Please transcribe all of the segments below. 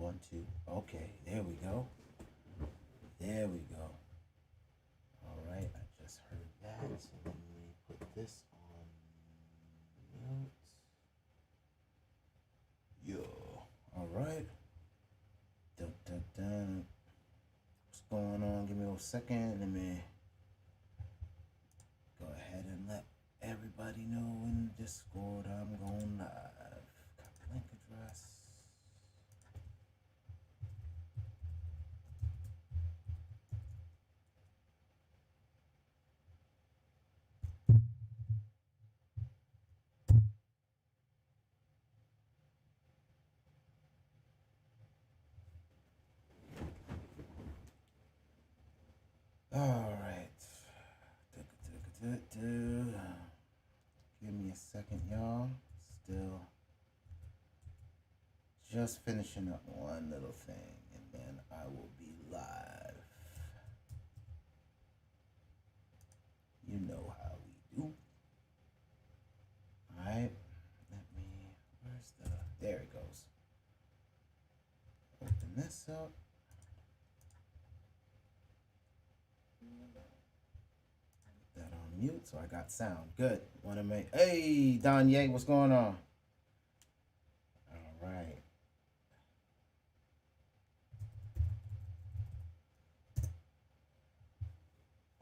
1, 2. Okay, there we go. There we go. All right, I just heard that. So let me put this on mute. Yo, all right. Dun, dun, dun. What's going on? Give me a second. Let me go ahead and let everybody know in Discord I'm going live. Copy link address. All right. Give me a second, y'all. Still just finishing up one little thing, and then I will be live. You know how we do. All right. Where's the, there it goes. Open this up. Put that on mute so I got sound. Good. Want to make, hey, Donye, what's going on? All right.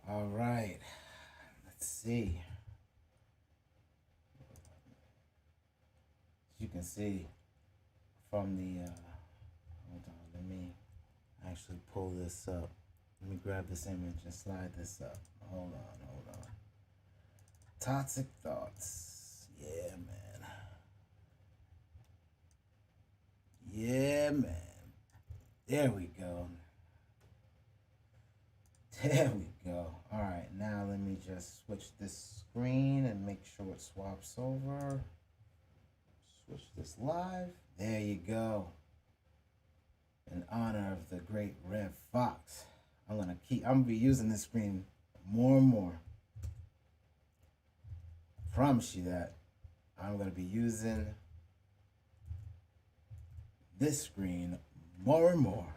All right. Let's see. As you can see from the, hold on, let me actually pull this up. Let me grab this image and slide this up. Hold on. Toxic Thoughts. Yeah, man. Yeah, man. There we go. There we go. All right, now let me just switch this screen and make sure it swaps over. Switch this live. There you go. In honor of the great Red Fox. I'm gonna be using this screen more and more. I promise you that. I'm gonna be using this screen more and more.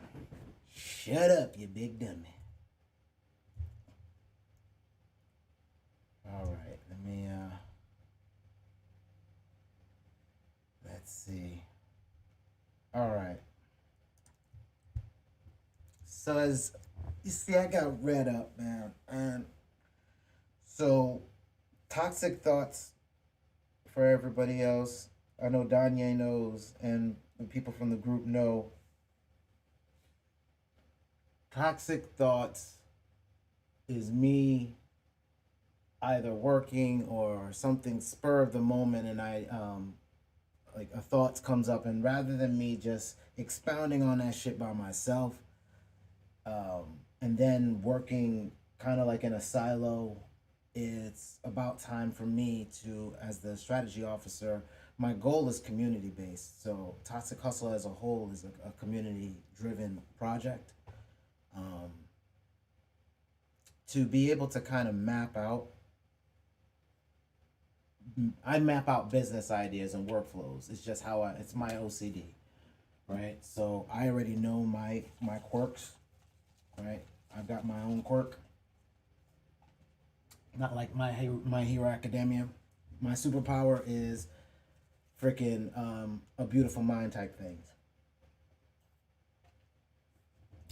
Shut up, you big dummy. All right, let me, let's see. All right. So as you see, I got read up, man. And so Toxic Thoughts, for everybody else, I know Danye knows, and the people from the group know. Toxic Thoughts is me either working or something spur of the moment, and I like a thought comes up, and rather than me just expounding on that shit by myself, and then working kind of like in a silo, it's about time for me to, as the strategy officer, my goal is community based. So Toxic Hustle as a whole is a community driven project. To be able to kind of map out, I map out business ideas and workflows. It's just how it's my OCD, right? So I already know my quirks, right? I've got my own quirk. Not like my Hero Academia. My superpower is freaking a beautiful mind type things.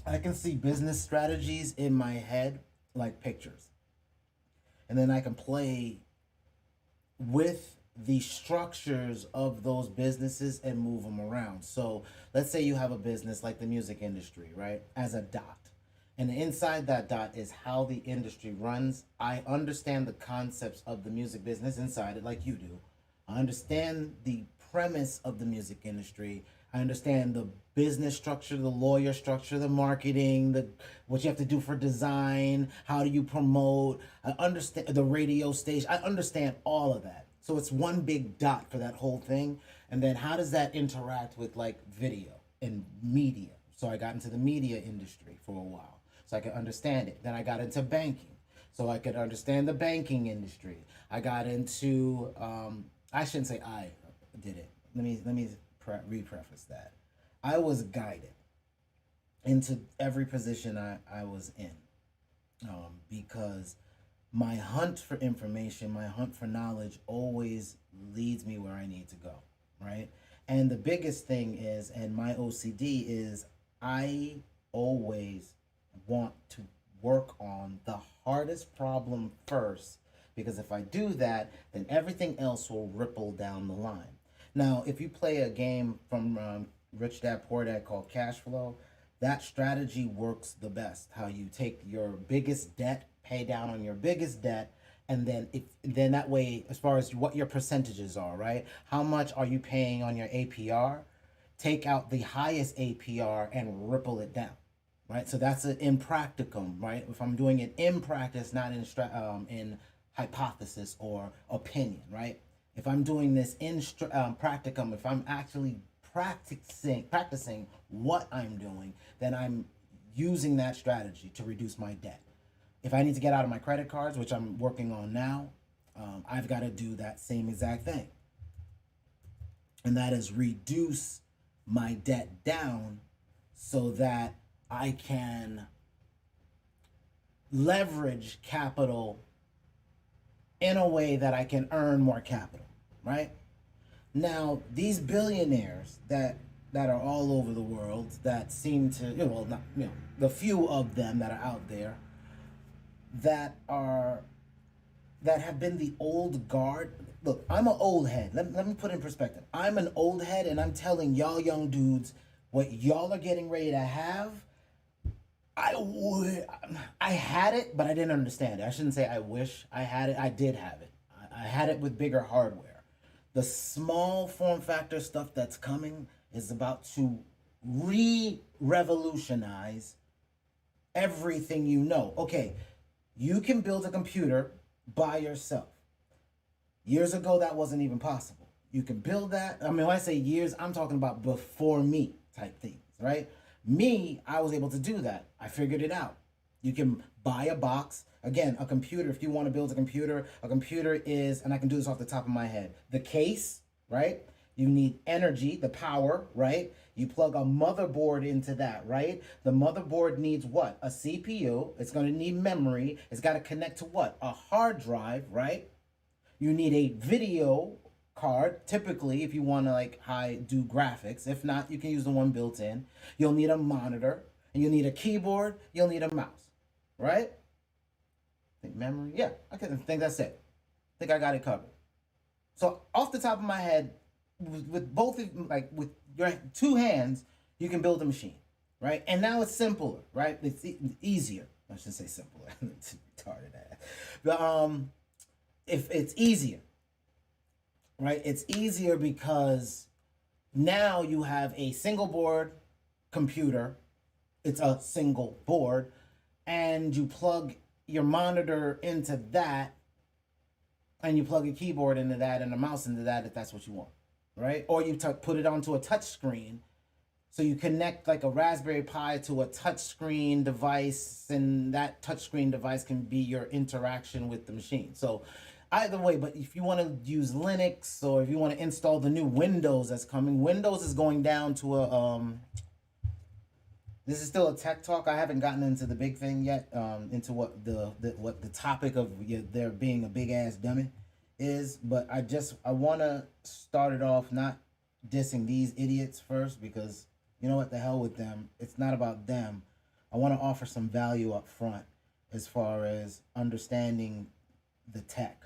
I can see business strategies in my head like pictures. And then I can play with the structures of those businesses and move them around. So let's say you have a business like the music industry, right? As a dot. And inside that dot is how the industry runs. I understand the concepts of the music business inside it like you do. I understand the premise of the music industry. I understand the business structure, the lawyer structure, the marketing, what you have to do for design, how do you promote, I understand the radio station. I understand all of that. So it's one big dot for that whole thing. And then how does that interact with like video and media? So I got into the media industry for a while, so I could understand it. Then I got into banking, so I could understand the banking industry. I got into, I shouldn't say I did it. Let me re-preface that. I was guided into every position I was in, because my hunt for information, my hunt for knowledge always leads me where I need to go, right? And the biggest thing is, and my OCD is, I always want to work on the hardest problem first, because if I do that, then everything else will ripple down the line. Now, if you play a game from Rich Dad Poor Dad called Cash Flow, that strategy works the best. How you take your biggest debt, pay down on your biggest debt, and then that way, as far as what your percentages are, right? How much are you paying on your APR? Take out the highest APR and ripple it down, right? So that's an in practicum, right? If I'm doing it in practice, not in hypothesis or opinion, right? If I'm doing this in practicum, if I'm actually practicing what I'm doing, then I'm using that strategy to reduce my debt. If I need to get out of my credit cards, which I'm working on now, I've got to do that same exact thing. And that is reduce my debt down so that I can leverage capital in a way that I can earn more capital, right? Now, these billionaires that are all over the world, that seem to, the few of them that are out there that have been the old guard. Look, I'm an old head. Let me put it in perspective. I'm an old head, and I'm telling y'all young dudes what y'all are getting ready to have. I had it, but I didn't understand it. I shouldn't say I wish I had it. I did have it. I had it with bigger hardware. The small form factor stuff that's coming is about to revolutionize everything you know. Okay, you can build a computer by yourself. Years ago, that wasn't even possible. You can build that. I mean, when I say years, I'm talking about before me type things, right? Me, I was able to do that. I figured it out. You can buy a box. Again, a computer, if you want to build a computer is, and I can do this off the top of my head, the case, right? You need energy, the power, right? You plug a motherboard into that, right? The motherboard needs what? A CPU. It's going to need memory. It's got to connect to what? A hard drive, right? You need a video card, typically, if you want to do graphics. If not, you can use the one built in. You'll need a monitor, and you'll need a keyboard. You'll need a mouse, right? I think memory. Yeah, I think that's it. I think I got it covered. So off the top of my head, with both with your two hands, you can build a machine, right? And now it's simpler, right? It's easier. I shouldn't say simpler. It's retarded ass. But if it's easier, right? It's easier because now you have a single board computer. It's a single board, and you plug your monitor into that, and you plug a keyboard into that and a mouse into that if that's what you want, right? Or you put it onto a touch screen. So you connect like a Raspberry Pi to a touch screen device, and that touch screen device can be your interaction with the machine. So either way, but if you want to use Linux, or if you want to install the new Windows that's coming, Windows is going down to a this is still a tech talk. I haven't gotten into the big thing yet, into what the topic of there being a big ass dummy is. But I want to start it off not dissing these idiots first, because you know what, the hell with them. It's not about them. I want to offer some value up front as far as understanding the tech.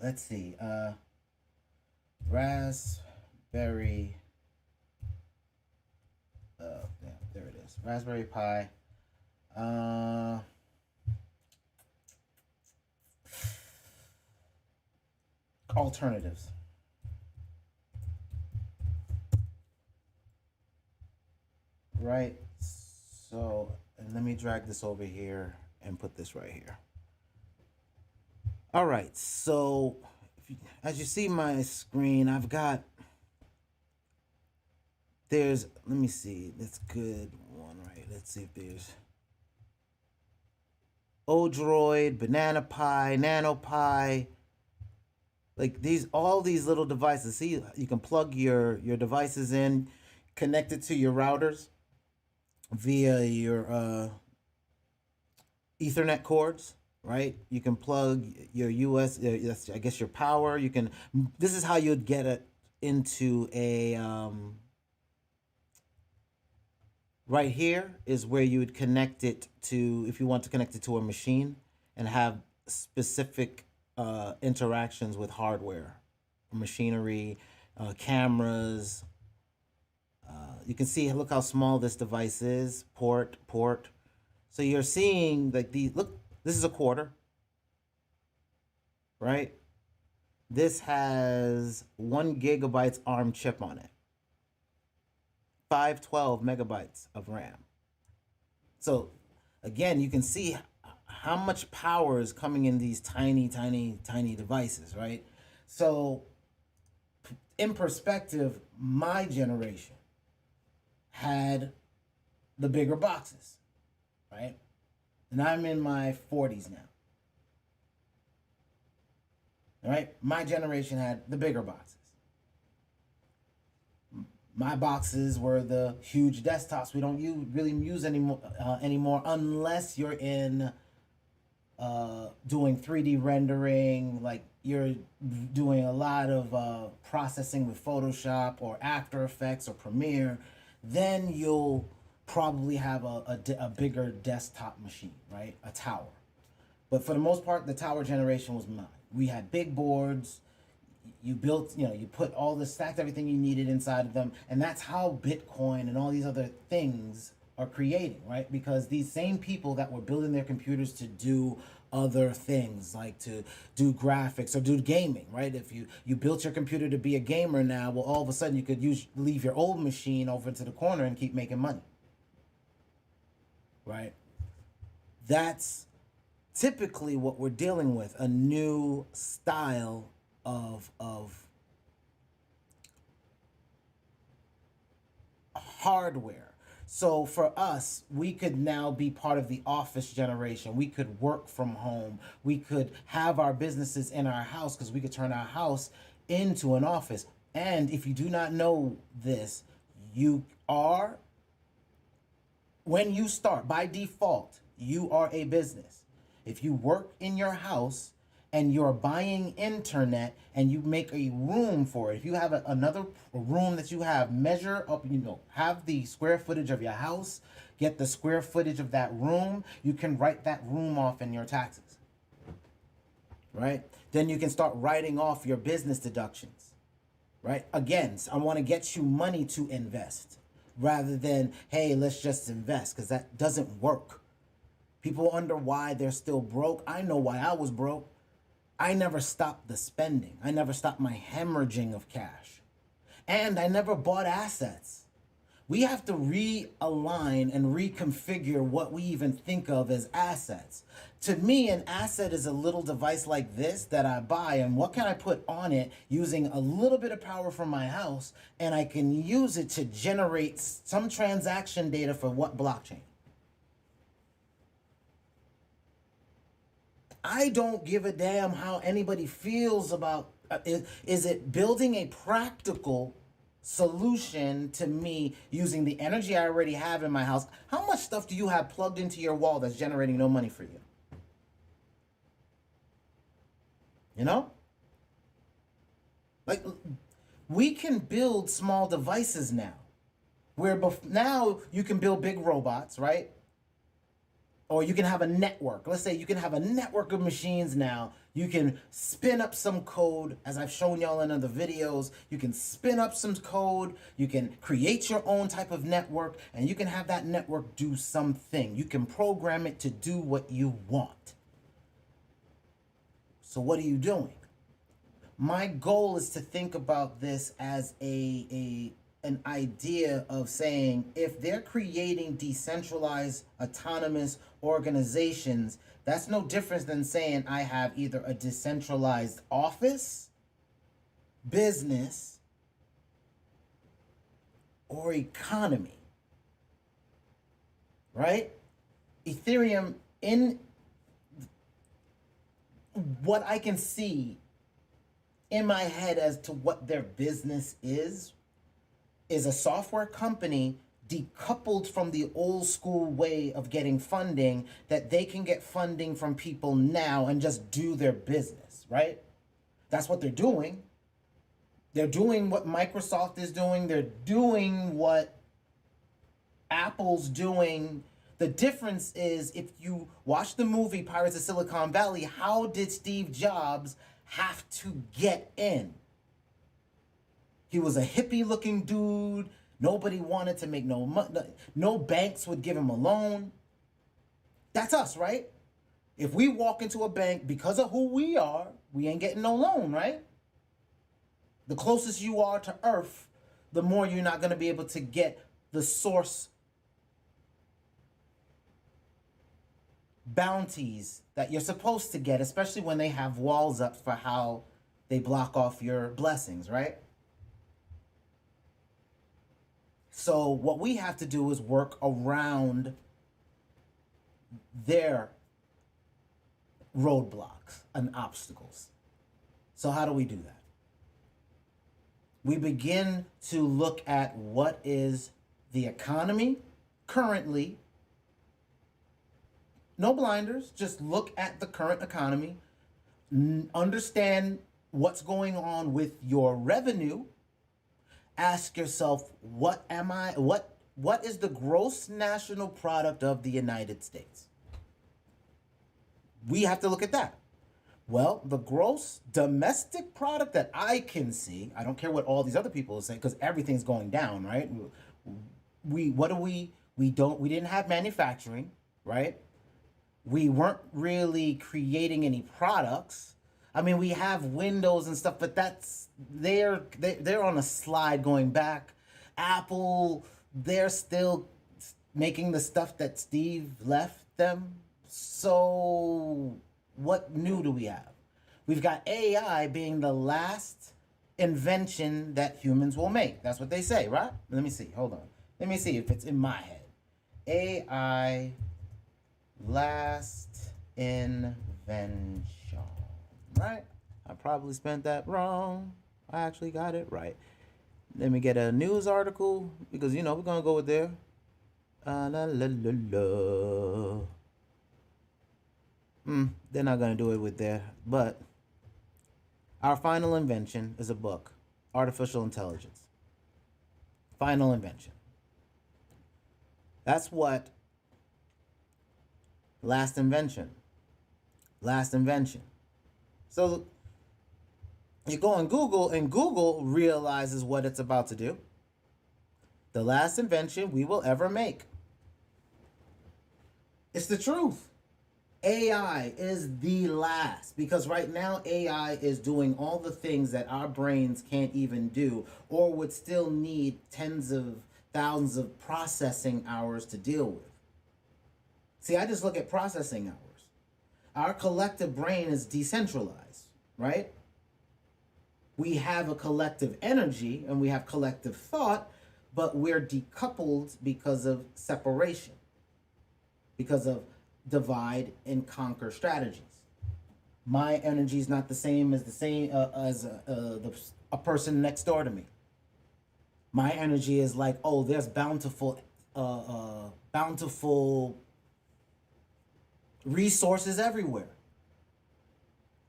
Let's see. Raspberry. Yeah, there it is. Raspberry Pi. Alternatives. Right. So, and let me drag this over here and put this right here. All right. So, as you see my screen, I've got. Let me see, that's good one, right? Let's see if there's Odroid, Banana Pi, NanoPi, Like all these little devices. See, you can plug your devices in, connect it to your routers via your Ethernet cords, right? You can plug your US, I guess your power. You can. This is how you'd get it into a. Right here is where you would connect it to, if you want to connect it to a machine and have specific interactions with hardware, machinery, cameras. You can see, look how small this device is. Port. So you're seeing like look, this is a quarter, right? This has 1 GB ARM chip on it, 512 megabytes of RAM. So again, you can see how much power is coming in these tiny devices, right? So in perspective, my generation had the bigger boxes, right? And I'm in my 40s now. All right? My generation had the bigger boxes. My boxes were the huge desktops we don't really use anymore unless you're in doing 3D rendering, like you're doing a lot of processing with Photoshop or After Effects or Premiere. Then you'll probably have a bigger desktop machine, right? A tower. But for the most part, the tower generation was mine. We had big boards. You built, you put stacked everything you needed inside of them. And that's how Bitcoin and all these other things are creating, right? Because these same people that were building their computers to do other things, like to do graphics or do gaming, right? If you built your computer to be a gamer now, well, all of a sudden you could leave your old machine over to the corner and keep making money, right? That's typically what we're dealing with, a new style of hardware. So for us, we could now be part of the office generation. We could work from home. We could have our businesses in our house because we could turn our house into an office. And if you do not know this, when you start, by default, you are a business. If you work in your house and you're buying internet and you make a room for it, if you have another room that you have, measure up, have the square footage of your house, get the square footage of that room, you can write that room off in your taxes, right? Then you can start writing off your business deductions, right? Again, I want to get you money to invest rather than, hey, let's just invest, because that doesn't work. People wonder why they're still broke. I know why I was broke. I never stopped the spending. I never stopped my hemorrhaging of cash. And I never bought assets. We have to realign and reconfigure what we even think of as assets. To me, an asset is a little device like this that I buy, and what can I put on it using a little bit of power from my house, and I can use it to generate some transaction data for what blockchain? I don't give a damn how anybody feels about is it building a practical solution to me using the energy I already have in my house. How much stuff do you have plugged into your wall that's generating no money for you? Like, we can build small devices now, where now you can build big robots, right? Or you can have a network. Let's say you can have a network of machines now. You can spin up some code, as I've shown y'all in other videos. You can spin up some code. You can create your own type of network, and you can have that network do something. You can program it to do what you want. So what are you doing? My goal is to think about this as an idea of saying, if they're creating decentralized autonomous organizations, that's no different than saying I have either a decentralized office, business, or economy, right? Ethereum, in what I can see, in my head as to what their business is a software company decoupled from the old school way of getting funding, that they can get funding from people now and just do their business, right? That's what they're doing. They're doing what Microsoft is doing. They're doing what Apple's doing. The difference is, if you watch the movie Pirates of Silicon Valley, how did Steve Jobs have to get in? He was a hippie looking dude. Nobody wanted to make no money. No banks would give him a loan. That's us, right? If we walk into a bank, because of who we are, we ain't getting no loan, right? The closest you are to Earth, the more you're not going to be able to get the source bounties that you're supposed to get, especially when they have walls up for how they block off your blessings, right? So what we have to do is work around their roadblocks and obstacles. So how do we do that? We begin to look at what is the economy currently. No blinders, just look at the current economy, understand what's going on with your revenue. Ask yourself, what is the gross national product of the United States? We have to look at that. Well, the gross domestic product that I can see, I don't care what all these other people are saying, because everything's going down, right? We didn't have manufacturing, right? We weren't really creating any products. I mean, we have Windows and stuff, but they're on a slide going back. Apple, they're still making the stuff that Steve left them. So what new do we have? We've got AI being the last invention that humans will make. That's what they say, right? Let me see. Hold on. Let me see if it's in my head. AI last invention. Right? I probably spent that wrong. I actually got it right. Let me get a news article, because, we're going to go with there. La, la, la, la. They're not going to do it with there. But our final invention is a book, Artificial Intelligence. Final invention. That's what last invention. So you go on Google, and Google realizes what it's about to do. The last invention we will ever make. It's the truth. AI is the last, because right now AI is doing all the things that our brains can't even do, or would still need tens of thousands of processing hours to deal with. See, I just look at processing hours. Our collective brain is decentralized, right? We have a collective energy and we have collective thought, but we're decoupled because of separation, because of divide and conquer strategies. My energy is not the same as a person next door to me. My energy is like, oh, there's bountiful resources everywhere.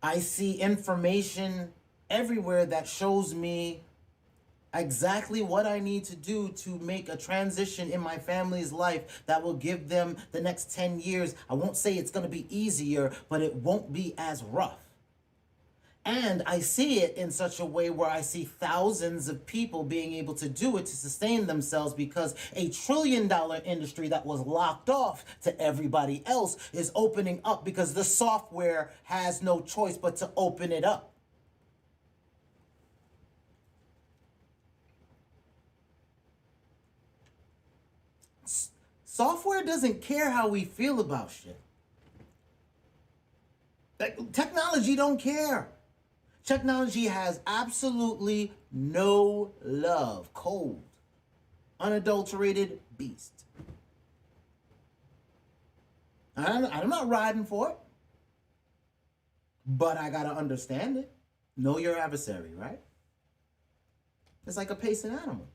I see information everywhere that shows me exactly what I need to do to make a transition in my family's life that will give them the next 10 years. I won't say it's going to be easier, but it won't be as rough. And I see it in such a way where I see thousands of people being able to do it to sustain themselves, because a $1 trillion industry that was locked off to everybody else is opening up, because the software has no choice but to open it up. Software doesn't care how we feel about shit. Technology don't care. Technology has absolutely no love. Cold, unadulterated beast. I'm not riding for it, but I gotta understand it. Know your adversary, right? It's like a pacing animal.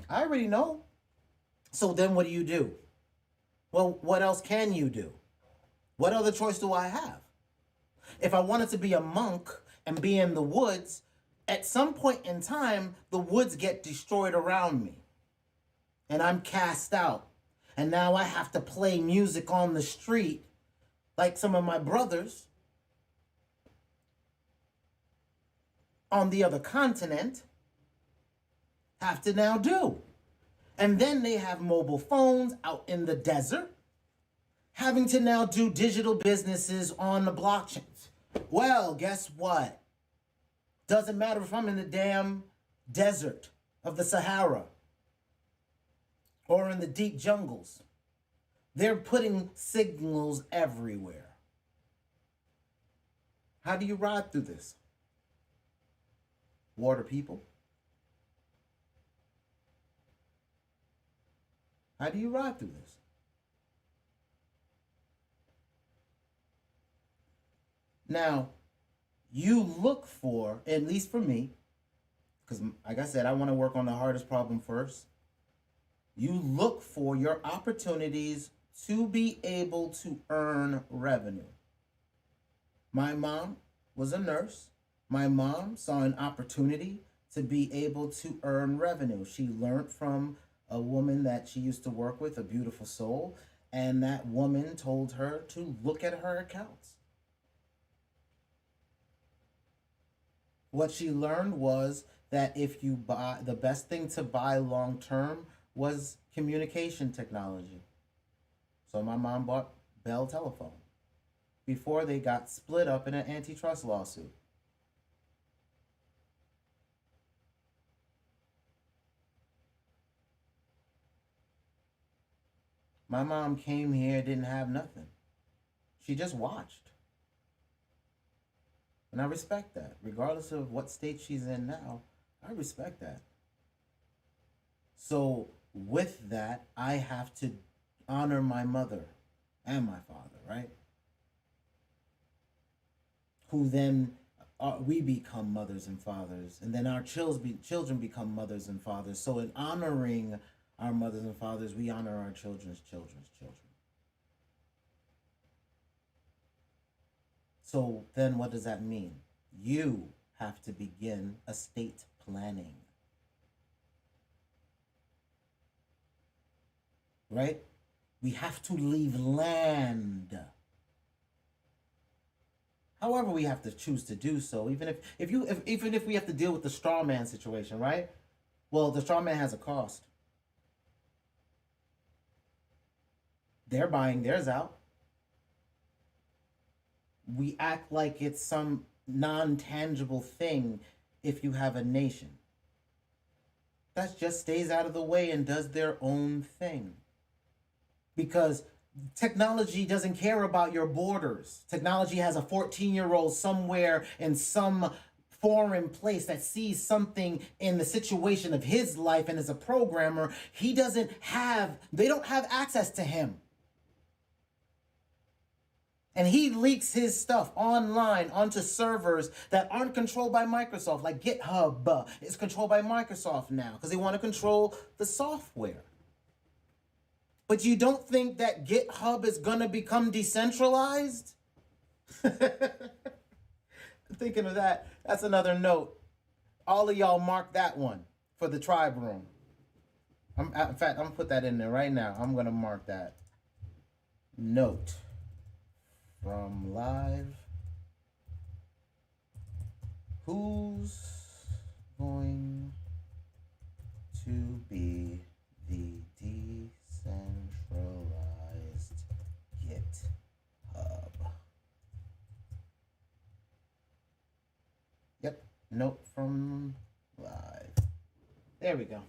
I already know. So then what do? Well, what else can you do? What other choice do I have? If I wanted to be a monk and be in the woods, at some point in time, the woods get destroyed around me. And I'm cast out. And now I have to play music on the street like some of my brothers on the other continent have to now do. And then they have mobile phones out in the desert, having to now do digital businesses on the blockchains. Well, guess what? Doesn't matter if I'm in the damn desert of the Sahara or in the deep jungles. They're putting signals everywhere. How do you ride through this? Water people. How do you ride through this? Now, you look for, at least for me, because like I said, I want to work on the hardest problem first. You look for your opportunities to be able to earn revenue. My mom was a nurse. My mom saw an opportunity to be able to earn revenue. She learned from a woman that she used to work with, a beautiful soul, and that woman told her to look at her accounts. What she learned was that if you buy, the best thing to buy long term was communication technology. So my mom bought Bell Telephone before they got split up in an antitrust lawsuit. My mom came here, didn't have nothing. She just watched. And I respect that. Regardless of what state she's in now, I respect that. So with that, I have to honor my mother and my father, right? Who then we become mothers and fathers, and then our children become mothers and fathers. So in honoring our mothers and fathers, we honor our children's children's children. So then what does that mean? You have to begin estate planning. Right? We have to leave land. However, we have to choose to do so, even if we have to deal with the straw man situation, right? Well, the straw man has a cost. They're buying theirs out. We act like it's some non-tangible thing if you have a nation that just stays out of the way and does their own thing. Because technology doesn't care about your borders. Technology has a 14-year-old somewhere in some foreign place that sees something in the situation of his life, and as a programmer, they don't have access to him. And he leaks his stuff online onto servers that aren't controlled by Microsoft, like GitHub is controlled by Microsoft now because they want to control the software. But you don't think that GitHub is going to become decentralized? Thinking of that, that's another note. All of y'all mark that one for the tribe room. In fact, I'm going to put that in there right now. I'm going to mark that. Note from live. Who's going to be the decentralized GitHub? Yep, note from live. There we go.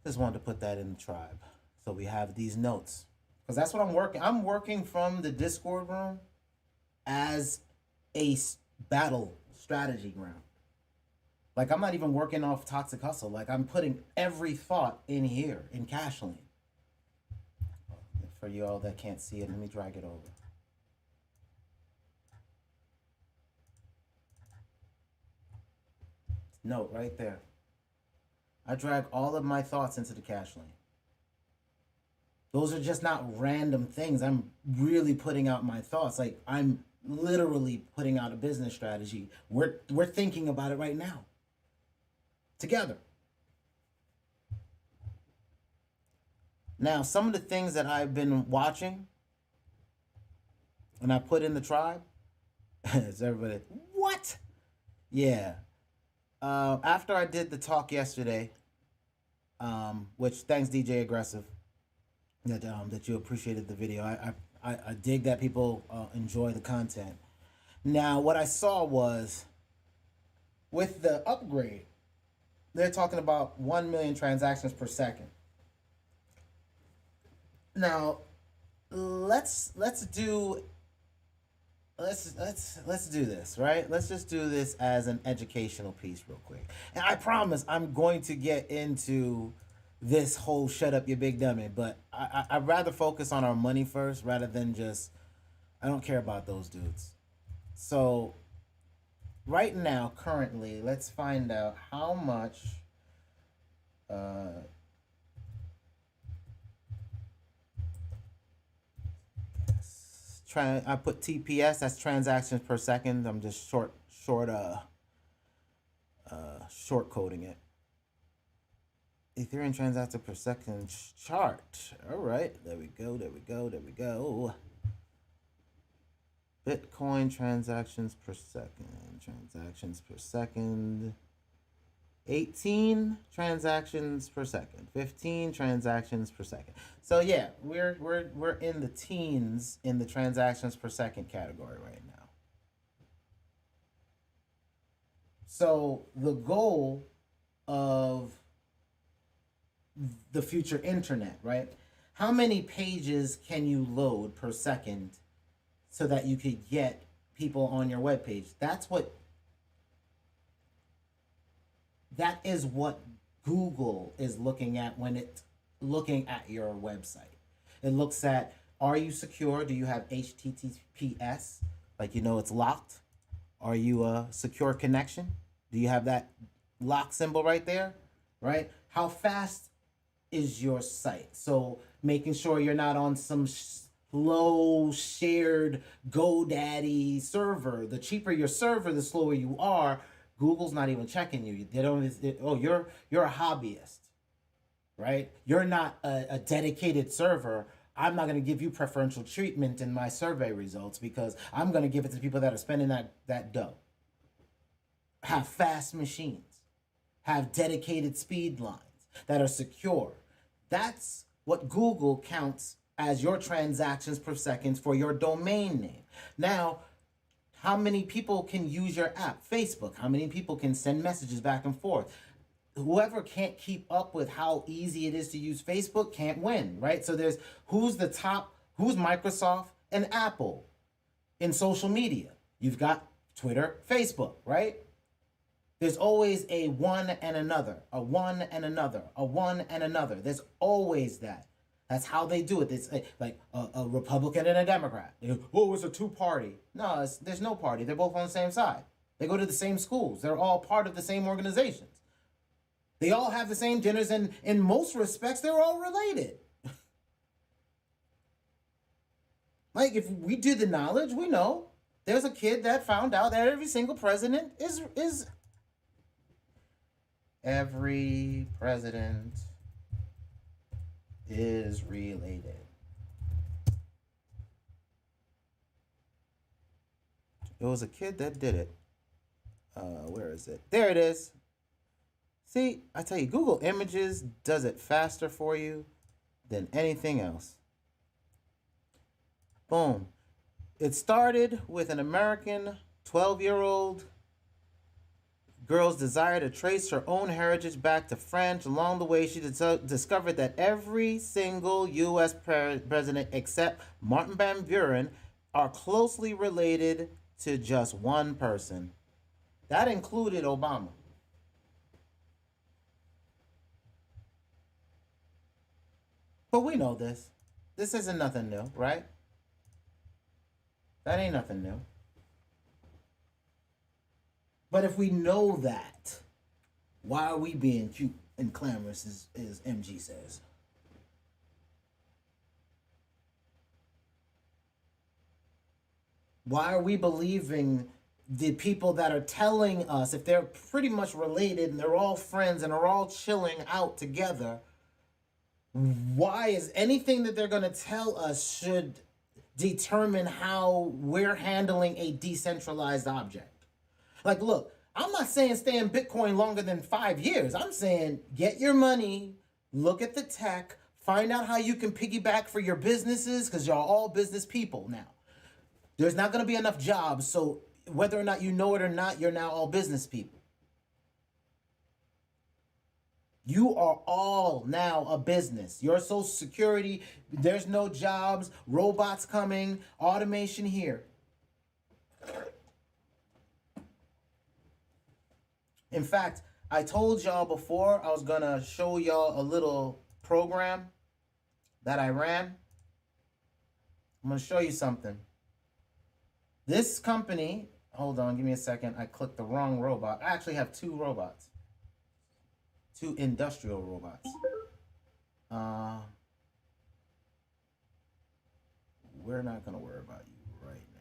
Just wanted to put that in the tribe. So we have these notes. Because that's what I'm working. I'm working from the Discord room as a battle strategy ground. Like, I'm not even working off Toxic Hustle. Like, I'm putting every thought in here, in Cashling. for you all that can't see it. Let me drag it over. Note right there. I drag all of my thoughts into the cash lane. Those are just not random things. I'm really putting out my thoughts. Like, I'm literally putting out a business strategy. We're thinking about it right now. Together. Now, some of the things that I've been watching and I put in the tribe, is everybody, what? Yeah. After I did the talk yesterday, which thanks DJ Aggressive, that you appreciated the video. I dig that people enjoy the content. Now, what I saw was with the upgrade, they're talking about 1 million transactions per second. Now, let's do this, right? Let's just do this as an educational piece real quick. And I promise I'm going to get into this whole shut up you big dummy, but I'd rather focus on our money first rather than just, I don't care about those dudes. So right now, currently, let's find out how much I put TPS, that's transactions per second. I'm just short coding it. Ethereum transactions per second chart. All right, there we go. Bitcoin transactions per second. 18 transactions per second, 15 transactions per second. So yeah, we're in the teens in the transactions per second category right now. So the goal of the future internet, right? How many pages can you load per second so that you could get people on your webpage? That is what Google is looking at when it's looking at your website. It looks at, are you secure? Do you have HTTPS? Like, it's locked. Are you a secure connection? Do you have that lock symbol right there? Right? How fast is your site? So making sure you're not on some slow shared GoDaddy server. The cheaper your server, the slower you are. Google's not even checking you. You're a hobbyist, right? You're not a dedicated server. I'm not going to give you preferential treatment in my survey results because I'm going to give it to people that are spending that dough. Have fast machines. Have dedicated speed lines that are secure. That's what Google counts as your transactions per second for your domain name. Now, how many people can use your app? Facebook. How many people can send messages back and forth? Whoever can't keep up with how easy it is to use Facebook can't win, right? So there's who's the top, who's Microsoft and Apple in social media. You've got Twitter, Facebook, right? There's always a one and another, a one and another, a one and another. There's always that. That's how they do it. It's like a Republican and a Democrat. It's a two-party. No, there's no party. They're both on the same side. They go to the same schools. They're all part of the same organizations. They all have the same dinners, and in most respects, they're all related. Like, if we do the knowledge, we know there's a kid that found out that every single president is every president is related. It was a kid that did it. Where is it? There it is. See, I tell you, Google Images does it faster for you than anything else. Boom. It started with an American 12-year-old girl's desire to trace her own heritage back to France. Along the way, she discovered that every single U.S. president except Martin Van Buren are closely related to just one person. That included Obama. But we know this. This isn't nothing new, right? That ain't nothing new. But if we know that, why are we being cute and clamorous, as MG says? Why are we believing the people that are telling us, if they're pretty much related and they're all friends and are all chilling out together, why is anything that they're going to tell us should determine how we're handling a decentralized object? Like, look, I'm not saying stay in Bitcoin longer than 5 years. I'm saying get your money, look at the tech, find out how you can piggyback for your businesses, because y'all all business people now. There's not going to be enough jobs, so whether or not you know it or not, you're now all business people. You are all now a business. Your Social Security, there's no jobs, robots coming, automation here. In fact, I told y'all before I was going to show y'all a little program that I ran. I'm going to show you something. This company, hold on, give me a second. I clicked the wrong robot. I actually have 2 robots. 2 industrial robots. We're not going to worry about you right now.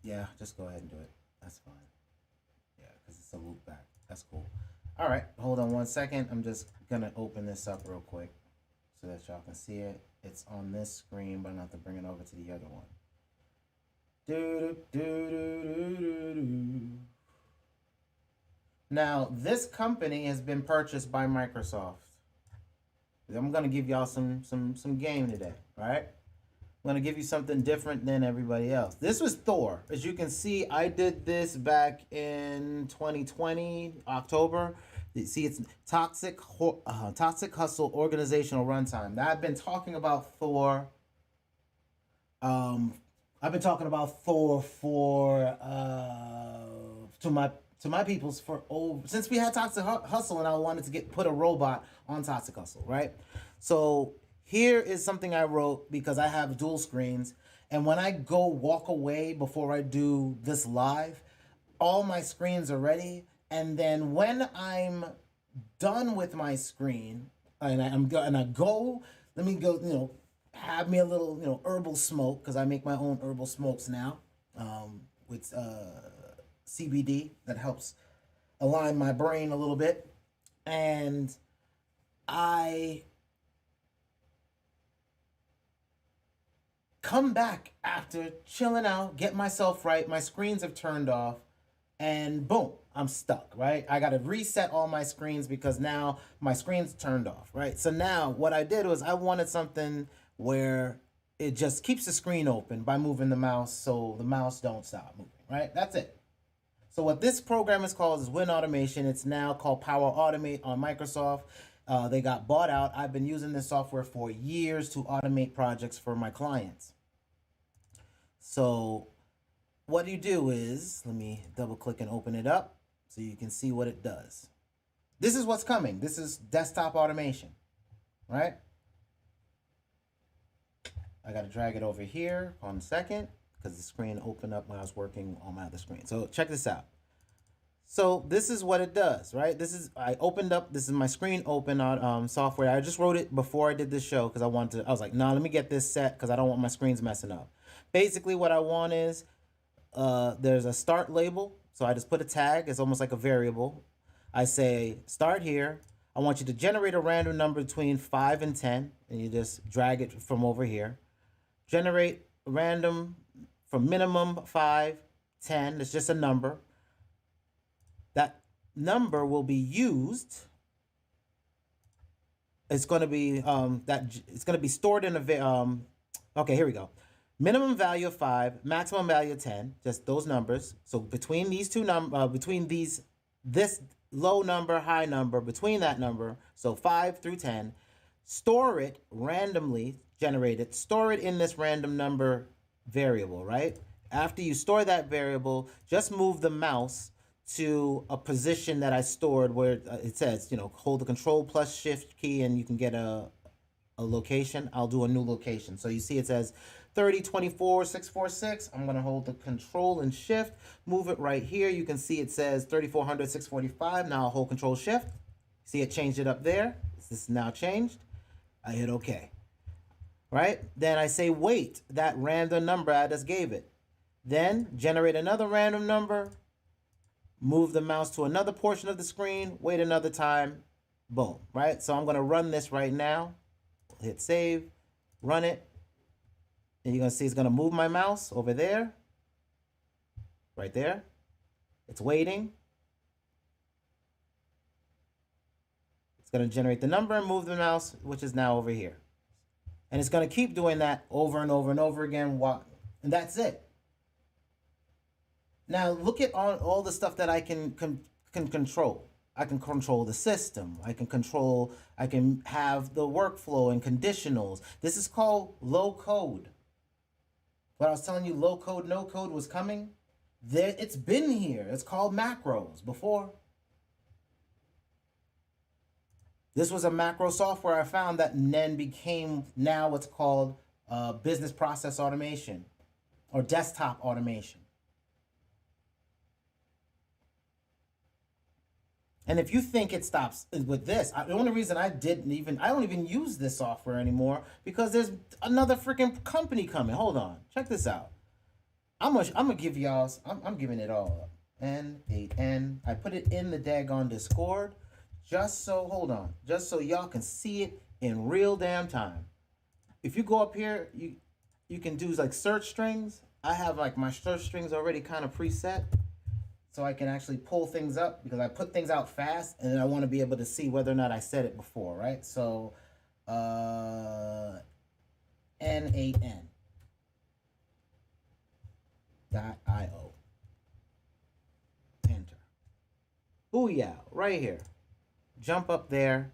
Yeah, just go ahead and do it. That's fine. Yeah, because it's a loop back. That's cool. All right, hold on one second. I'm just going to open this up real quick so that y'all can see it. It's on this screen, but I'm going to have to bring it over to the other one. Now, this company has been purchased by Microsoft. I'm going to give y'all some game today, right? I'm going to give you something different than everybody else. This was Thor. As you can see, I did this back in 2020, October. You see, it's Toxic Hustle Organizational Runtime. Now, I've been talking about Thor. I've been talking about Thor to my peoples for since we had Toxic Hustle, and I wanted to put a robot on Toxic Hustle, right? So here is something I wrote because I have dual screens, and when I go walk away before I do this live, all my screens are ready. And then when I'm done with my screen, and I go, let me go, have me a little, herbal smoke, because I make my own herbal smokes now, with CBD that helps align my brain a little bit. And I come back after chilling out, get myself right, my screens have turned off, and boom, I'm stuck, right? I got to reset all my screens because now my screen's turned off, right? So now what I did was I wanted something where it just keeps the screen open by moving the mouse so the mouse don't stop moving, right? That's it. So what this program is called is Win Automation. It's now called Power Automate on Microsoft. They got bought out. I've been using this software for years to automate projects for my clients. So what you do is, let me double click and open it up so you can see what it does. This is what's coming. This is desktop automation, right? I got to drag it over here on a second because the screen opened up when I was working on my other screen. So check this out. So this is what it does, right? This is my screen open on software. I just wrote it before I did this show because I was like, no, let me get this set because I don't want my screens messing up. Basically what I want is, there's a start label. So I just put a tag. It's almost like a variable. I say, start here. I want you to generate a random number between 5 and 10. And you just drag it from over here. Generate random from minimum 5, 10. It's just a number. That number will be used. It's going to be stored in a okay, here we go. Minimum value of 5, maximum value of 10, just those numbers. So between these two this low number, high number, between that number, so 5 through 10, store it randomly, generate it, store it in this random number variable, right? After you store that variable, just move the mouse to a position that I stored where it says, hold the control plus shift key and you can get a location. I'll do a new location. So you see it says 3024,646. I'm going to hold the control and shift, move it right here. You can see it says 3400,645. Now I'll hold control shift. See it changed it up there. This is now changed. I hit OK. Right? Then I say wait, that random number I just gave it. Then generate another random number. Move the mouse to another portion of the screen. Wait another time. Boom. Right? So I'm going to run this right now. Hit save, run it, and you're gonna see it's gonna move my mouse over there, right there. It's waiting. It's gonna generate the number and move the mouse, which is now over here. And it's gonna keep doing that over and over and over again, and that's it. Now look at all the stuff that I can control. I can control the system. I can have the workflow and conditionals. This is called low code. What I was telling you, low code, no code was coming. It's been here. It's called macros before. This was a macro software I found that then became now what's called business process automation or desktop automation. And if you think it stops with this, the only reason I don't even use this software anymore because there's another freaking company coming. Hold on, check this out. I'm gonna give y'all. I'm giving it all up. N8N. I put it in the daggone Discord, just so y'all can see it in real damn time. If you go up here, you can do like search strings. I have like my search strings already kind of preset. So I can actually pull things up because I put things out fast and then I want to be able to see whether or not I said it before, right? So N8N.io. Enter. Booyah, right here. Jump up there.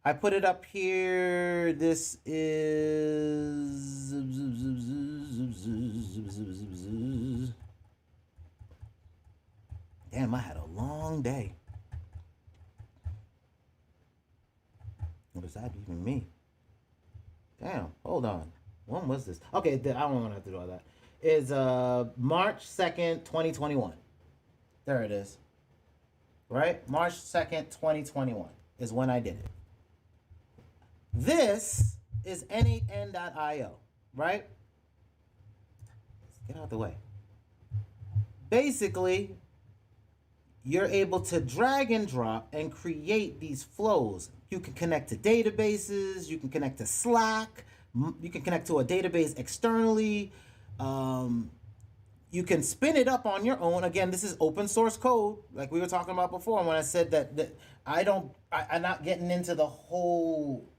I put it up here. This is... Damn, I had a long day. What does that even mean? Damn, hold on. When was this? Okay, I don't want to have to do all that. It's March 2nd, 2021. There it is. Right? March 2nd, 2021 is when I did it. This is N8N.io, right? Let's get out of the way. Basically, you're able to drag and drop and create these flows. You can connect to databases, you can connect to Slack, you can connect to a database externally. You can spin it up on your own. Again, this is open source code, like we were talking about before when I said that I'm not getting into the whole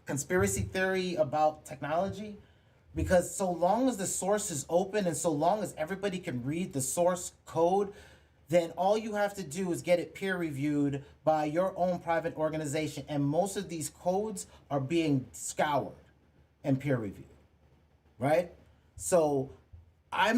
conspiracy theory about technology. Because so long as the source is open and so long as everybody can read the source code, then all you have to do is get it peer reviewed by your own private organization. And most of these codes are being scoured and peer reviewed, right? So I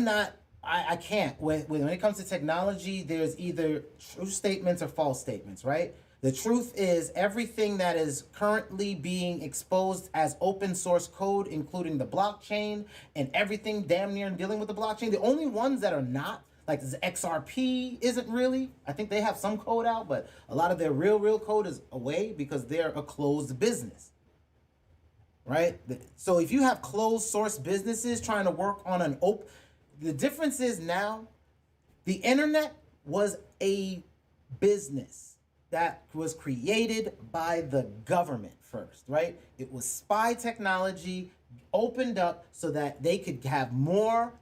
can't, when it comes to technology, there's either true statements or false statements, right? The truth is everything that is currently being exposed as open source code, including the blockchain and everything damn near dealing with the blockchain, the only ones that are not, like this XRP isn't really. I think they have some code out, but a lot of their real code is away because they're a closed business, right? So if you have closed source businesses trying to work on an open, the difference is now the internet was a business that was created by the government first, right? It was spy technology opened up so that they could have more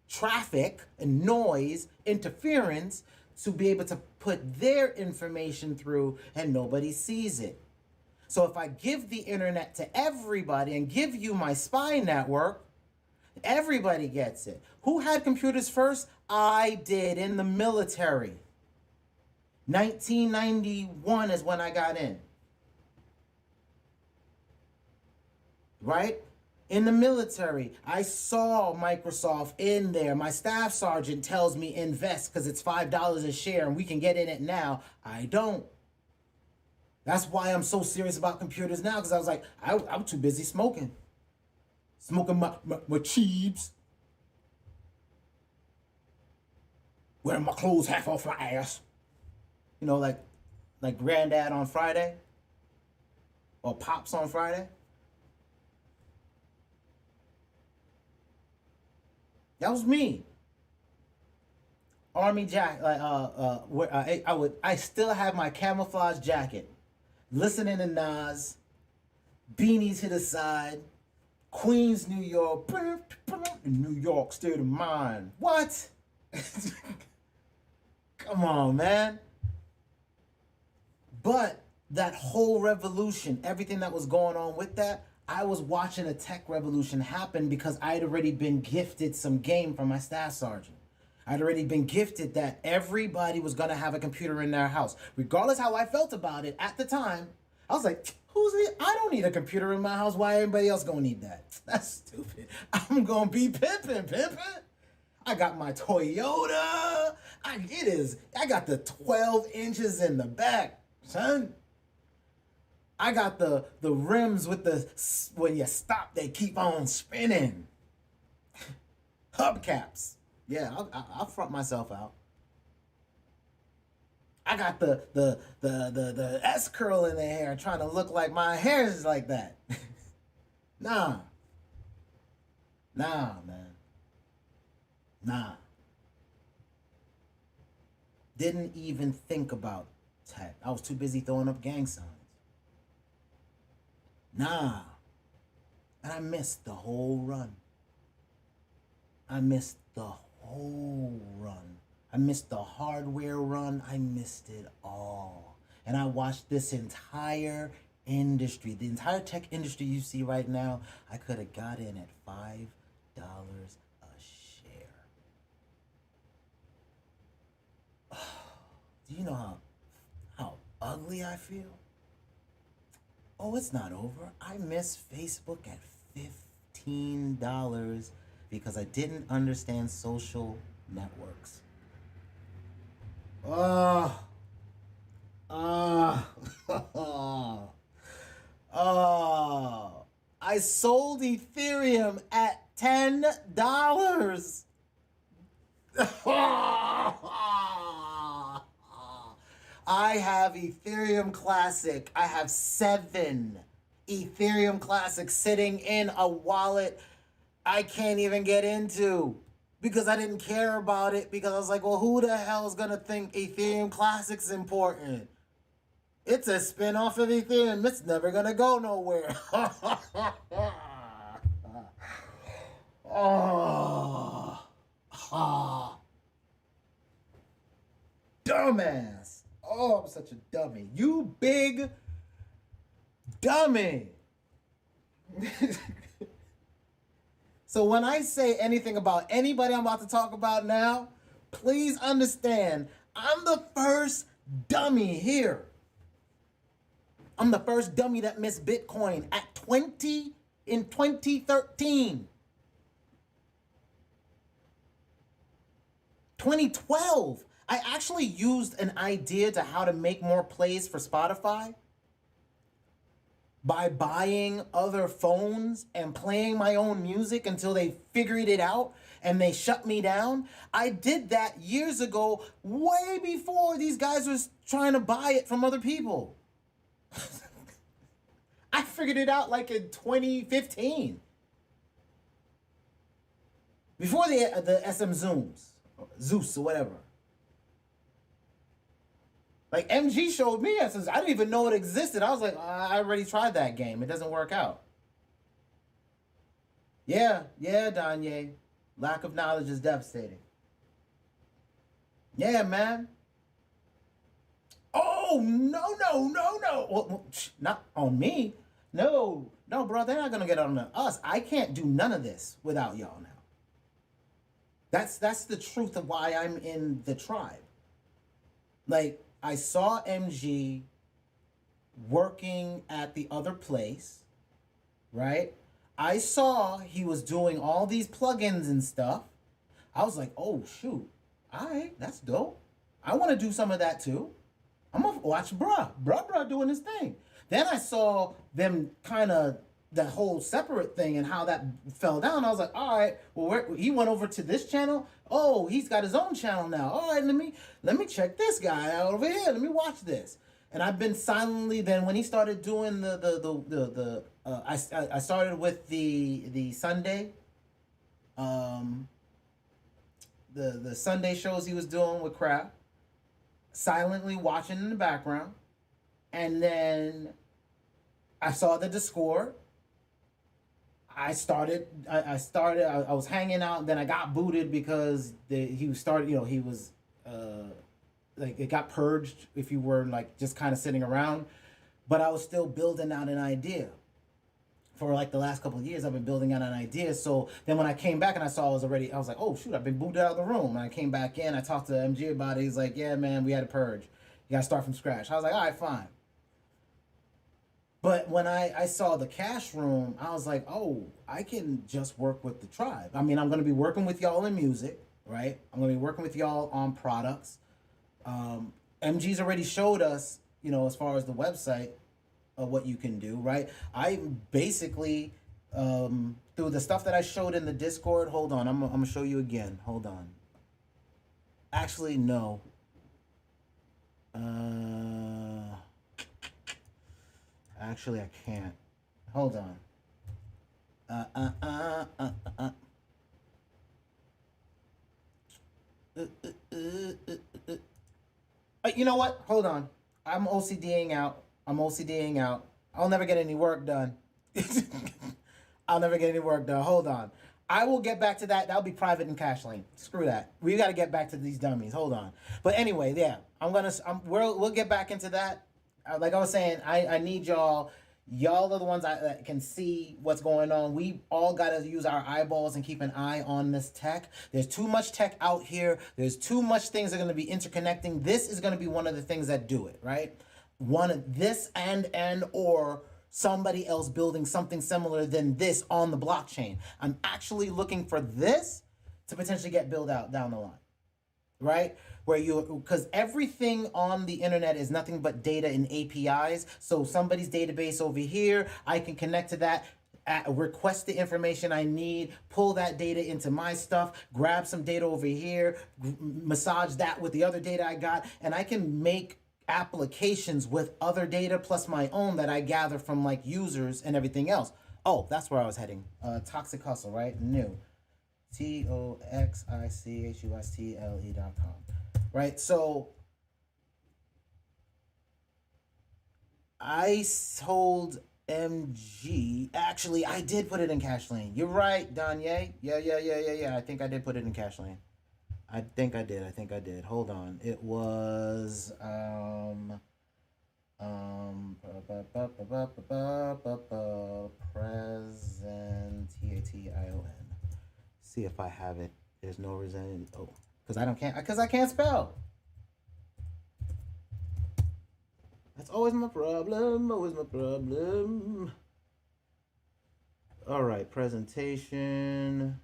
traffic and noise, interference to be able to put their information through and nobody sees it. So if I give the internet to everybody and give you my spy network, everybody gets it. Who had computers first? I did in the military. 1991 is when I got in. Right? In the military, I saw Microsoft in there. My staff sergeant tells me invest because it's $5 a share and we can get in it now. I don't. That's why I'm so serious about computers now, because I was like, I'm too busy smoking. Smoking my cheebs. Wearing my clothes half off my ass. You know, like Granddad on Friday. Or Pops on Friday. That was me. Army jacket. I still have my camouflage jacket. Listening to Nas. Beanie to the side. Queens, New York. New York state of mind. What? Come on, man. But that whole revolution, everything that was going on with that, I was watching a tech revolution happen because I'd already been gifted some game from my staff sergeant. I'd already been gifted that everybody was going to have a computer in their house. Regardless how I felt about it at the time, I was like, I don't need a computer in my house. Why everybody else going to need that? That's stupid. I'm going to be pimping. I got my Toyota. I got the 12 inches in the back, son. I got the rims with when you stop, they keep on spinning. Hubcaps. Yeah, I'll front myself out. I got the S curl in the hair, trying to look like my hair is like that. Nah, man. Nah. Didn't even think about tech. I was too busy throwing up gang signs. Nah. And I missed the whole run. I missed the whole run. I missed the hardware run. I missed it all. And I watched this entire industry, the entire tech industry you see right now, I could have got in at $5 a share. Do you know how ugly I feel? Oh, it's not over. I missed Facebook at $15 because I didn't understand social networks. I sold Ethereum at $10. I have Ethereum Classic. I have 7 Ethereum Classics sitting in a wallet I can't even get into because I didn't care about it, because I was like, well, who the hell is going to think Ethereum Classic's important? It's a spin-off of Ethereum. It's never going to go nowhere. Dumbass. Oh, I'm such a dummy. You big dummy. So when I say anything about anybody I'm about to talk about now, please understand, I'm the first dummy here. I'm the first dummy that missed Bitcoin at 20 in 2013. 2012. I actually used an idea to how to make more plays for Spotify by buying other phones and playing my own music until they figured it out and they shut me down. I did that years ago, way before these guys was trying to buy it from other people. I figured it out like in 2015. Before the SM Zeus or whatever. Like MG showed me, I didn't even know it existed. I was like, I already tried that game. It doesn't work out. Yeah, Danye. Lack of knowledge is devastating. Yeah, man. Oh, no. Well, not on me. No, bro, they're not going to get on us. I can't do none of this without y'all now. That's the truth of why I'm in the tribe. Like, I saw MG working at the other place, right? I saw he was doing all these plugins and stuff. I was like, oh shoot, all right, that's dope. I want to do some of that too. I'm gonna watch bruh doing his thing. Then I saw them kind of that whole separate thing and how that fell down. I was like, all right, well, he went over to this channel. Oh, he's got his own channel now. All right, let me check this guy out over here. Let me watch this. And I've been silently. Then when he started doing I started with the Sunday, the Sunday shows he was doing with Crab, silently watching in the background, and then I saw the Discord. I was hanging out, and then I got booted because he started, he was like it got purged if you were like just kind of sitting around, but I was still building out an idea. For like the last couple of years, I've been building out an idea. So then when I came back and I saw I was like, oh shoot, I've been booted out of the room. And I came back in, I talked to MG about it. He's like, yeah, man, we had a purge. You gotta start from scratch. I was like, all right, fine. But when I saw the cash room, I was like, oh, I can just work with the tribe. I mean, I'm gonna be working with y'all in music, right? I'm gonna be working with y'all on products. MG's already showed us, as far as the website, what you can do, right? I basically, through the stuff that I showed in the Discord, hold on, I'm gonna show you again. Hold on. Actually, no. Actually, I can't. Hold on. You know what? Hold on. I'm OCDing out. I'll never get any work done. Hold on. I will get back to that. That'll be private in Cash Lane. Screw that. We got to get back to these dummies. Hold on. But anyway, yeah, we'll get back into that. Like I was saying, I need y'all. Y'all are the ones that can see what's going on. We all got to use our eyeballs and keep an eye on this tech. There's too much tech out here. There's too much things that are going to be interconnecting. This is going to be one of the things that do it, right? One of this or somebody else building something similar than this on the blockchain. I'm actually looking for this to potentially get built out down the line, right? Because everything on the internet is nothing but data and APIs. So somebody's database over here, I can connect to that, request the information I need, pull that data into my stuff, grab some data over here, massage that with the other data I got, and I can make applications with other data plus my own that I gather from like users and everything else. Oh, that's where I was heading. Toxic Hustle, right? New. ToxicThoughts.com. Right? So I told MG, actually, I did put it in Cash Lane. You're right, Danye. Yeah. I think I did put it in Cash Lane. I think I did. Hold on. It was present TATION. See if I have it. There's no reason. Oh, because I can't spell. That's always my problem. All right, presentation.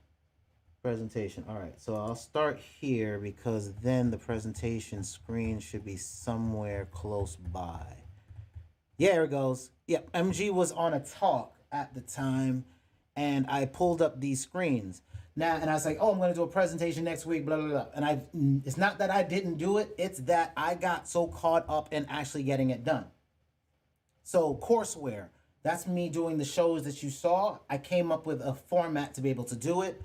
All right, so I'll start here because then the presentation screen should be somewhere close by. Yeah, here it goes. Yep, MG was on a talk at the time, and I pulled up these screens. Now, and I was like, oh, I'm going to do a presentation next week, blah, blah, blah. And it's not that I didn't do it. It's that I got so caught up in actually getting it done. So courseware, that's me doing the shows that you saw. I came up with a format to be able to do it.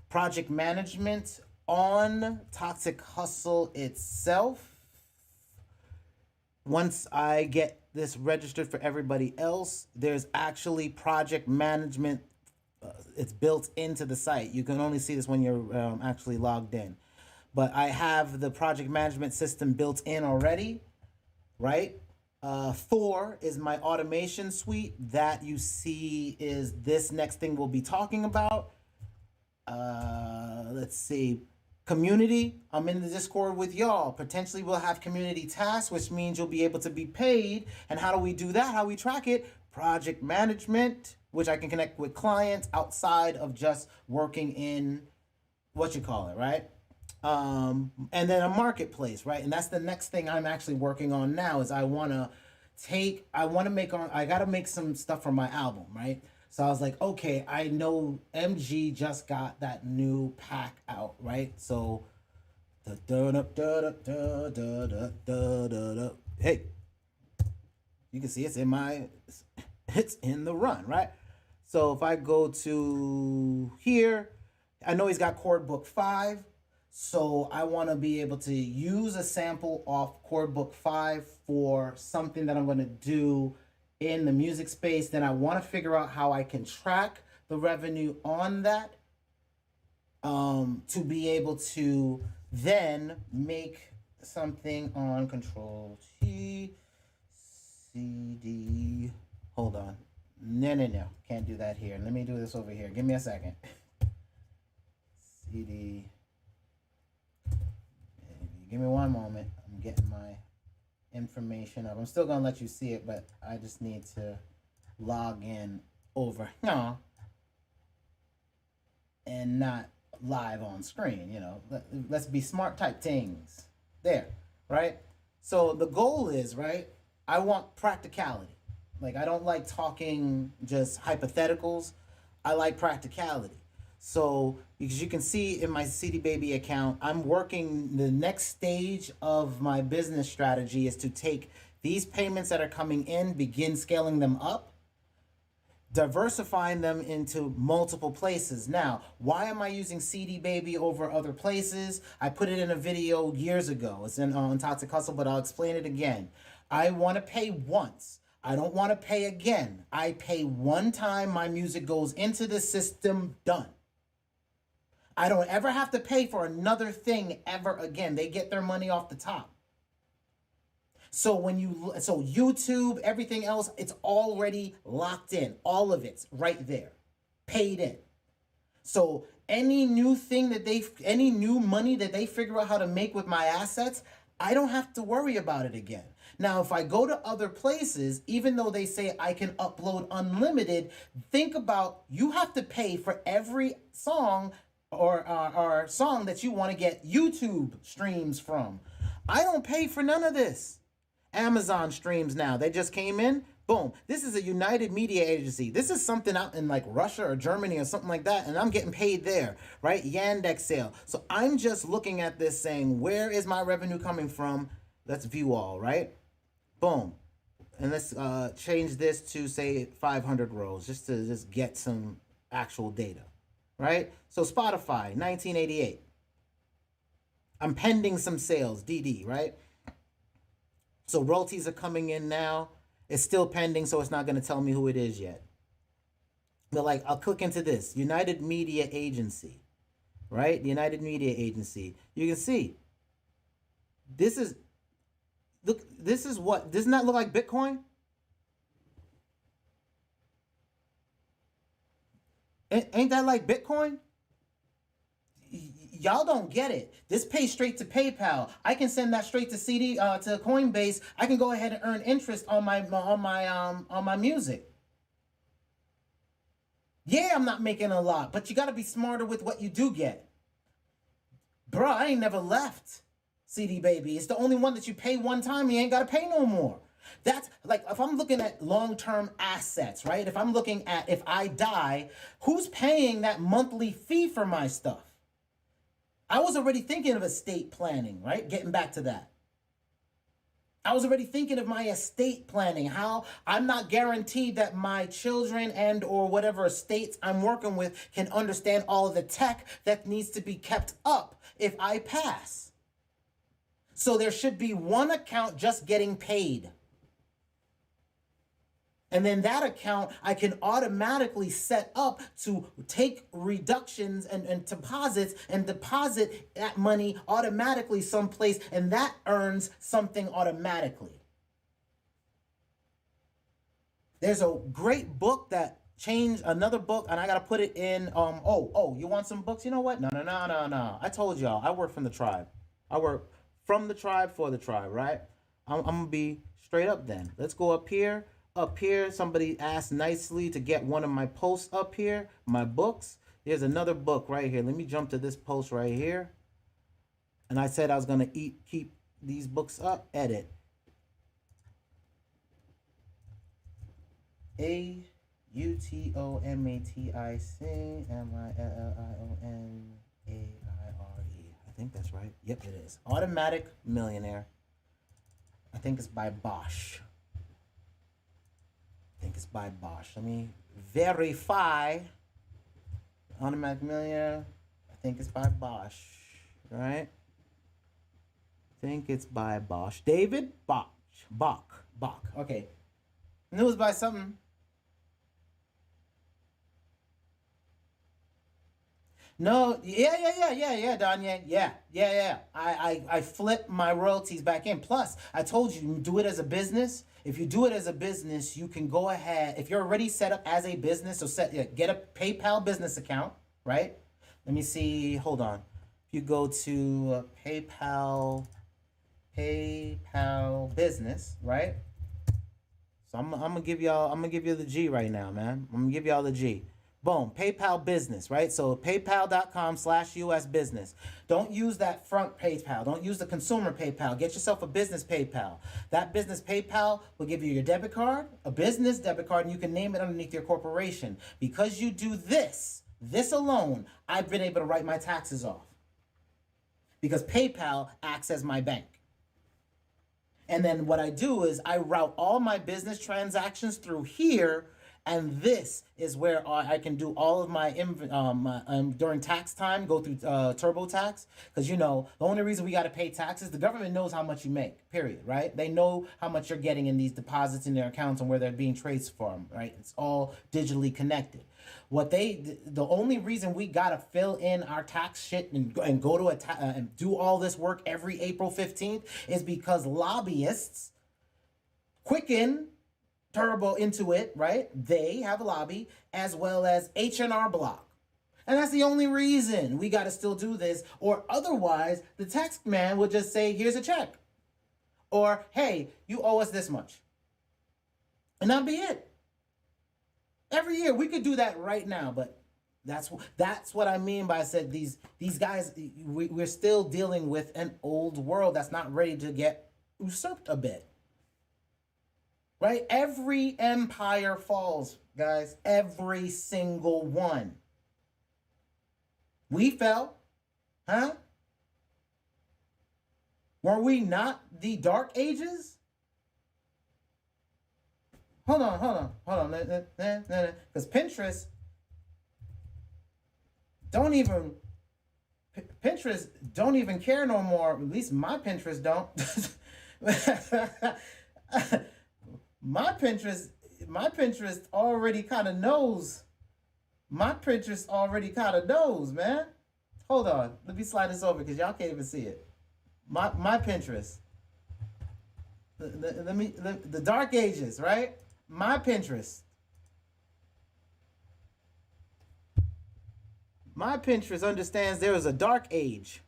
Project management on Toxic Hustle itself. Once I get this registered for everybody else, there's actually project management. It's built into the site. You can only see this when you're actually logged in. But I have the project management system built in already, right? Thor is my automation suite. That you see is this next thing we'll be talking about. Let's see. Community, I'm in the Discord with y'all. Potentially we'll have community tasks, which means you'll be able to be paid. And how do we do that? How we track it? Project management. which I can connect with clients outside of just working in what you call it, right? And then a marketplace, right? And that's the next thing I'm actually working on now is I gotta make some stuff for my album, right? So I was like, okay, I know MG just got that new pack out, right? So, hey, you can see it's in the run, right? So if I go to here, I know he's got chord book 5. So I want to be able to use a sample off chord book 5 for something that I'm going to do in the music space. Then I want to figure out how I can track the revenue on that to be able to then make something on Control T, CD. Hold on. No. Can't do that here. Let me do this over here. Give me a second. CD. Give me one moment. I'm getting my information up. I'm still going to let you see it, but I just need to log in over here and not live on screen. You know, let's be smart type things. There, right? So the goal is, right, I want practicality. Like, I don't like talking just hypotheticals. I like practicality. So, because you can see in my CD Baby account, I'm working, the next stage of my business strategy is to take these payments that are coming in, begin scaling them up, diversifying them into multiple places. Now, why am I using CD Baby over other places? I put it in a video years ago. It's on Toxic Hustle, but I'll explain it again. I want to pay once. I don't want to pay again. I pay one time, my music goes into the system, done. I don't ever have to pay for another thing ever again. They get their money off the top. So so YouTube, everything else, it's already locked in. All of it's right there, paid in. So any new money that they figure out how to make with my assets, I don't have to worry about it again. Now, if I go to other places, even though they say I can upload unlimited, think about, you have to pay for every song or song that you want to get YouTube streams from. I don't pay for none of this. Amazon streams now. They just came in. Boom. This is a United Media Agency. This is something out in like Russia or Germany or something like that, and I'm getting paid there, right? Yandex sale. So I'm just looking at this saying, where is my revenue coming from? Let's view all, right? Boom. And let's change this to, say, 500 rows just to just get some actual data, right? So Spotify, 1988. I'm pending some sales, DD, right? So royalties are coming in now. It's still pending, so it's not going to tell me who it is yet. But like, I'll click into this, United Media Agency, right? The United Media Agency. You can see, this is, look, this is what, doesn't that look like Bitcoin? Ain't that like Bitcoin? Y'all don't get it. This pays straight to PayPal. I can send that straight to to Coinbase. I can go ahead and earn interest on my music. Yeah, I'm not making a lot, but you got to be smarter with what you do get. Bruh, I ain't never left CD Baby. It's the only one that you pay one time. You ain't got to pay no more. That's like, if I'm looking at long-term assets, right? If I'm looking at, if I die, who's paying that monthly fee for my stuff? I was already thinking of estate planning, right? Getting back to that. I was already thinking of my estate planning, how I'm not guaranteed that my children and or whatever estates I'm working with can understand all of the tech that needs to be kept up if I pass. So there should be one account just getting paid. And then that account I can automatically set up to take reductions and deposits and deposit that money automatically someplace, and that earns something automatically. There's a great book that changed, another book, and I gotta put it in. You want some books? You know what? No. I told y'all, I work from the tribe. I work from the tribe for the tribe, right? I'm gonna be straight up then. Let's go up here. up here. Somebody asked nicely to get one of my posts up here, my books. There's another book right here. Let me jump to this post right here. And I said I was going to keep these books up. Edit. AUTOMATICMILLIONAIRE. I think that's right. Yep, it is. Automatic Millionaire. I think it's by Bosch. Let me verify. Automatic Millionaire. I think it's by Bosch. Right? I think it's by Bosch. David Bach. Okay. And it was by something. No, yeah, Danya. Yeah. I flip my royalties back in. Plus, I told you, do it as a business. If you do it as a business, you can go ahead. If you're already set up as a business, so get a PayPal business account, right? Let me see. Hold on. If you go to PayPal business, right? So I'm gonna give you the G right now, man. I'm gonna give y'all the G. Boom, PayPal business, right? So paypal.com/US business. Don't use that front PayPal. Don't use the consumer PayPal. Get yourself a business PayPal. That business PayPal will give you your debit card, a business debit card, and you can name it underneath your corporation. Because you do this alone, I've been able to write my taxes off. Because PayPal acts as my bank. And then what I do is I route all my business transactions through here. And this is where I can do all of my during tax time, go through TurboTax. Because, you know, the only reason we got to pay taxes, the government knows how much you make, period, right? They know how much you're getting in these deposits in their accounts and where they're being traced from, right? It's all digitally connected. The only reason we got to fill in our tax shit and go to and do all this work every April 15th is because lobbyists, Quicken, Turbo Intuit, right? They have a lobby, as well as H&R Block. And that's the only reason we got to still do this, or otherwise the tax man would just say, here's a check. Or, hey, you owe us this much. And that'd be it. Every year, we could do that right now, but that's what I mean by I said these guys, we're still dealing with an old world that's not ready to get usurped a bit. Right? Every empire falls, guys. Every single one. We fell. Huh? Were we not the Dark Ages? Hold on. Because Pinterest don't even care no more. At least my Pinterest don't. My Pinterest already kind of knows. Man. Hold on. Let me slide this over because y'all can't even see it. My Pinterest. The Dark Ages, right? My Pinterest. My Pinterest understands there is a dark age.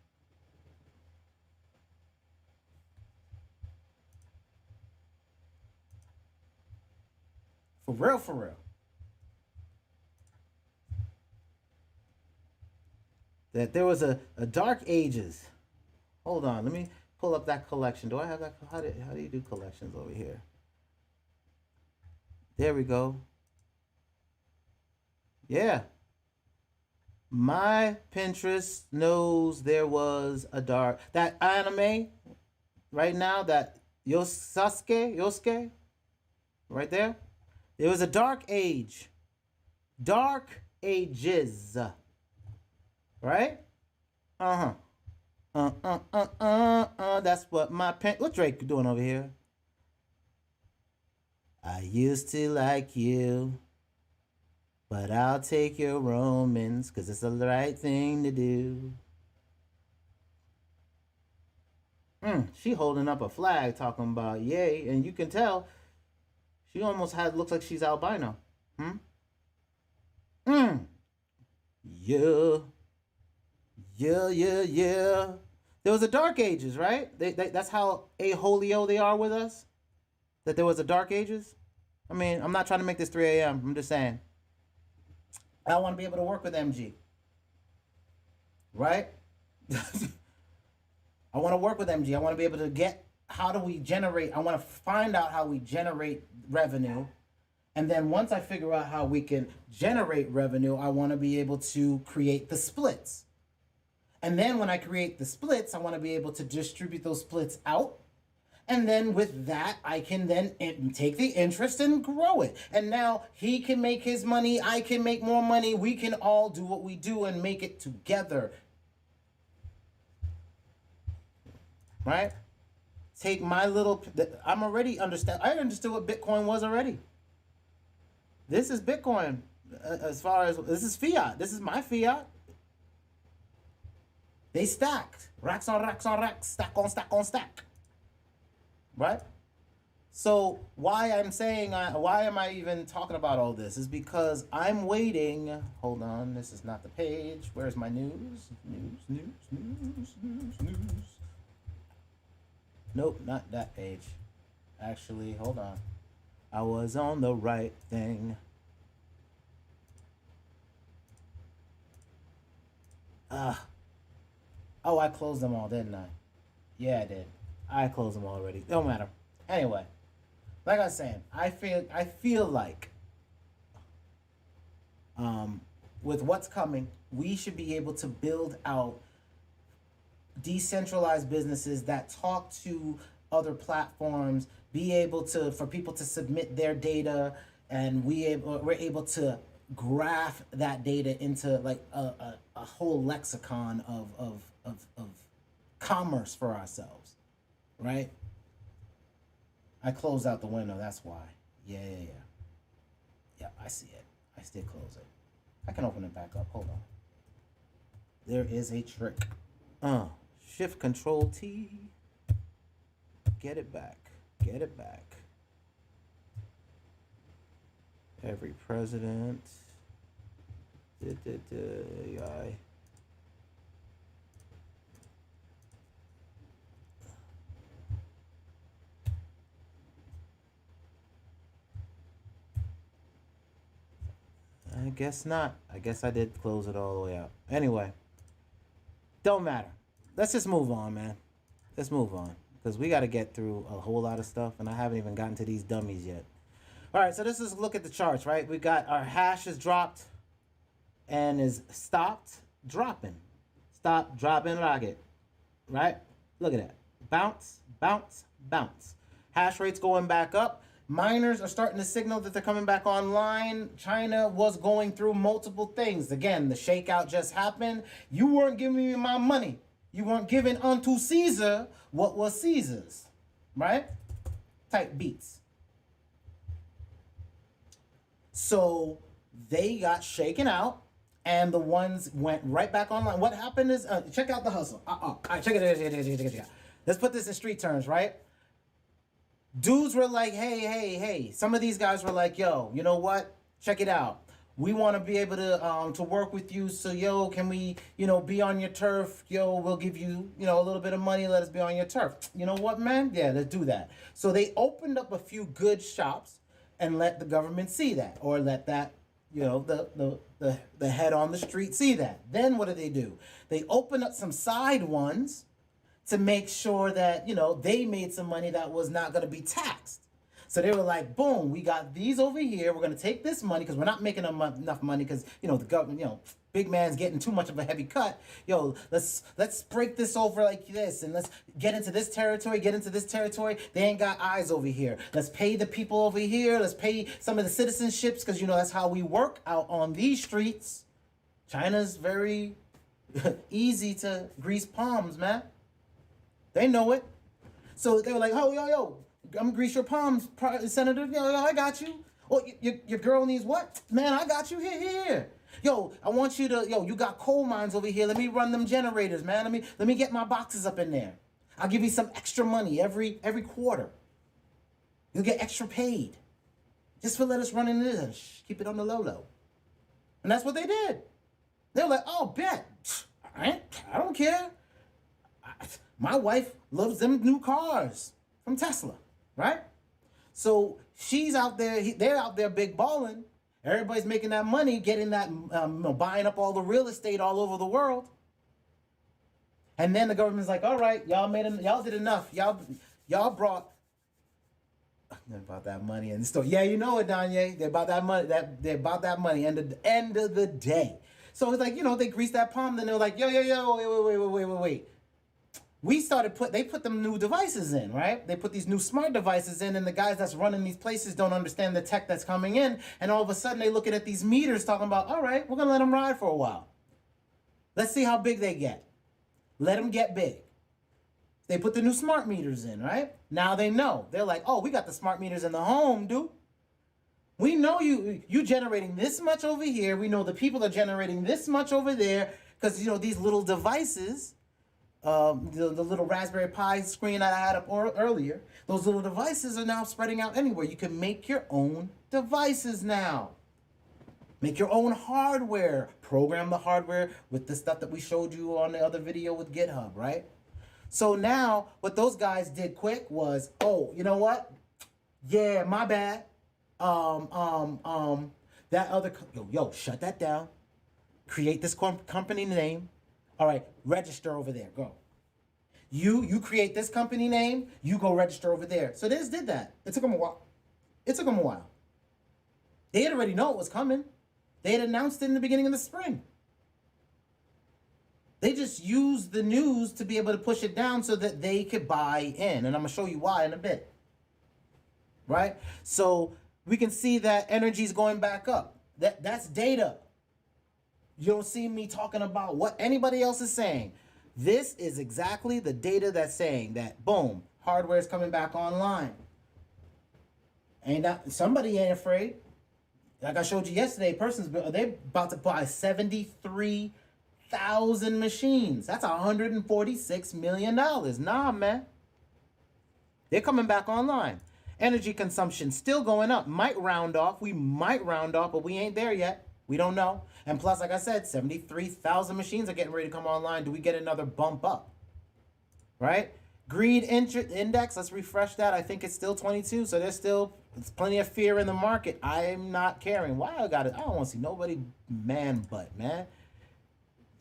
For real. That there was a dark ages. Hold on, let me pull up that collection. Do I have that? How do you do collections over here? There we go. Yeah. My Pinterest knows there was a dark, that anime right now, that Yosuke, right there. There was a dark age. Dark ages. Right? That's what my what Drake doing over here? I used to like you, but I'll take your Romans, cause it's the right thing to do. She holding up a flag talking about yay, and you can tell she almost looks like she's albino. Yeah. There was a dark ages, right? That's how aholio they are with us. That there was a dark ages. I mean, I'm not trying to make this 3 a.m. I'm just saying. I want to be able to work with MG. Right? I want to work with MG. I want to be able to get, how do we generate, I want to find out how we generate revenue. And then once I figure out how we can generate revenue, I want to be able to create the splits. And then when I create the splits, I want to be able to distribute those splits out. And then with that, I can then take the interest and grow it. And now he can make his money. I can make more money. We can all do what we do and make it together. Right? Take my little, I'm already understand. I understood what Bitcoin was already. This is Bitcoin. As far as, this is fiat. This is my fiat. They stacked. Racks on racks on racks. Stack on stack on stack. Right? So why I'm saying, why am I even talking about all this is because I'm waiting. Hold on, this is not the page. Where's my news? News. Nope, not that page. Actually, hold on. I was on the right thing. Oh, I closed them all, didn't I? Yeah, I did. I closed them already. Don't matter. Anyway, like I was saying, I feel like with what's coming, we should be able to build out decentralized businesses that talk to other platforms, be able to, for people to submit their data, and we're able to graph that data into like a whole lexicon of commerce for ourselves, right? I closed out the window, that's why. Yeah, I see it. I still close it. I can open it back up, hold on. There is a trick. Shift Control T. Get it back. Get it back. Every president. AI. I guess not. I guess I did close it all the way out. Anyway, don't matter. Let's just move on, man. Let's move on. Because we got to get through a whole lot of stuff, and I haven't even gotten to these dummies yet. All right, so this is a look at the charts, right? We got our hash is dropped and is stopped dropping. Stop, dropping, rocket, right? Look at that. Bounce, bounce, bounce. Hash rate's going back up. Miners are starting to signal that they're coming back online. China was going through multiple things. Again, the shakeout just happened. You weren't giving me my money. You weren't giving unto Caesar what was Caesar's, right? Type beats. So they got shaken out, and the ones went right back online. What happened is, check out the hustle. All right, check it out. Let's put this in street terms, right? Dudes were like, hey. Some of these guys were like, yo, you know what? Check it out. We want to be able to work with you. So, yo, can we, be on your turf? Yo, we'll give you, a little bit of money. Let us be on your turf. You know what, man? Yeah, let's do that. So they opened up a few good shops and let the government see that, or let that, the head on the street see that. Then what do? They open up some side ones to make sure that, they made some money that was not going to be taxed. So they were like, boom, we got these over here. We're going to take this money because we're not making enough money because, the government, big man's getting too much of a heavy cut. Yo, let's break this over like this, and let's get into this territory, They ain't got eyes over here. Let's pay the people over here. Let's pay some of the citizenships because, that's how we work out on these streets. China's very easy to grease palms, man. They know it. So they were like, oh, yo, I'm gonna grease your palms, Senator. Yo, I got you. Oh, your girl needs what? Man, I got you. Here. Yo, I want you to, you got coal mines over here. Let me run them generators, man. Let me get my boxes up in there. I'll give you some extra money every quarter. You'll get extra paid. Just for let us run into this. Keep it on the low. And that's what they did. They were like, oh, bet. I don't care. My wife loves them new cars from Tesla, right? So she's out there, they're out there big balling. Everybody's making that money, getting that, buying up all the real estate all over the world. And then the government's like, all right, y'all did enough. Y'all brought about that money and stuff. Yeah, you know it, Danye. They're about that money. They're about that money. And the end of the day. So it's like, they greased that palm. Then they're like, yo, wait. They put them new devices in, right? They put these new smart devices in, and the guys that's running these places don't understand the tech that's coming in. And all of a sudden they looking at these meters talking about, all right, we're going to let them ride for a while. Let's see how big they get. Let them get big. They put the new smart meters in, right? Now they know. They're like, oh, we got the smart meters in the home, dude. We know you generating this much over here. We know the people are generating this much over there. Because, these little devices, the little Raspberry Pi screen that I had up earlier, those little devices are now spreading out anywhere. You can make your own devices now. Make your own hardware. Program the hardware with the stuff that we showed you on the other video with GitHub, right? So now what those guys did quick was, oh, you know what? Yeah, my bad. That other, shut that down. Create this company name. All right, register over there. Go. You create this company name. You go register over there. So they just did that. It took them a while. They had already know it was coming. They had announced it in the beginning of the spring. They just used the news to be able to push it down so that they could buy in. And I'm going to show you why in a bit. Right? So we can see that energy is going back up. That's data. You don't see me talking about what anybody else is saying. This is exactly the data that's saying that, boom, hardware is coming back online. Somebody ain't afraid. Like I showed you yesterday, they're about to buy 73,000 machines. That's $146 million. Nah, man. They're coming back online. Energy consumption still going up. Might round off. We might round off, but we ain't there yet. We don't know. And plus, like I said, 73,000 machines are getting ready to come online. Do we get another bump up? Right? Greed index, let's refresh that. I think it's still 22, so there's plenty of fear in the market. I'm not caring. Why I got it? I don't want to see nobody man butt, man.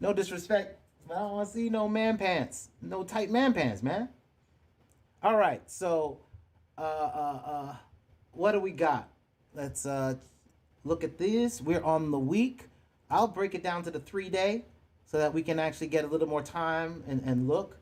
No disrespect. I don't want to see no man pants. No tight man pants, man. All right, so what do we got? Let's look at this. We're on the week. I'll break it down to the 3-day so that we can actually get a little more time and look.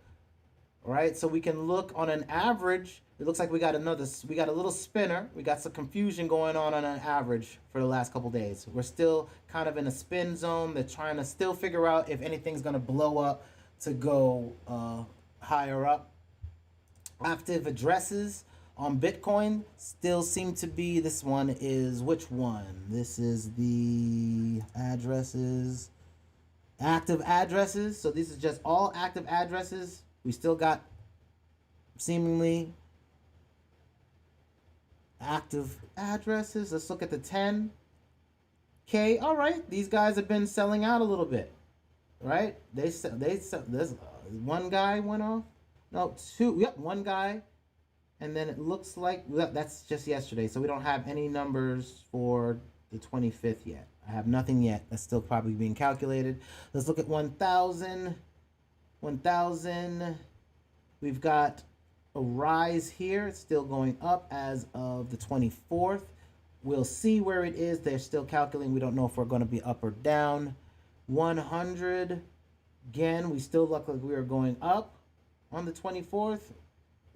All right, so we can look on an average. It looks like we got a little spinner. We got some confusion going on an average for the last couple days. We're still kind of in a spin zone. They're trying to still figure out if anything's going to blow up to go higher up. Active addresses on Bitcoin still seem to be, this one is which one? This is the addresses, active addresses. So this is just all active addresses. We still got seemingly active addresses. Let's look at the 10K. All right, these guys have been selling out a little bit, right? There's one guy went off. No, two. Yep, one guy. And then it looks like that's just yesterday. So we don't have any numbers for the 25th yet. I have nothing yet. That's still probably being calculated. Let's look at 1,000. 1,000. We've got a rise here. It's still going up as of the 24th. We'll see where it is. They're still calculating. We don't know if we're going to be up or down. 100. Again, we still look like we are going up on the 24th.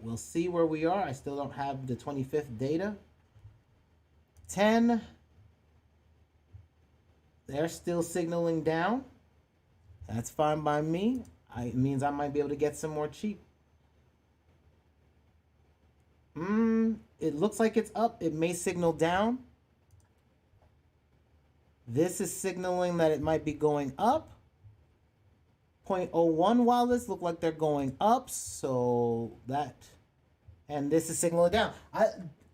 We'll see where we are. I still don't have the 25th data. 10. They're still signaling down. That's fine by me. It means I might be able to get some more cheap. It looks like it's up. It may signal down. This is signaling that it might be going up. 0.01 wallets look like they're going up. So that, and this is signaling down.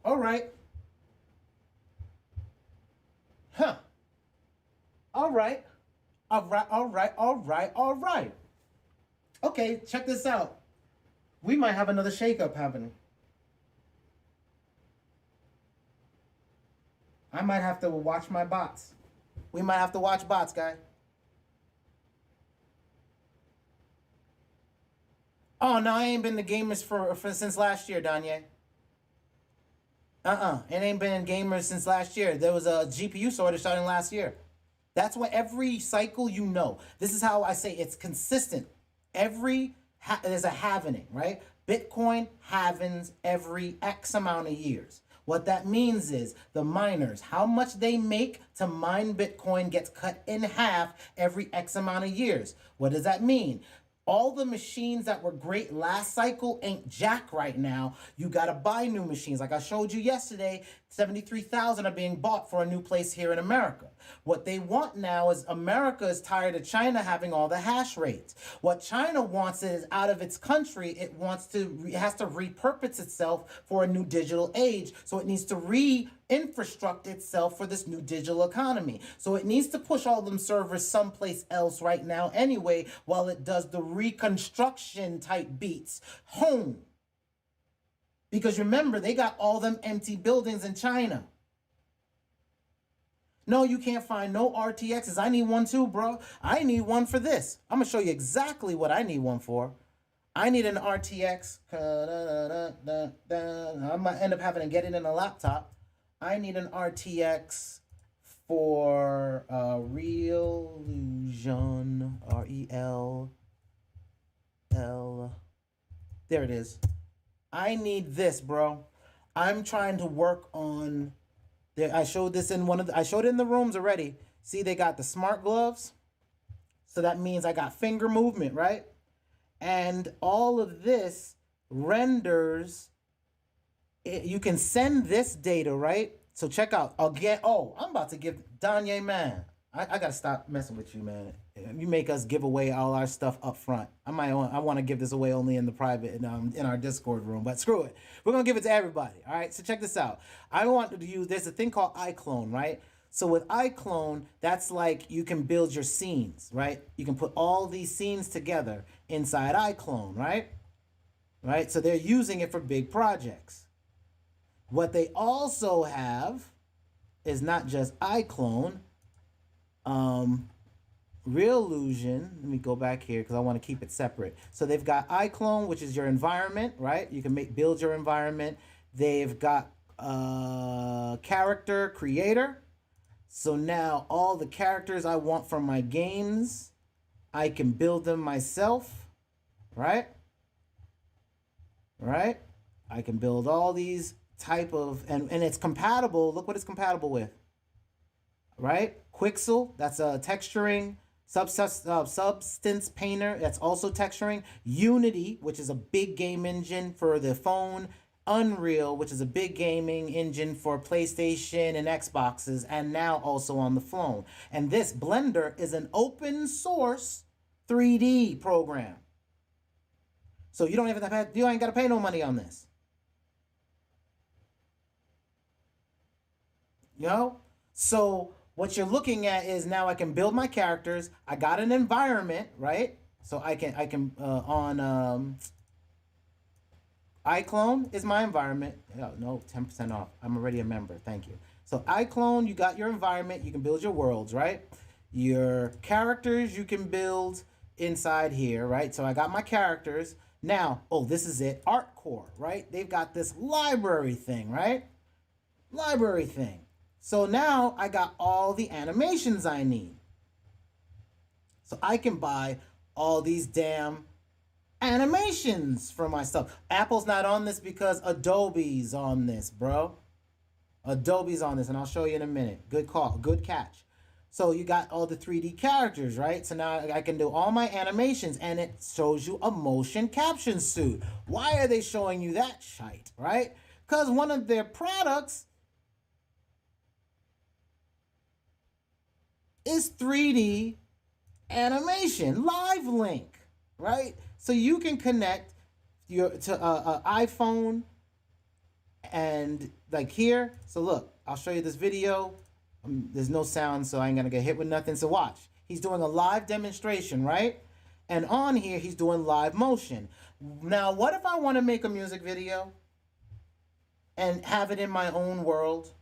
All right. Huh. All right. Okay, check this out. We might have another shakeup happening. I might have to watch my bots. We might have to watch bots, guy. Oh no, I ain't been to gamers for since last year, Danye. It ain't been gamers since last year. There was a GPU shortage starting last year. That's what every cycle, you know. This is how I say it's consistent. There's a halvening, right? Bitcoin halvens every X amount of years. What that means is the miners, how much they make to mine Bitcoin gets cut in half every X amount of years. What does that mean? All the machines that were great last cycle ain't jack right now. You got to buy new machines. Like I showed you yesterday, 73,000 are being bought for a new place here in America. What they want now is America is tired of China having all the hash rates. What China wants is out of its country, it has to repurpose itself for a new digital age. So it needs to infrastructure itself for this new digital economy. So it needs to push all them servers someplace else right now anyway, while it does the reconstruction type beats home. Because remember, they got all them empty buildings in China. No, you can't find no RTXs. I need one too, bro. I need one for this. I'm going to show you exactly what I need one for. I need an RTX. I might end up having to get it in a laptop. I need an RTX for Reolution, R-E-L-L. There it is. I need this, bro. I'm trying to work on... I showed this in I showed it in the rooms already. See, they got the smart gloves. So that means I got finger movement, right? And all of this renders... You can send this data, right? So check out. I'm about to give Danye, man. I gotta stop messing with you, man. You make us give away all our stuff up front. I want to give this away only in the private in our Discord room, but screw it. We're gonna give it to everybody. All right. So check this out. I want to use. There's a thing called iClone, right? So with iClone, that's like you can build your scenes, right? You can put all these scenes together inside iClone, right? Right. So they're using it for big projects. What they also have is not just iClone. Reolution, let me go back here because I want to keep it separate. So they've got iClone, which is your environment, right? You can build your environment. They've got character creator. So now all the characters I want from my games, I can build them myself, right? Right? I can build all these type of, and it's compatible. Look what it's compatible with. Right? Quixel, that's texturing. Substance Painter, that's also texturing. Unity, which is a big game engine for the phone. Unreal, which is a big gaming engine for PlayStation and Xboxes, and now also on the phone. And this Blender is an open source 3D program. So you don't even you ain't got to pay no money on this. You know? So what you're looking at is now I can build my characters. I got an environment, right? So I can on iClone is my environment. No, 10% off. I'm already a member. Thank you. So iClone, you got your environment. You can build your worlds, right? Your characters you can build inside here, right? So I got my characters. Now, this is it. ArtCore, right? They've got this library thing, right? Library thing. So now I got all the animations I need. So I can buy all these damn animations for my stuff. Apple's not on this because Adobe's on this, bro. Adobe's on this, and I'll show you in a minute. Good call. Good catch. So you got all the 3D characters, right? So now I can do all my animations, and it shows you a motion capture suit. Why are they showing you that shite, right? Because one of their products is 3D animation, live link, right? So you can connect to iPhone and like here. So look, I'll show you this video. There's no sound, so I ain't gonna get hit with nothing. So watch, he's doing a live demonstration, right? And on here, he's doing live motion. Now, what if I want to make a music video and have it in my own world?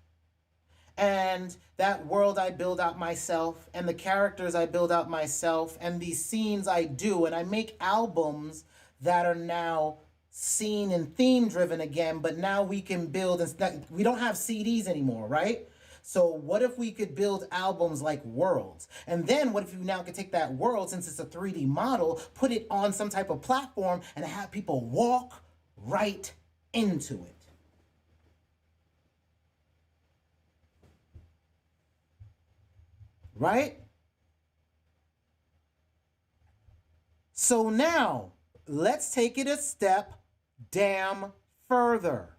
And that world I build out myself, and the characters I build out myself, and these scenes I do, and I make albums that are now scene and theme driven again, but now we can build, and we don't have CDs anymore, right? So what if we could build albums like worlds? And then what if you now could take that world, since it's a 3D model, put it on some type of platform and have people walk right into it? Right? So now, let's take it a step damn further.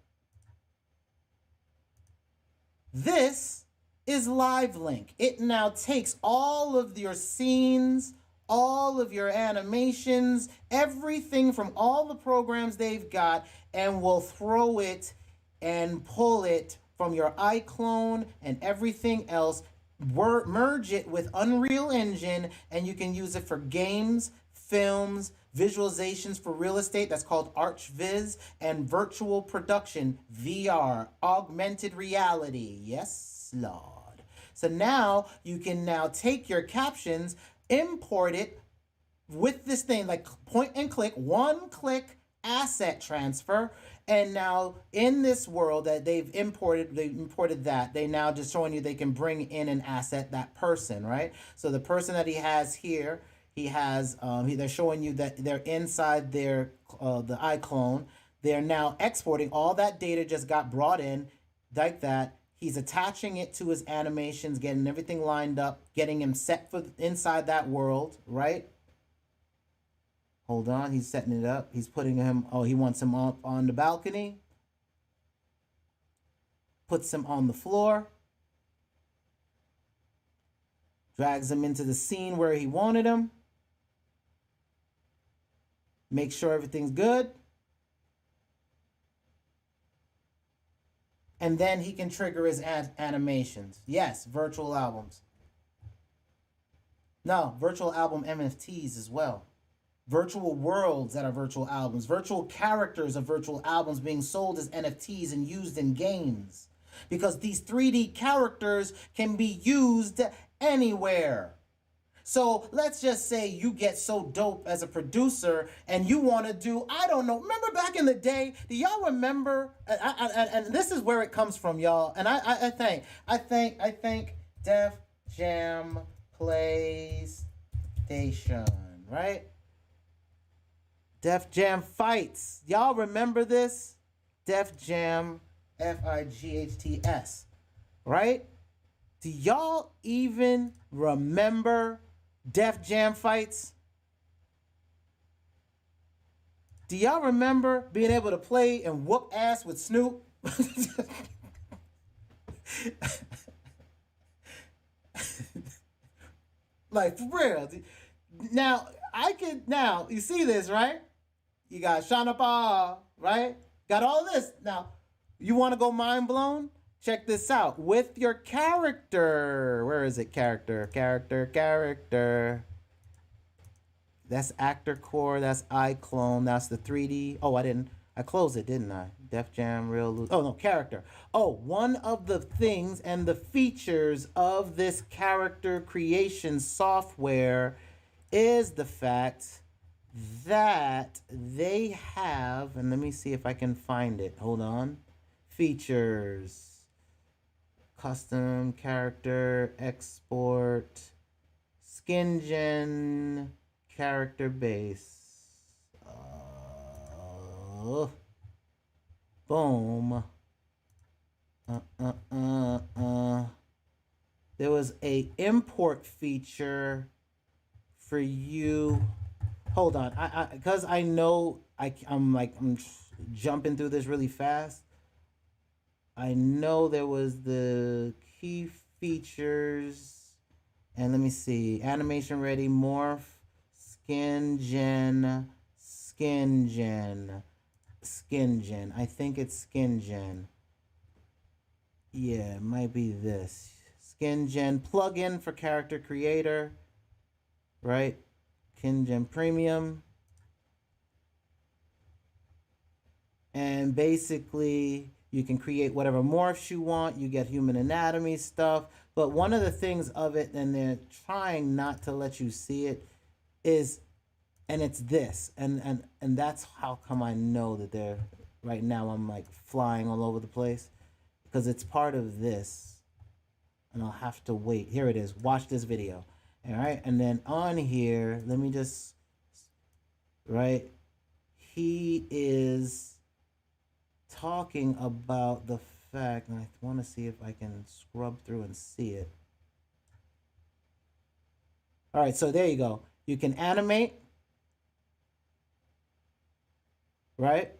This is LiveLink. It now takes all of your scenes, all of your animations, everything from all the programs they've got, and will throw it and pull it from your iClone and everything else, merge it with Unreal Engine, and you can use it for games, films, visualizations for real estate, that's called ArchViz, and virtual production, VR, augmented reality. Yes, Lord. So now you can now take your captions, import it with this thing, like point and click, one click asset transfer. And now in this world that they've imported that, they now just showing you they can bring in an asset, that person, right? So the person that he has here, he has, they're showing you that they're inside their, the iClone. They're now exporting all that data, just got brought in like that. He's attaching it to his animations, getting everything lined up, getting him set for inside that world, right? Hold on, he's setting it up. He's putting him, he wants him up on the balcony. Puts him on the floor. Drags him into the scene where he wanted him. Make sure everything's good. And then he can trigger his animations. Yes, virtual albums. No, virtual album NFTs as well. Virtual worlds that are virtual albums. Virtual characters of virtual albums being sold as NFTs and used in games. Because these 3D characters can be used anywhere. So let's just say you get so dope as a producer and you want to do, I don't know, remember back in the day, do y'all remember, and this is where it comes from, y'all, and I think Def Jam PlayStation, right? Def Jam Fights. Y'all remember this? Def Jam FIGHTS, right? Do y'all even remember Def Jam Fights? Do y'all remember being able to play and whoop ass with Snoop? Like, for real. Now, you see this, right? You got Shauna Paul, right? Got all this. Now, you want to go mind blown? Check this out. With your character. Where is it? Character. That's Actor Core. That's iClone. That's the 3D. Oh, I closed it, didn't I? Def Jam, Real Loose. Oh, no, character. Oh, one of the things and the features of this character creation software is the fact that they have, and let me see if I can find it. Hold on. Features. Custom character, export, skin gen, character base. Boom. There was a import feature for you. Hold on, because I know I'm jumping through this really fast. I know there was the key features, and let me see, animation ready, morph, skin gen. I think it's skin gen. Yeah, it might be this. Skin gen plugin for character creator, right? Skin gen premium. And basically, You can create whatever morphs you want. You get human anatomy stuff. But one of the things of it, and they're trying not to let you see it, is, and it's this. And that's how come I know that they're, right now I'm like flying all over the place. Because it's part of this. And I'll have to wait. Here it is. Watch this video. All right. And then on here, let me just, right. He is talking about the fact, and I want to see if I can scrub through and see it. All right. So there you go. You can animate. Right.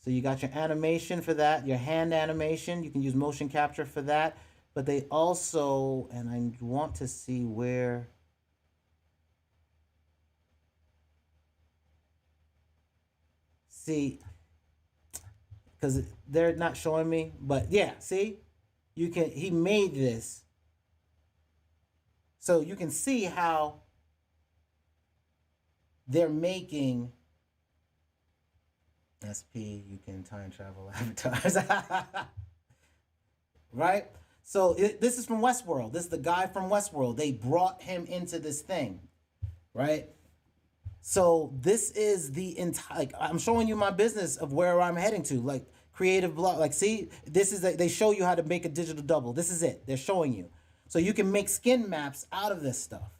So you got your animation for that, your hand animation. You can use motion capture for that. But they also, and I want to see where, see, because they're not showing me, but yeah, see, you can, he made this. So you can see how they're making SP, you can time travel avatars. Right? So this is from Westworld. This is the guy from Westworld. They brought him into this thing, right? So this is the entire, like, I'm showing you my business of where I'm heading to, like creative blog. Like, see, this is, they show you how to make a digital double. This is it. They're showing you. So you can make skin maps out of this stuff,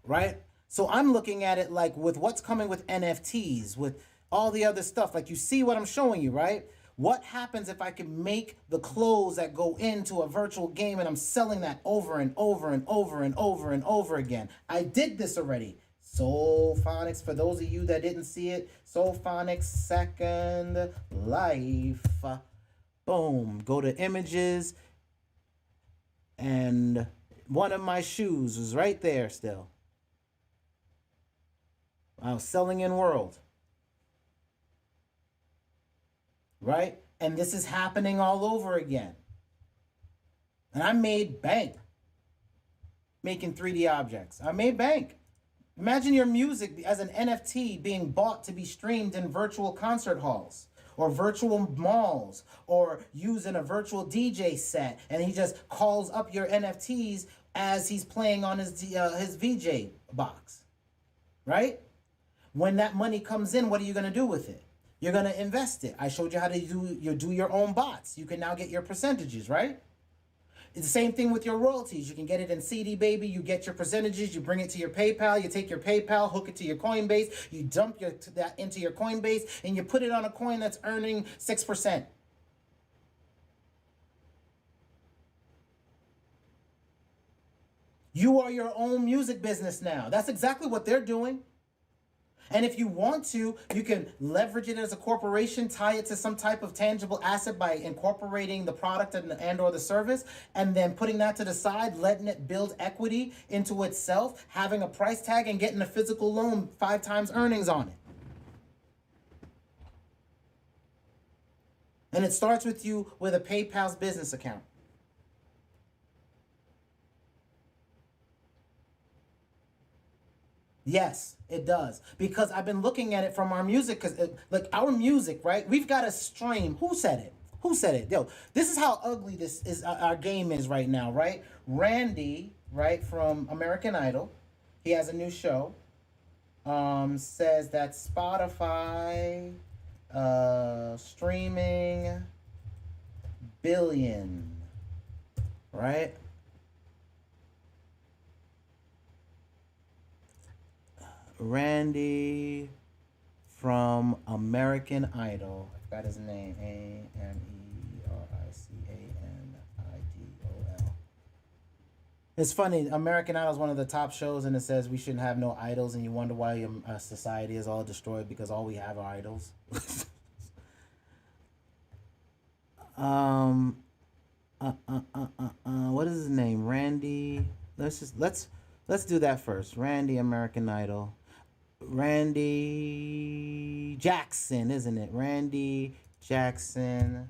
right? So I'm looking at it like with what's coming with NFTs, with all the other stuff. Like, you see what I'm showing you, right? What happens if I can make the clothes that go into a virtual game and I'm selling that over and over and over and over and over again? I did this already. Soulphonics, for those of you that didn't see it, Soulphonics Second Life. Boom. Go to images. And one of my shoes was right there still. I was selling in World. Right? And this is happening all over again. And I made bank making 3D objects. I made bank. Imagine your music as an NFT being bought to be streamed in virtual concert halls or virtual malls, or used in a virtual DJ set, and he just calls up your NFTs as he's playing on his VJ box, right? When that money comes in, what are you going to do with it? You're going to invest it. I showed you how to do your own bots. You can now get your percentages, right? It's the same thing with your royalties. You can get it in CD Baby. You get your percentages. You bring it to your PayPal. You take your PayPal, hook it to your Coinbase. You dump that into your Coinbase, and you put it on a coin that's earning 6%. You are your own music business now. That's exactly what they're doing. And if you want to, you can leverage it as a corporation, tie it to some type of tangible asset by incorporating the product and or the service, and then putting that to the side, letting it build equity into itself, having a price tag, and getting a physical loan 5 times earnings on it. And it starts with you with a PayPal's business account. Yes, it does. Because I've been looking at it from our music, because like our music, right? We've got a stream. Who said it? Who said it? Yo, this is how ugly this is. Our game is right now, right? Randy, right, from American Idol, he has a new show. Says that Spotify streaming billion, right? Randy from American Idol. I forgot his name. AMERICANIDOL. It's funny. American Idol is one of the top shows, and it says we shouldn't have no idols, and you wonder why society is all destroyed because all we have are idols. What is his name? Randy. Let's do that first. Randy, American Idol. Randy Jackson, isn't it? Randy Jackson.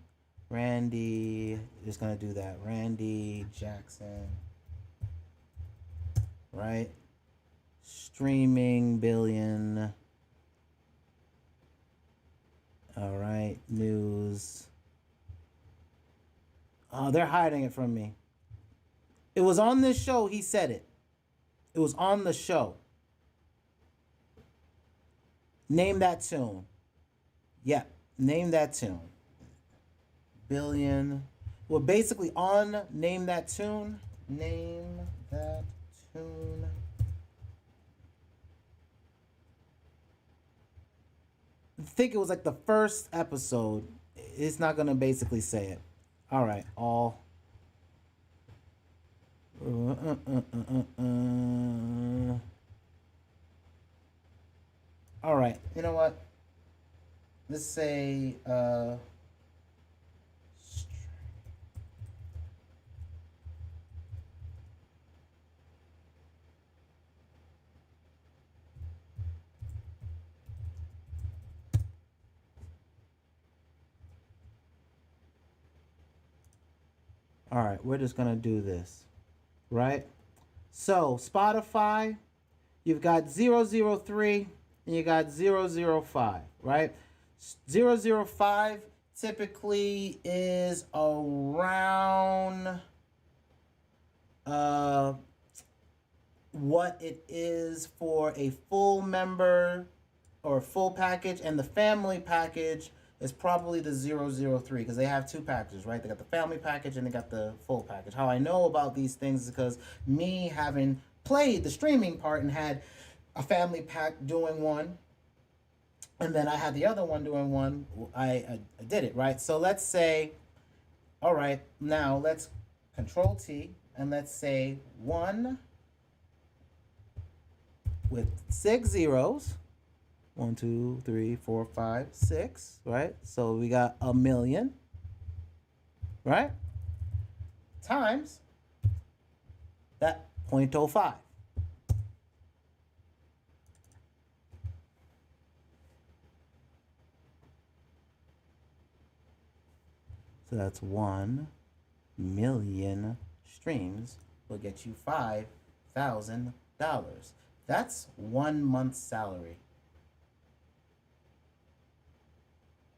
Randy, just gonna do that. Randy Jackson. Right? Streaming billion. All right, news. Oh, they're hiding it from me. It was on this show. He said it. It was on the show. Name that tune. Yeah, name that tune. Billion. Well, basically on Name That Tune. Name that tune. I think it was like the first episode. It's not going to basically say it. All right, all. All right, you know what? Let's say all right, we're just gonna do this, right? So Spotify, you've got 003 and you got 005, right? 005 typically is around what it is for a full member or full package, and the family package is probably the 003 because they have two packages, right? They got the family package and they got the full package. How I know about these things is because me having played the streaming part and had a family pack doing one, and then I had the other one doing one, I did it, right? So let's say, all right, now let's Control T and let's say 1 with 6 zeros. 1, 2, 3, 4, 5, 6, right? So we got 1,000,000, right? Times that 0.05. So that's 1,000,000 streams will get you $5,000. That's 1 month's salary.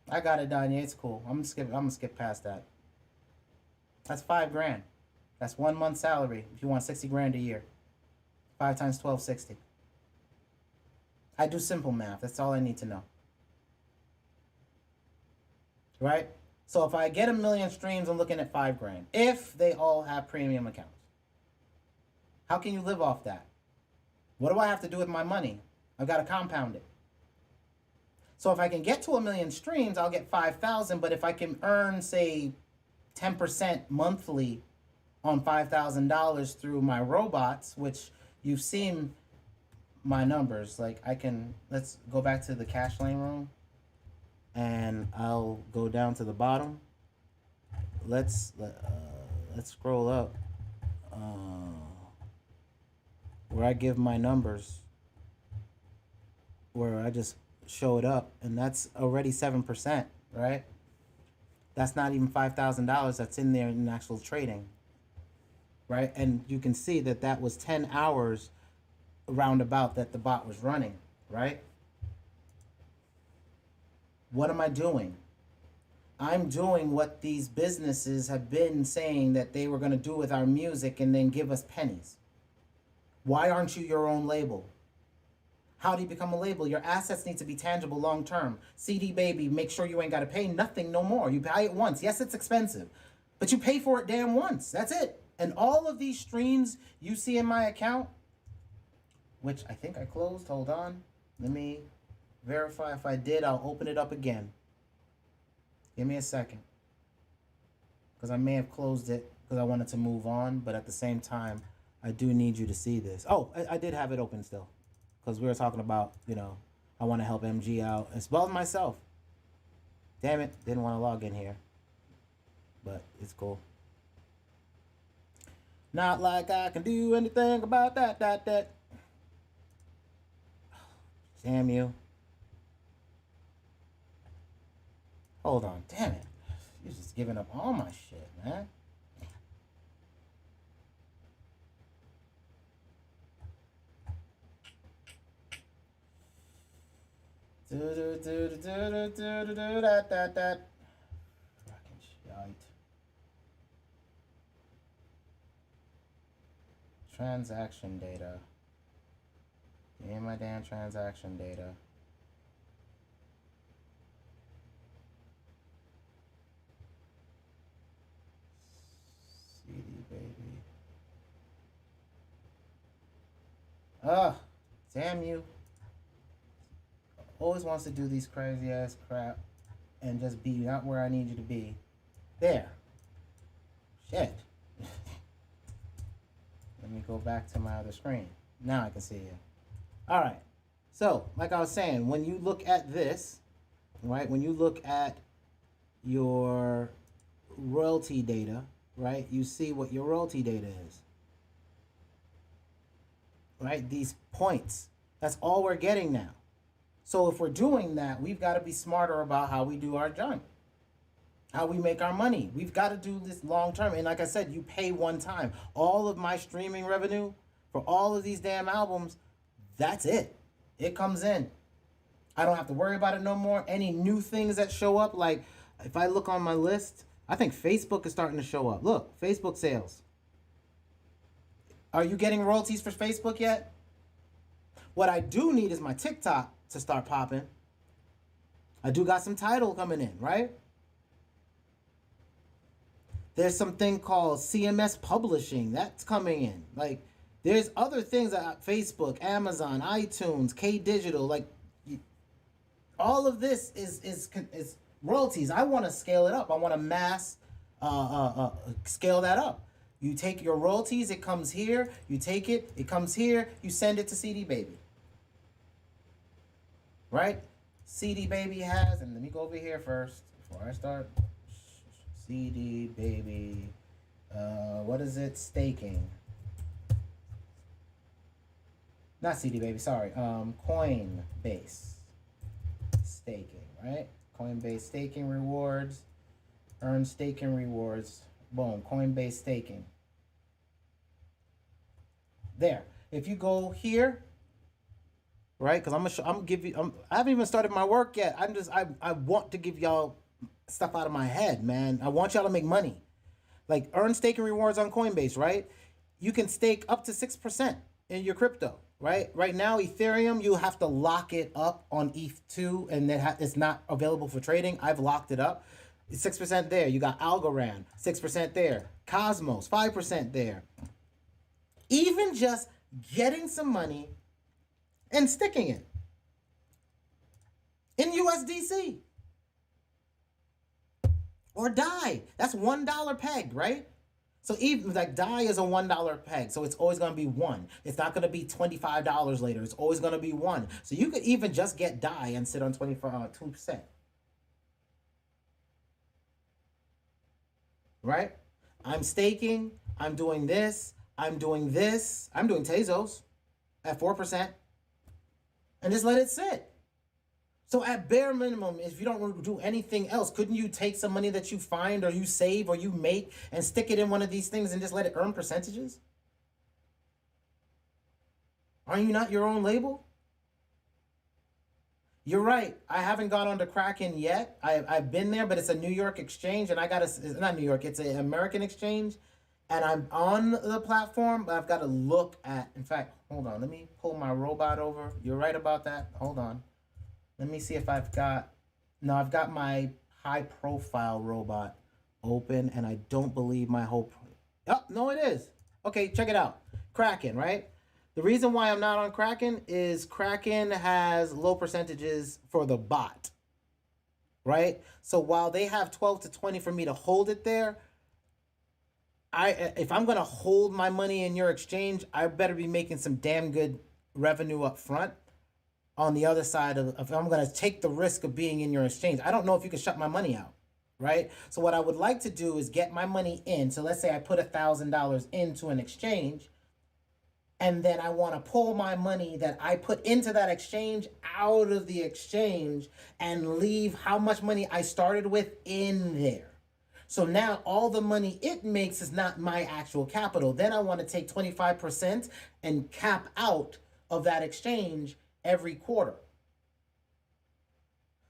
I got it, Danya. It's cool. I'm gonna skip past that. That's $5,000. That's 1 month's salary. If you want 60 grand a year, 5 times 12, 60. I do simple math. That's all I need to know. Right? So if I get 1,000,000 streams, I'm looking at $5,000. If they all have premium accounts, how can you live off that? What do I have to do with my money? I've got to compound it. So if I can get to 1,000,000 streams, I'll get 5,000. But if I can earn, say, 10% monthly on $5,000 through my robots, which you've seen my numbers, like let's go back to the cash lane room, and I'll go down to the bottom. Let's scroll up where I give my numbers, where I just show it up, and that's already 7%, right? That's not even $5,000 that's in there in actual trading, right? And you can see that that was 10 hours roundabout that the bot was running, right? What am I doing? I'm doing what these businesses have been saying that they were going to do with our music and then give us pennies. Why aren't you your own label? How do you become a label? Your assets need to be tangible long term. CD Baby, make sure you ain't got to pay nothing no more. You pay it once. Yes, it's expensive, but you pay for it damn once. That's it. And all of these streams you see in my account, which I think I closed. Hold on. Let me verify. If I did, I'll open it up again. Give me a second. Because I may have closed it because I wanted to move on. But at the same time, I do need you to see this. Oh, I did have it open still. Because we were talking about, I want to help MG out as well as myself. Damn it. Didn't want to log in here. But it's cool. Not like I can do anything about that. Damn you. Hold on. Damn it. You're just giving up all my shit, man. That. Fucking shite. Transaction data. Give me my damn transaction data. CD baby. Ugh, damn you. Always wants to do these crazy ass crap and just be not where I need you to be. There. Shit. Let me go back to my other screen. Now I can see you. All right. So, like I was saying, when you look at this, right, when you look at your royalty data, right, you see what your royalty data is. Right? These points. That's all we're getting now. So if we're doing that, we've got to be smarter about how we do our junk, how we make our money. We've got to do this long term. And like I said, you pay one time. All of my streaming revenue for all of these damn albums, that's it. It comes in. I don't have to worry about it no more. Any new things that show up, like if I look on my list, I think Facebook is starting to show up. Look, Facebook sales. Are you getting royalties for Facebook yet? What I do need is my TikTok to start popping. I do got some title coming in, right? There's something called CMS publishing that's coming in. Like, there's other things that Facebook, Amazon, iTunes, K Digital, like all of this is royalties. I want to scale it up. I want to mass scale that up. You take your royalties, it comes here. You take it, it comes here. You send it to CD Baby. Right? CD Baby has, and let me go over here first before I start. CD Baby, what is it? Staking. Not CD Baby, sorry. Coinbase staking, right? Coinbase staking rewards. Earn staking rewards. Boom, Coinbase staking. There. If you go here, right? Because I haven't even started my work yet. I want to give y'all stuff out of my head, man. I want y'all to make money. Like, earn staking rewards on Coinbase, right? You can stake up to 6% in your crypto, right? Right now, Ethereum, you have to lock it up on ETH2, and then it's not available for trading. I've locked it up. It's 6% there. You got Algorand, 6% there. Cosmos, 5% there. Even just getting some money and sticking it in USDC or DAI. That's $1 peg, right? So even like DAI is a $1 peg, so it's always going to be one. It's not going to be $25 later. It's always going to be one. So you could even just get DAI and sit on 2%. Right? I'm staking. I'm doing this. I'm doing this. I'm doing Tezos at 4%. And just let it sit. So at bare minimum, if you don't do anything else, couldn't you take some money that you find or you save or you make and stick it in one of these things and just let it earn percentages? Are you not your own label? You're right. I haven't gone on to Kraken yet. I've been there, but it's a New York exchange, and it's not New York. It's an American exchange, and I'm on the platform, but I've got to look at. In fact, hold on. Let me pull my robot over. You're right about that. Hold on. Let me see if I've got. No, I've got my high-profile robot open, and I don't believe my whole. Oh, no, it is. Okay, check it out. Kraken, right? The reason why I'm not on Kraken is Kraken has low percentages for the bot, right? So while they have 12 to 20 for me to hold it there, if I'm going to hold my money in your exchange, I better be making some damn good revenue up front on the other side of if I'm going to take the risk of being in your exchange. I don't know if you can shut my money out, right? So what I would like to do is get my money in. So let's say I put $1,000 into an exchange, and then I want to pull my money that I put into that exchange out of the exchange and leave how much money I started with in there. So now all the money it makes is not my actual capital. Then I want to take 25% and cap out of that exchange every quarter.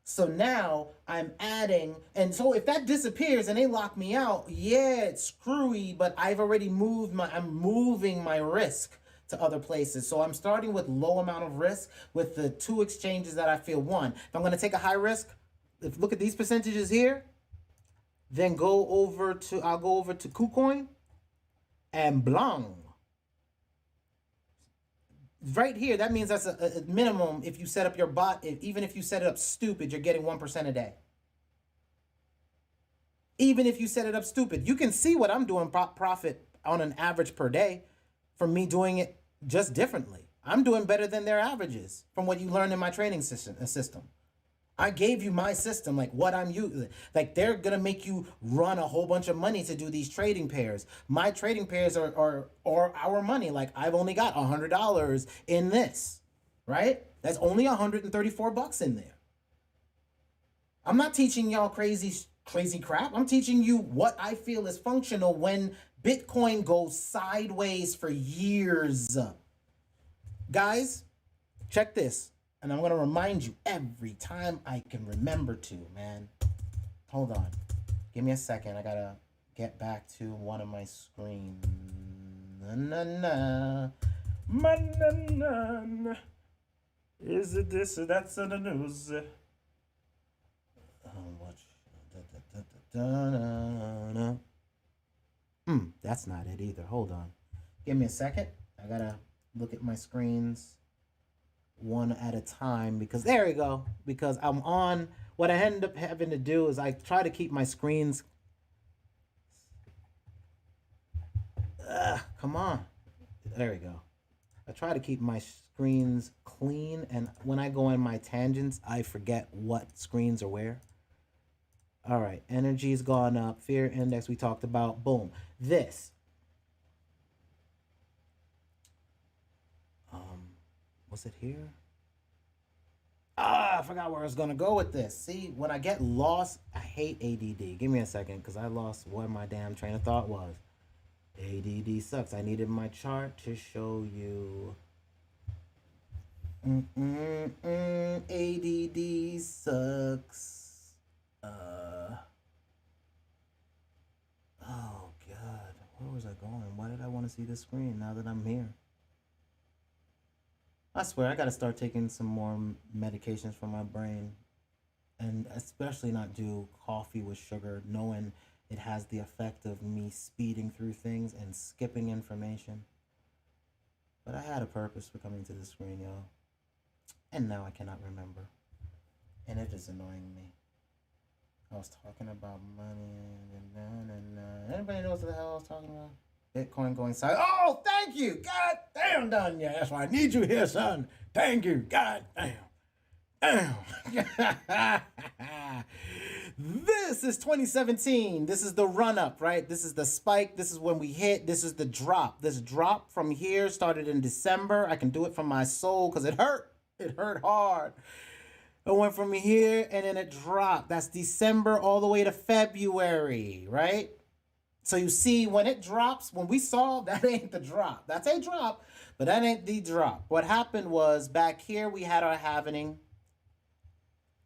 So now I'm adding, and so if that disappears and they lock me out, yeah, it's screwy, but I've already I'm moving my risk to other places. So I'm starting with low amount of risk with the 2 exchanges that I feel won. If I'm going to take a high risk, look at these percentages here, then I'll go over to Kucoin and blang. Right here, that means that's a minimum. If you set up your bot, even if you set it up stupid, you're getting 1% a day. Even if you set it up stupid, you can see what I'm doing profit on an average per day from me doing it just differently. I'm doing better than their averages from what you learned in my training system. I gave you my system, like what I'm using. Like they're gonna make you run a whole bunch of money to do these trading pairs. My trading pairs are our money. Like I've only got $100 in this, right? That's only $134 in there. I'm not teaching y'all crazy crap. I'm teaching you what I feel is functional when Bitcoin goes sideways for years. Guys, check this. And I'm going to remind you every time I can remember to, man. Hold on. Give me a second. I got to get back to one of my screens. Is it this or that's in the news? That's not it either. Hold on. Give me a second. I got to look at my screens one at a time, because there we go, because I'm on, what I end up having to do is I try to keep my screens, come on, there we go. I try to keep my screens clean, and when I go in my tangents, I forget what screens are where. All right, energy's gone up, fear index we talked about, boom. This, was it here? I forgot where I was gonna go with this. See, when I get lost, I hate ADD. Give me a second, because I lost what my damn train of thought was. ADD sucks. I needed my chart to show you. ADD sucks. Oh, God. Where was I going? Why did I want to see this screen now that I'm here? I swear, I got to start taking some more medications for my brain. And especially not do coffee with sugar, knowing it has the effect of me speeding through things and skipping information. But I had a purpose for coming to the screen, y'all. And now I cannot remember. And it is annoying me. I was talking about money. Anybody knows what the hell I was talking about? Bitcoin going side. Oh, thank you. God damn, done. Yeah, that's why I need you here, son. Thank you. God damn. Damn. This is 2017. This is the run up, right? This is the spike. This is when we hit. This is the drop. This drop from here started in December. I can do it from my soul because it hurt. It hurt hard. It went from here and then it dropped. That's December all the way to February, right? So you see, when it drops, when we saw, that ain't the drop. That's a drop, but that ain't the drop. What happened was back here, we had our halvening,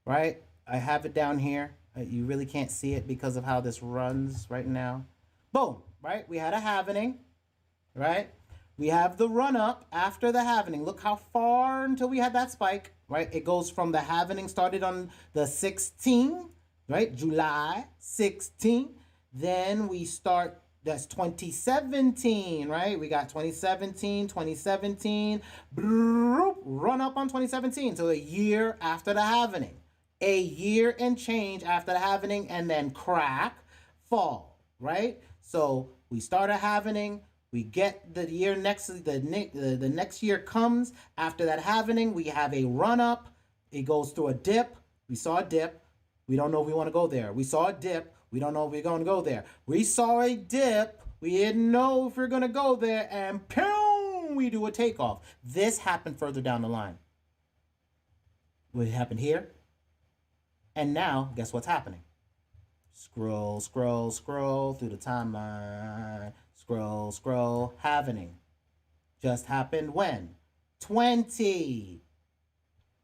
right? I have it down here. You really can't see it because of how this runs right now. Boom, right? We had a halvening, right? We have the run up after the halvening. Look how far until we had that spike, right? It goes from the halvening started on the 16th, right? July 16th. Then we start, that's 2017, right? We got 2017, run up on 2017. So a year after the halvening. A year and change after the halvening, and then crack, fall, right? So we start a halvening, we get the year next, the next year comes. After that halvening, we have a run up. It goes through a dip. We saw a dip. We don't know if we want to go there. We saw a dip. We don't know if we're going to go there. We saw a dip. We didn't know if we're going to go there. And boom, we do a takeoff. This happened further down the line. What happened here? And now, guess what's happening? Scroll, scroll, scroll through the timeline. Scroll, scroll, halvening. Just happened when? 20.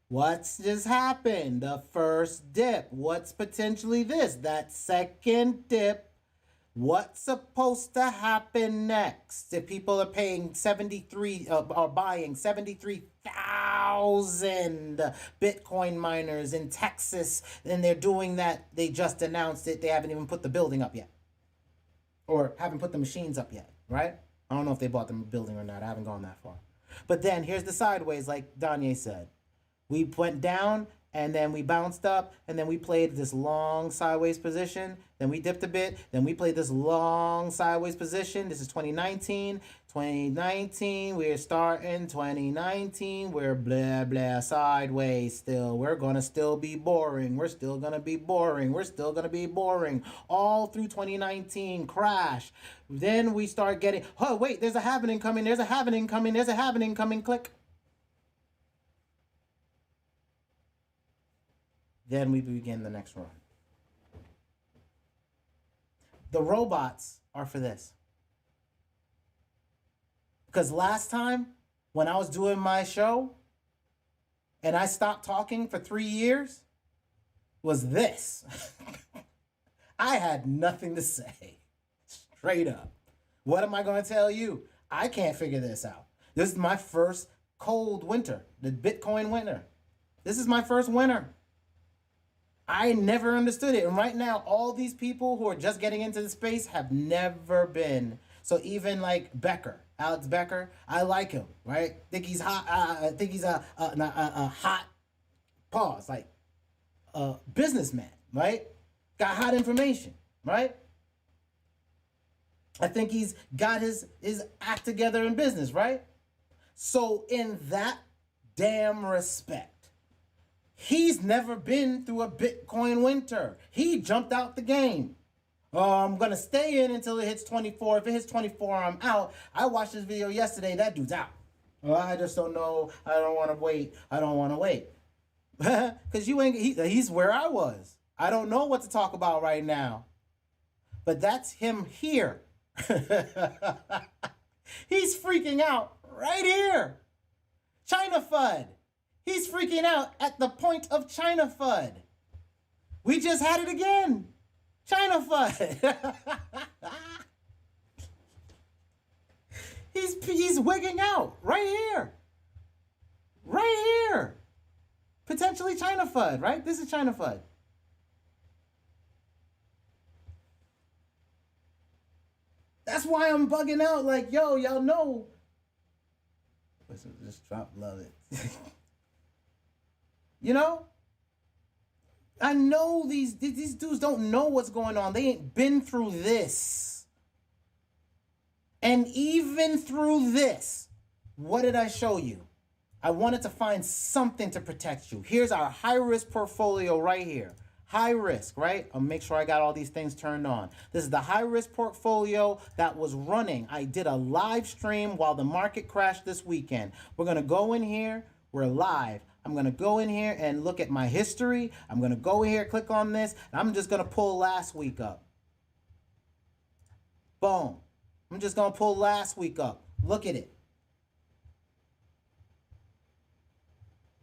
What's just happened? The first dip. What's potentially this? That second dip. What's supposed to happen next? If people are paying 73, are buying 73,000 Bitcoin miners in Texas, and they're doing that, they just announced it. They haven't even put the building up yet, or haven't put the machines up yet, right? I don't know if they bought the building or not. I haven't gone that far. But then here's the sideways, like Danye said. We went down, and then we bounced up, and then we played this long sideways position. Then we dipped a bit. Then we played this long sideways position. This is 2019. 2019, we're starting 2019. We're blah, blah, sideways still. We're going to still be boring. We're still going to be boring. We're still going to be boring. All through 2019, crash. Then we start getting, oh, wait, there's a happening coming. There's a happening coming. There's a happening coming. Click. Then we begin the next run. The robots are for this. Because last time, when I was doing my show, and I stopped talking for 3 years, was this. I had nothing to say. Straight up. What am I going to tell you? I can't figure this out. This is my first cold winter, the Bitcoin winter. This is my first winter. I never understood it. And right now, all these people who are just getting into the space have never been. So even like Becker, Alex Becker, I like him, right? Think he's hot. I think he's a hot pause, like a businessman, right? Got hot information, right? I think he's got his act together in business, right? So in that damn respect, he's never been through a Bitcoin winter. He jumped out the game. I'm going to stay in until it hits 24. If it hits 24, I'm out. I watched this video yesterday. That dude's out. I just don't know. I don't want to wait. I don't want to wait. Because he's where I was. I don't know what to talk about right now. But that's him here. He's freaking out right here. China FUD. He's freaking out at the point of China FUD. We just had it again. China FUD. He's wigging out right here. Right here. Potentially China FUD, right? This is China FUD. That's why I'm bugging out like, yo, y'all know. Listen, just drop love it. You know? I know these dudes don't know what's going on. They ain't been through this. And even through this, what did I show you? I wanted to find something to protect you. Here's our high-risk portfolio right here. High risk, right? I'll make sure I got all these things turned on. This is the high-risk portfolio that was running. I did a live stream while the market crashed this weekend. We're going to go in here. We're live. I'm going to go in here and look at my history. I'm going to go in here, click on this, and I'm just going to pull last week up. Boom. I'm just going to pull last week up. Look at it.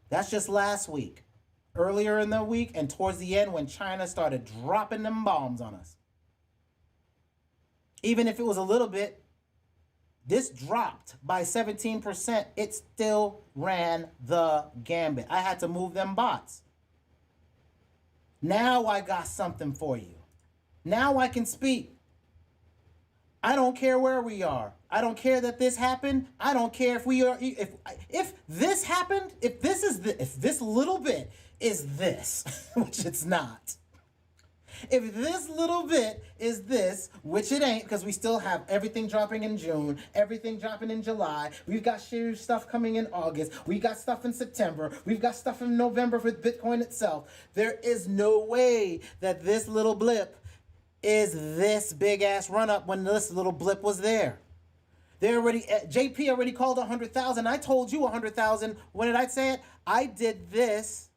That's just last week. Earlier in the week and towards the end when China started dropping them bombs on us. Even if it was a little bit, this dropped by 17%. It still ran the gambit. I had to move them bots. Now I got something for you. Now I can speak. I don't care where we are. I don't care that this happened. I don't care if we are, if this happened, if this little bit is this, which it's not. If this little bit is this, which it ain't, because we still have everything dropping in June, everything dropping in July. We've got serious stuff coming in August. We got stuff in September. We've got stuff in November with Bitcoin itself. There is no way that this little blip is this big ass run up when this little blip was there. They already, JP already called 100,000. I told you 100,000. When did I say it? I did this.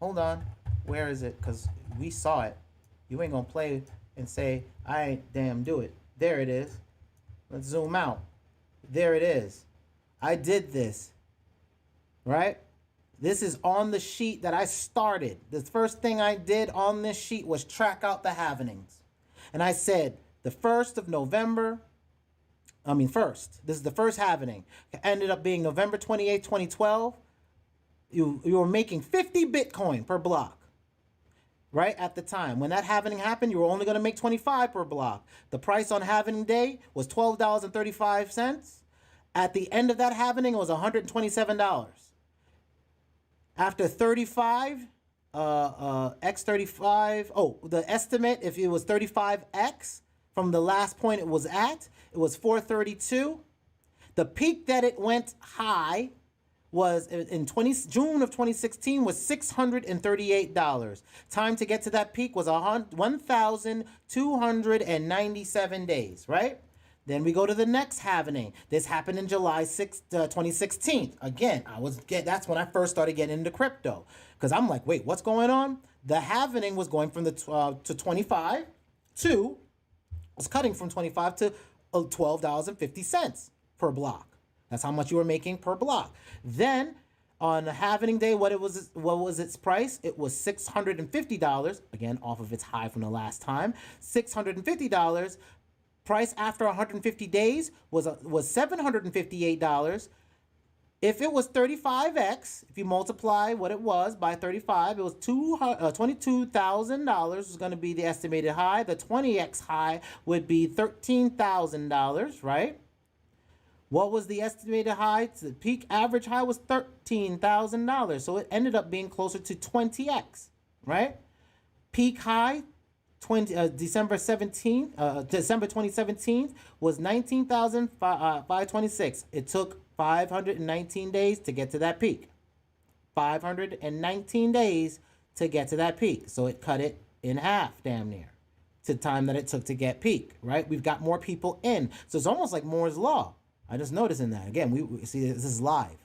Hold on. Where is it? Because we saw it. You ain't going to play and say, I ain't damn do it. There it is. Let's zoom out. There it is. I did this. Right? This is on the sheet that I started. The first thing I did on this sheet was track out the halvenings. And I said the 1st of November, this is the first halvening. It ended up being November 28th, 2012. You were making 50 Bitcoin per block. Right at the time. When that halvening happened, you were only going to make 25 per block. The price on halvening day was $12.35. At the end of that halvening, it was $127. After 35, x35, the estimate, if it was 35x from the last point it was at, it was 432. The peak that it went high was in June of 2016 was $638. Time to get to that peak was 1,297 days, right? Then we go to the next halvening. This happened in July 6th, 2016. Again, that's when I first started getting into crypto. Because I'm like, wait, what's going on? The halvening was going from the to 25 to, was cutting from 25 to $12.50 per block. That's how much you were making per block. Then on the halvening day, what was its price? It was $650, again, off of its high from the last time. $650. Price after 150 days was $758. If it was 35x, if you multiply what it was by 35, it was $22,000 was going to be the estimated high. The 20x high would be $13,000, right? What was the estimated high? The peak average high was $13,000. So it ended up being closer to 20x, right? Peak high, December 2017 was 19,526. It took 519 days to get to that peak. 519 days to get to that peak. So it cut it in half, damn near, to the time that it took to get peak, right? We've got more people in. So it's almost like Moore's Law. I just noticing that. Again, we see this is live.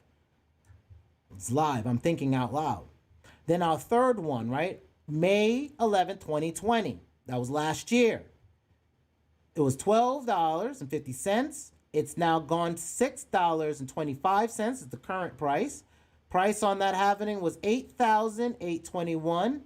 It's live. I'm thinking out loud. Then our third one, right? May 11th, 2020. That was last year. It was $12.50. It's now gone to $6.25 is the current price. Price on that halvening was $8,821.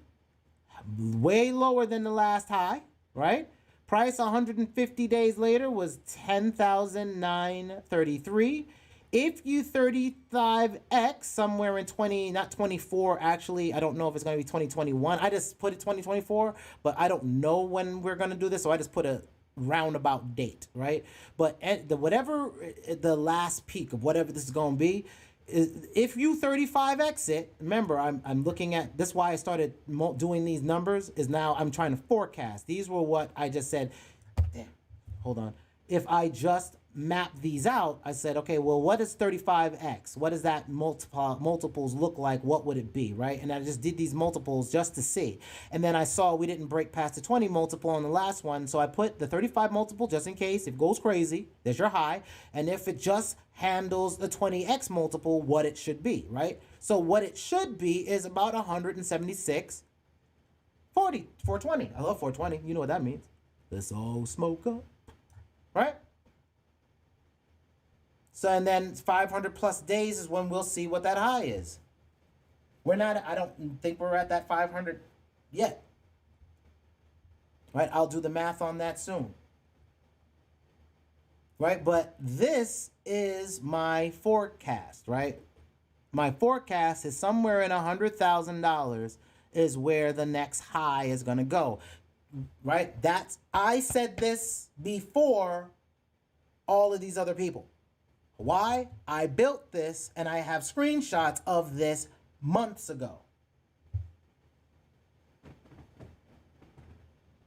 Way lower than the last high, right? Price 150 days later was $10,933. If you 35x somewhere in 24 actually, I don't know if it's going to be 2021. I just put it 2024, but I don't know when we're going to do this, so I just put a roundabout date, right? But whatever the last peak of whatever this is going to be, if you 35x it, remember, I'm looking at this. Why I started doing these numbers is now I'm trying to forecast. These were what I just said. Damn, hold on. If I just map these out, I said, okay, well, what is 35x? What does that multiples look like? What would it be, right? And I just did these multiples just to see. And then I saw we didn't break past the 20 multiple on the last one, so I put the 35 multiple just in case. If it goes crazy, there's your high. And if it just handles the 20x multiple, what it should be, right? So what it should be is about 176, 40, 420. I love 420. You know what that means. Let's all smoke up, right? So, and then 500 plus days is when we'll see what that high is. We're not, I don't think we're at that 500 yet. Right? I'll do the math on that soon. Right? But this is my forecast, right? My forecast is somewhere in $100,000 is where the next high is going to go. Right? I said this before all of these other people. Why? I built this and I have screenshots of this months ago.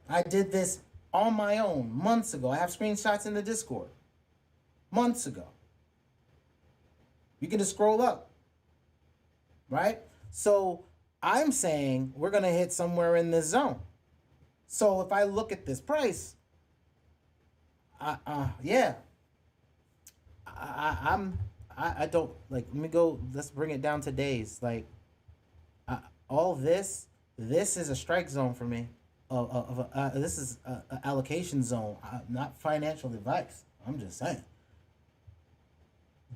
I did this on my own months ago. I have screenshots in the Discord months ago. You can just scroll up, right? So I'm saying we're going to hit somewhere in this zone. So if I look at this price, yeah. I don't like, let me go, let's bring it down to days. Like all this is a strike zone for me. This is a allocation zone, not financial advice. I'm just saying.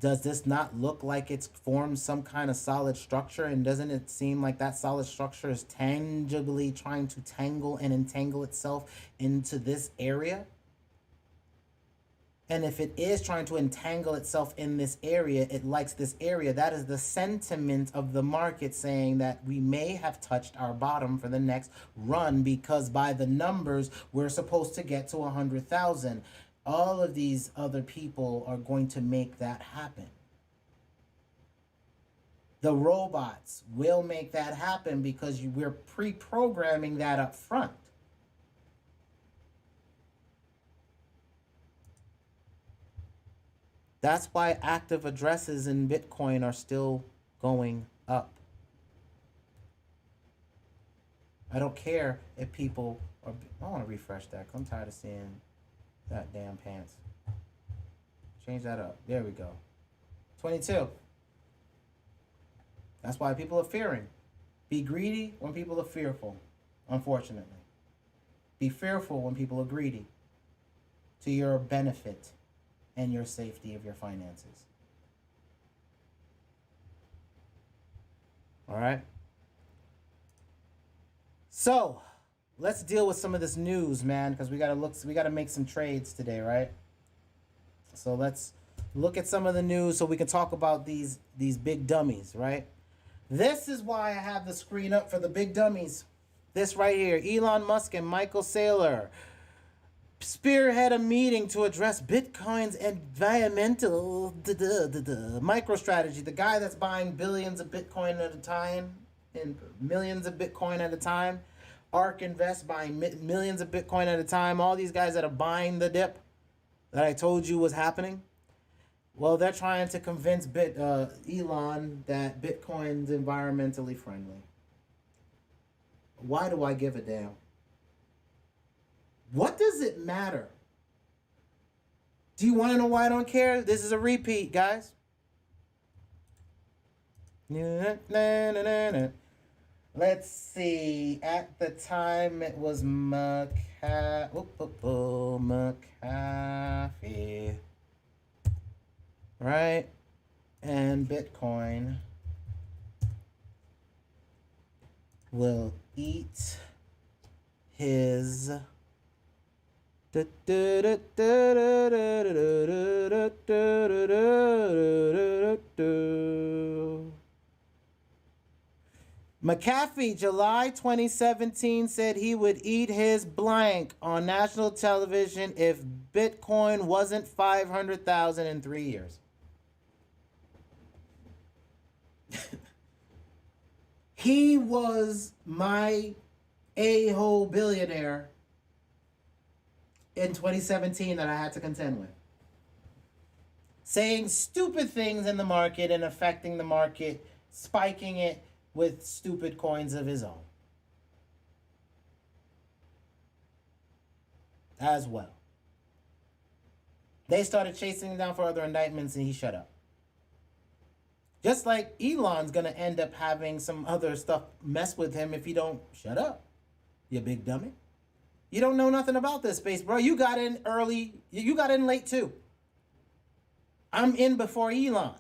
Does this not look like it's formed some kind of solid structure? And doesn't it seem like that solid structure is tangibly trying to tangle and entangle itself into this area? And if it is trying to entangle itself in this area, it likes this area. That is the sentiment of the market saying that we may have touched our bottom for the next run, because by the numbers, we're supposed to get to 100,000. All of these other people are going to make that happen. The robots will make that happen because we're pre-programming that up front. That's why active addresses in Bitcoin are still going up. I don't care if people are... I want to refresh that because I'm tired of seeing that damn pants. Change that up. There we go. 22. That's why people are fearing. Be greedy when people are fearful, unfortunately. Be fearful when people are greedy to your benefit and your safety of your finances. All right? So, let's deal with some of this news, man, because we gotta make some trades today, right? So let's look at some of the news so we can talk about these big dummies, right? This is why I have the screen up for the big dummies. This right here, Elon Musk and Michael Saylor spearhead a meeting to address Bitcoin's environmental MicroStrategy, the guy that's buying billions of Bitcoin at a time and millions of Bitcoin at a time. ARK Invest buying millions of Bitcoin at a time. All these guys that are buying the dip that I told you was happening. Well, they're trying to convince Elon that Bitcoin's environmentally friendly. Why do I give a damn? What does it matter? Do you want to know why I don't care? This is a repeat, guys. Let's see. At the time, it was McAfee. Right? And Bitcoin will eat his... McAfee, July 2017, said he would eat his blank on national television if Bitcoin wasn't 500,000 in 3 years. He was my a-hole billionaire in 2017 that I had to contend with. Saying stupid things in the market and affecting the market, spiking it with stupid coins of his own. As well. They started chasing him down for other indictments and he shut up. Just like Elon's going to end up having some other stuff mess with him if he don't shut up. You big dummy. You don't know nothing about this space, bro. You got in early. You got in late too. I'm in before Elon.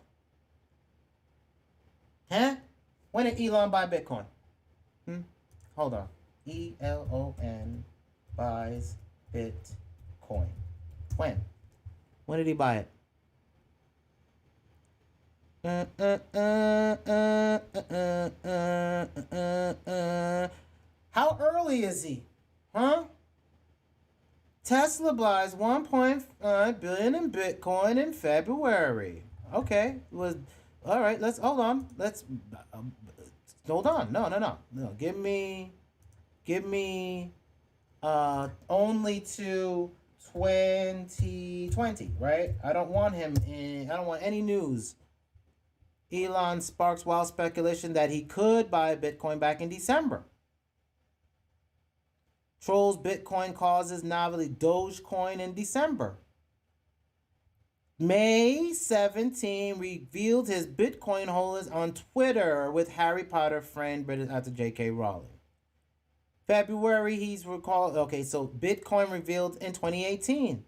Huh? When did Elon buy Bitcoin? Hold on. ELON buys Bitcoin. When? When did he buy it? How early is he? Huh? Tesla buys 1.5 billion in Bitcoin in February. Okay. All right. Let's hold on. Hold on. No. Give me only to 2020, right? I don't want any news. Elon sparks wild speculation that he could buy Bitcoin back in December. Trolls Bitcoin causes novelty Dogecoin in December. May 17 revealed his Bitcoin holdings on Twitter with Harry Potter friend after J.K. Rowling. February, he's recalled. Okay, so Bitcoin revealed in 2018.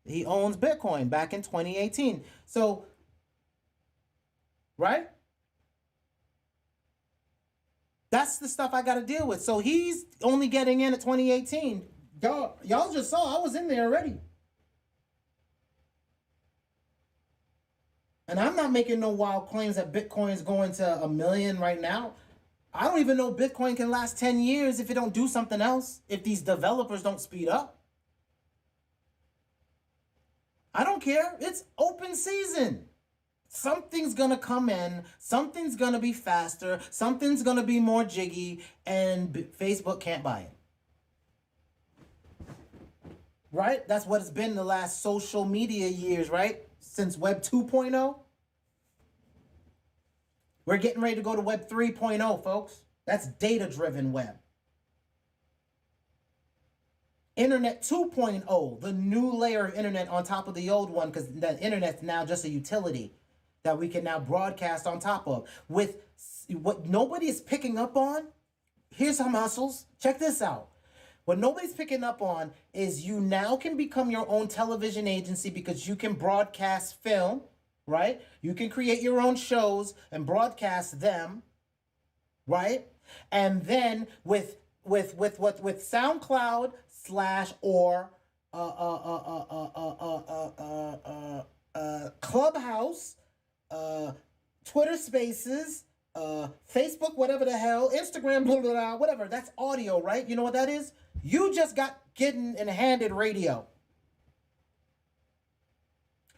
He owns Bitcoin back in 2018. So right? That's the stuff I got to deal with. So he's only getting in at 2018. Y'all just saw I was in there already. And I'm not making no wild claims that Bitcoin is going to $1 million right now. I don't even know Bitcoin can last 10 years if it don't do something else, if these developers don't speed up. I don't care. It's open season. Something's going to come in. Something's going to be faster. Something's going to be more jiggy. And Facebook can't buy it. Right? That's what it's been the last social media years, right? Since Web 2.0. We're getting ready to go to Web 3.0, folks. That's data-driven web. Internet 2.0, the new layer of internet on top of the old one, because the internet's now just a utility that we can now broadcast on top of. With what nobody is picking up on, here's some hustles. Check this out. What nobody's picking up on is you now can become your own television agency because you can broadcast film, right? You can create your own shows and broadcast them, right? And then with SoundCloud / or Clubhouse, Twitter Spaces, Facebook, whatever the hell, Instagram, blah, blah, blah, whatever. That's audio, right? You know what that is? You just got getting and handed radio.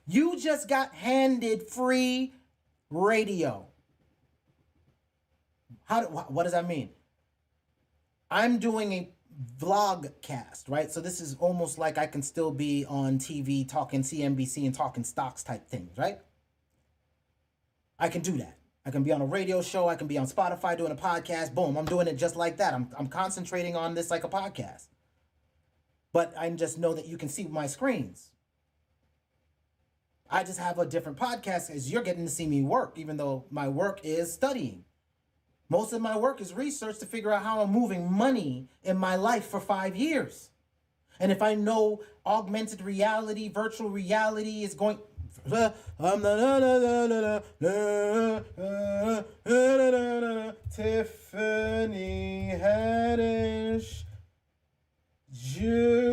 You just got handed free radio. What does that mean? I'm doing a vlog cast, right? So this is almost like I can still be on TV talking CNBC and talking stocks type things, right? I can do that. I can be on a radio show. I can be on Spotify doing a podcast. Boom, I'm doing it just like that. I'm concentrating on this like a podcast. But I just know that you can see my screens. I just have a different podcast as you're getting to see me work, even though my work is studying. Most of my work is research to figure out how I'm moving money in my life for 5 years. And if I know augmented reality, virtual reality is going... Tiffany Haddish, Jewish.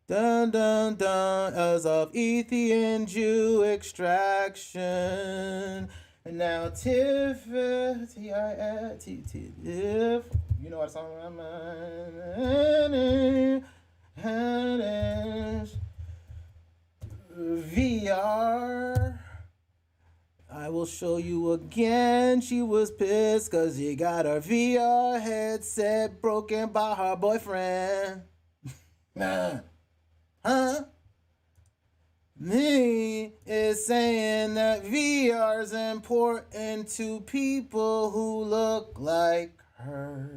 Dun dun dun, as of Ethiopian Jew extraction. And now Tiff, T-I-F, you know what song I'm on? VR. I will show you again. She was pissed because she got her VR headset broken by her boyfriend. Huh? Me is saying that VR is important to people who look like her.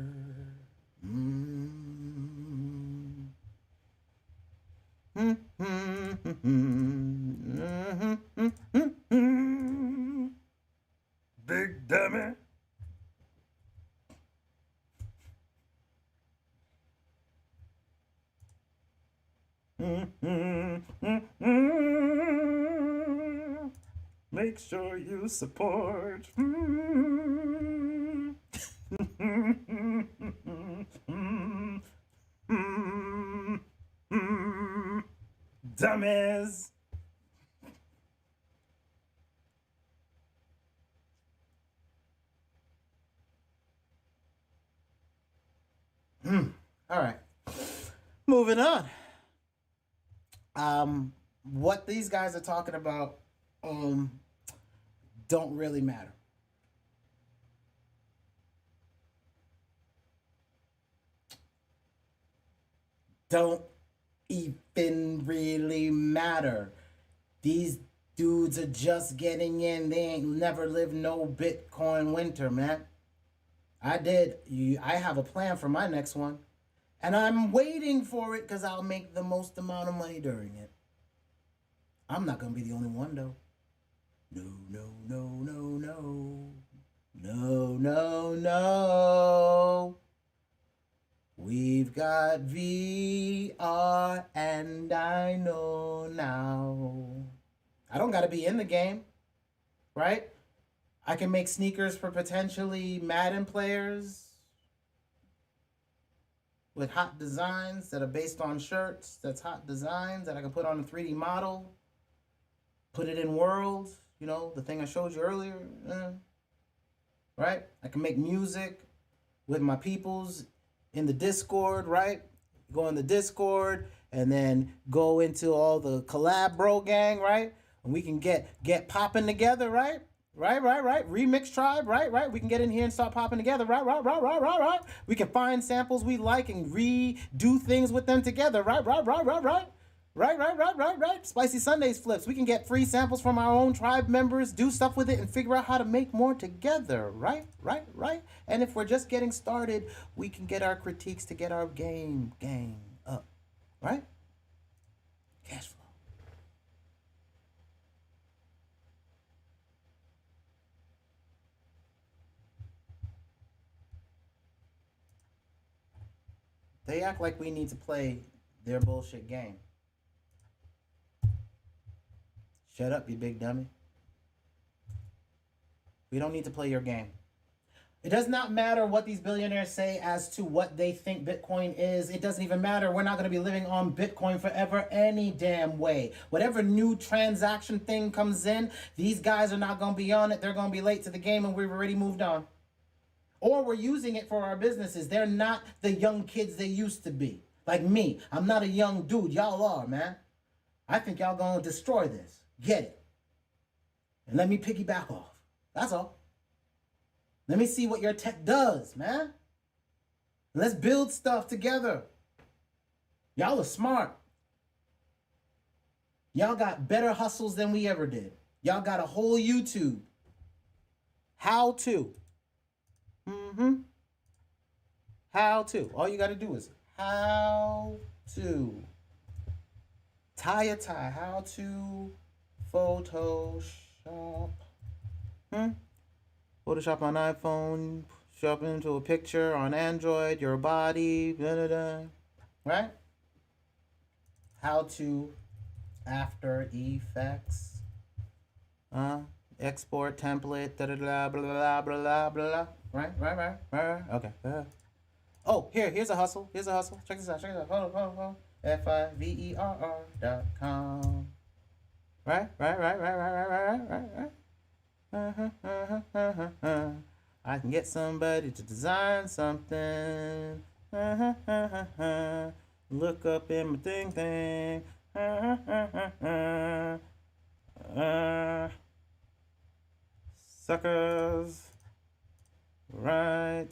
Big dummy. Make sure you support. Dummies. All right. Moving on. What these guys are talking about don't really matter. Don't even really matter. These dudes are just getting in. They ain't never lived no Bitcoin winter, man. I have a plan for my next one. And I'm waiting for it because I'll make the most amount of money during it. I'm not going to be the only one, though. No, no, no, no, no. No, no, no. We've got VR and I know now. I don't got to be in the game, right? I can make sneakers for potentially Madden players with hot designs that are based on shirts. That's hot designs that I can put on a 3D model, put it in World, you know, the thing I showed you earlier, right? I can make music with my peoples in the Discord, right? Go in the Discord and then go into all the collab bro gang, right? And we can get popping together, right? Right. Remix tribe, right. We can get in here and start popping together, right. We can find samples we like and redo things with them together, right. Right. Spicy Sundays flips. We can get free samples from our own tribe members, do stuff with it, and figure out how to make more together, right. And if we're just getting started, we can get our critiques to get our game up, right? Cash flow. They act like we need to play their bullshit game. Shut up, you big dummy. We don't need to play your game. It does not matter what these billionaires say as to what they think Bitcoin is. It doesn't even matter. We're not going to be living on Bitcoin forever any damn way. Whatever new transaction thing comes in, these guys are not going to be on it. They're going to be late to the game and we've already moved on. Or we're using it for our businesses. They're not the young kids they used to be. Like me. I'm not a young dude. Y'all are, man. I think y'all gonna destroy this. Get it. And let me piggyback off. That's all. Let me see what your tech does, man. Let's build stuff together. Y'all are smart. Y'all got better hustles than we ever did. Y'all got a whole YouTube. How to. How to. All you got to do is how to. Tie a tie. How to Photoshop. Photoshop on iPhone. Shop into a picture on Android. Your body. Right? How to After Effects. Export template. Blah, blah, blah, blah. Right. Okay. Oh, here's a hustle. Check this out. Hold on. fiverr.com. Right. I can get somebody to design something. Look up in my thing. Suckers. Right.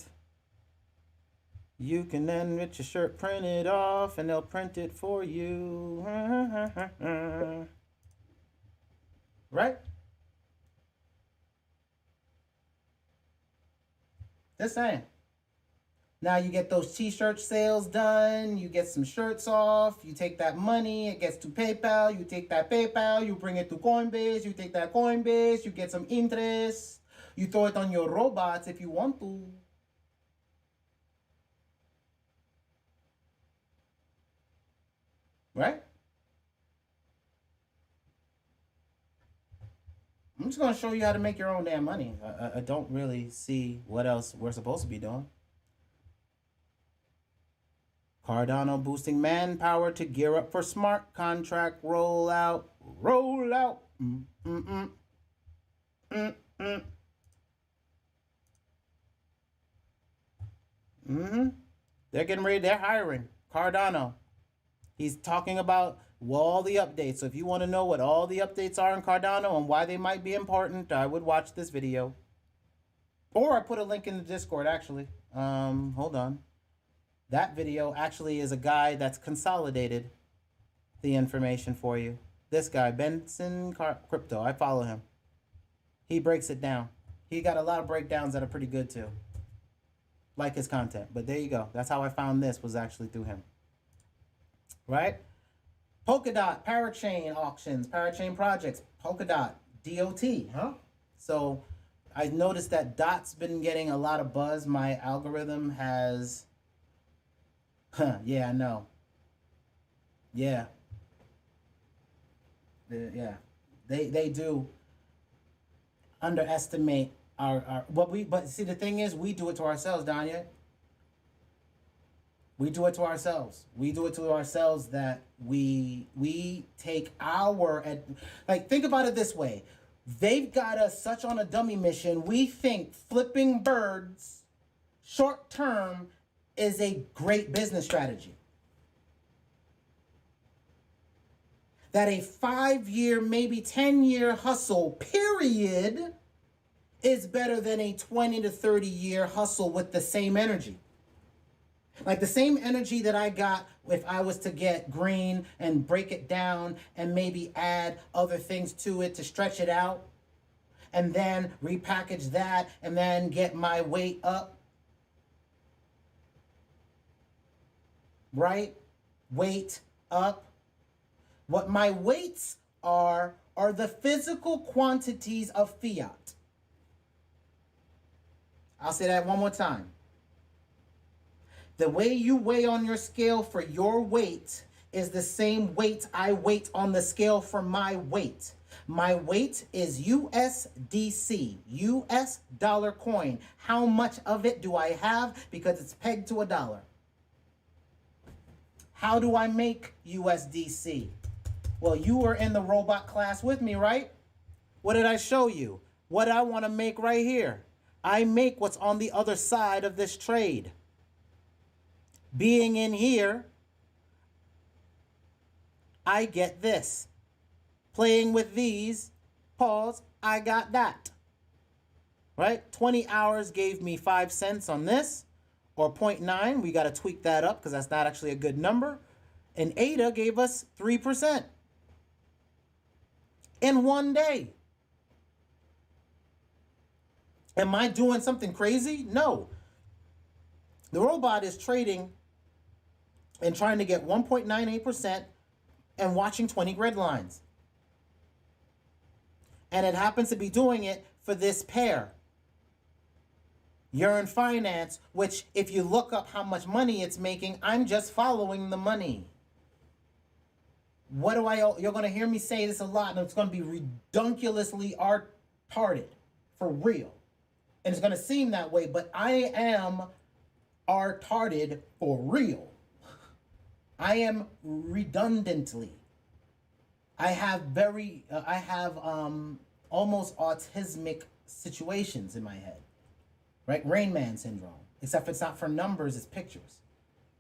You can then get your shirt printed off and they'll print it for you. Right? Just saying. Now you get those t-shirt sales done. You get some shirts off. You take that money. It gets to PayPal. You take that PayPal. You bring it to Coinbase. You take that Coinbase. You get some interest. You throw it on your robots if you want to. Right? I'm just going to show you how to make your own damn money. I don't really see what else we're supposed to be doing. Cardano boosting manpower to gear up for smart contract rollout. They're getting ready. They're hiring. Cardano. He's talking about all the updates. So if you want to know what all the updates are in Cardano and why they might be important, I would watch this video. Or I put a link in the Discord, actually. Hold on. That video actually is a guy that's consolidated the information for you. This guy, Benson Crypto. I follow him. He breaks it down. He got a lot of breakdowns that are pretty good, too. Like his content. But there you go. That's how I found this, was actually through him. Right? Polkadot, Parachain auctions, Parachain projects, Polkadot, DOT, huh? So I noticed that DOT's been getting a lot of buzz. My algorithm has, yeah, I know. Yeah. Yeah, they do underestimate our what we. But see, the thing is, we do it to ourselves, Danya. We do it to ourselves. We do it to ourselves that we take our like think about it this way. They've got us such on a dummy mission. We think flipping birds short term is a great business strategy. That a 5-year, maybe 10-year hustle period is better than a 20 to 30-year hustle with the same energy. Like the same energy that I got if I was to get green and break it down and maybe add other things to it to stretch it out and then repackage that and then get my weight up. Right? Weight up. What my weights are the physical quantities of fiat. I'll say that one more time. The way you weigh on your scale for your weight is the same weight I weight on the scale for my weight. My weight is USDC, US dollar coin. How much of it do I have? Because it's pegged to $1. How do I make USDC? Well, you were in the robot class with me, right? What did I show you? What I want to make right here. I make what's on the other side of this trade. Being in here, I get this. Playing with these, pause, I got that. Right? 20 hours gave me 5 cents on this, or 0.9. We got to tweak that up because that's not actually a good number. And ADA gave us 3% in one day. Am I doing something crazy? No. The robot is trading and trying to get 1.98% and watching 20 grid lines. And it happens to be doing it for this pair. Yearn Finance, which if you look up how much money it's making, I'm just following the money. What do you're going to hear me say this a lot, and it's going to be redunculously retarded, for real. And it's going to seem that way, but I am retarded for real. I am redundantly. I have almost autismic situations in my head, right? Rain Man syndrome, except it's not for numbers, it's pictures.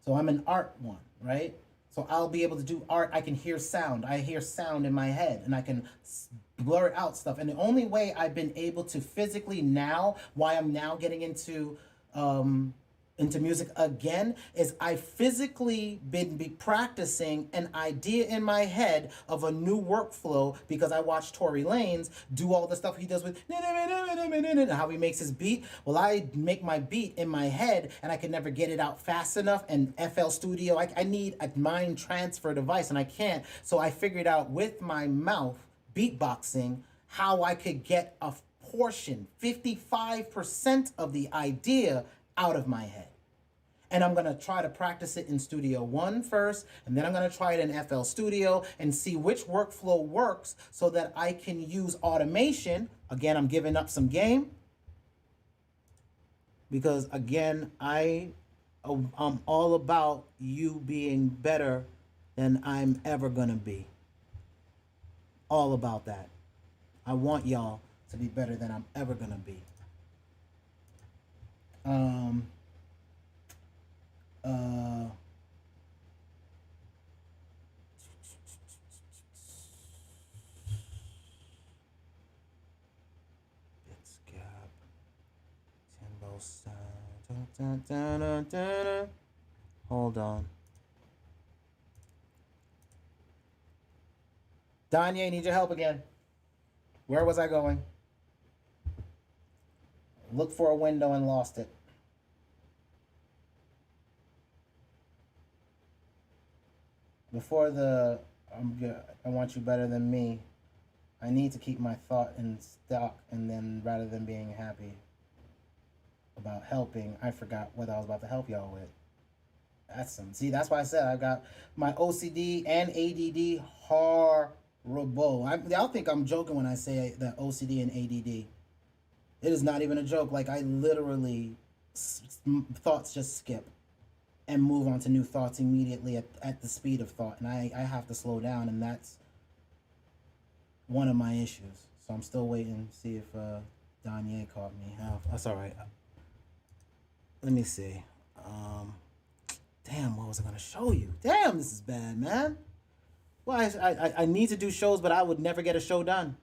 So I'm an art one, right? So I'll be able to do art. I can hear sound. I hear sound in my head and I can blur out stuff. And the only way I've been able to physically now, why I'm now getting into music again, is I physically been practicing an idea in my head of a new workflow because I watched Tory Lanez do all the stuff he does with how he makes his beat. Well, I make my beat in my head and I can never get it out fast enough. And FL Studio, I need a mind transfer device and I can't. So I figured out with my mouth, beatboxing, how I could get a portion, 55% of the idea out of my head. And I'm going to try to practice it in Studio One first, and then I'm going to try it in FL Studio and see which workflow works so that I can use automation. Again, I'm giving up some game because, again, I'm all about you being better than I'm ever going to be. All about that. I want y'all to be better than I'm ever going to be. Bitsgap, Timbo sound. Hold on. Danye, I need your help again. Where was I going? Look for a window and lost it. Before I want you better than me, I need to keep my thought in stock, and then rather than being happy about helping, I forgot what I was about to help y'all with. That's why I said I got my OCD and ADD Y'all think I'm joking when I say that OCD and ADD. It is not even a joke. Like, I literally, thoughts just skip and move on to new thoughts immediately at the speed of thought. And I have to slow down, and that's one of my issues. So I'm still waiting to see if Danye caught me. That's all right. Let me see. Damn, what was I going to show you? Damn, this is bad, man. Well, I need to do shows, but I would never get a show done.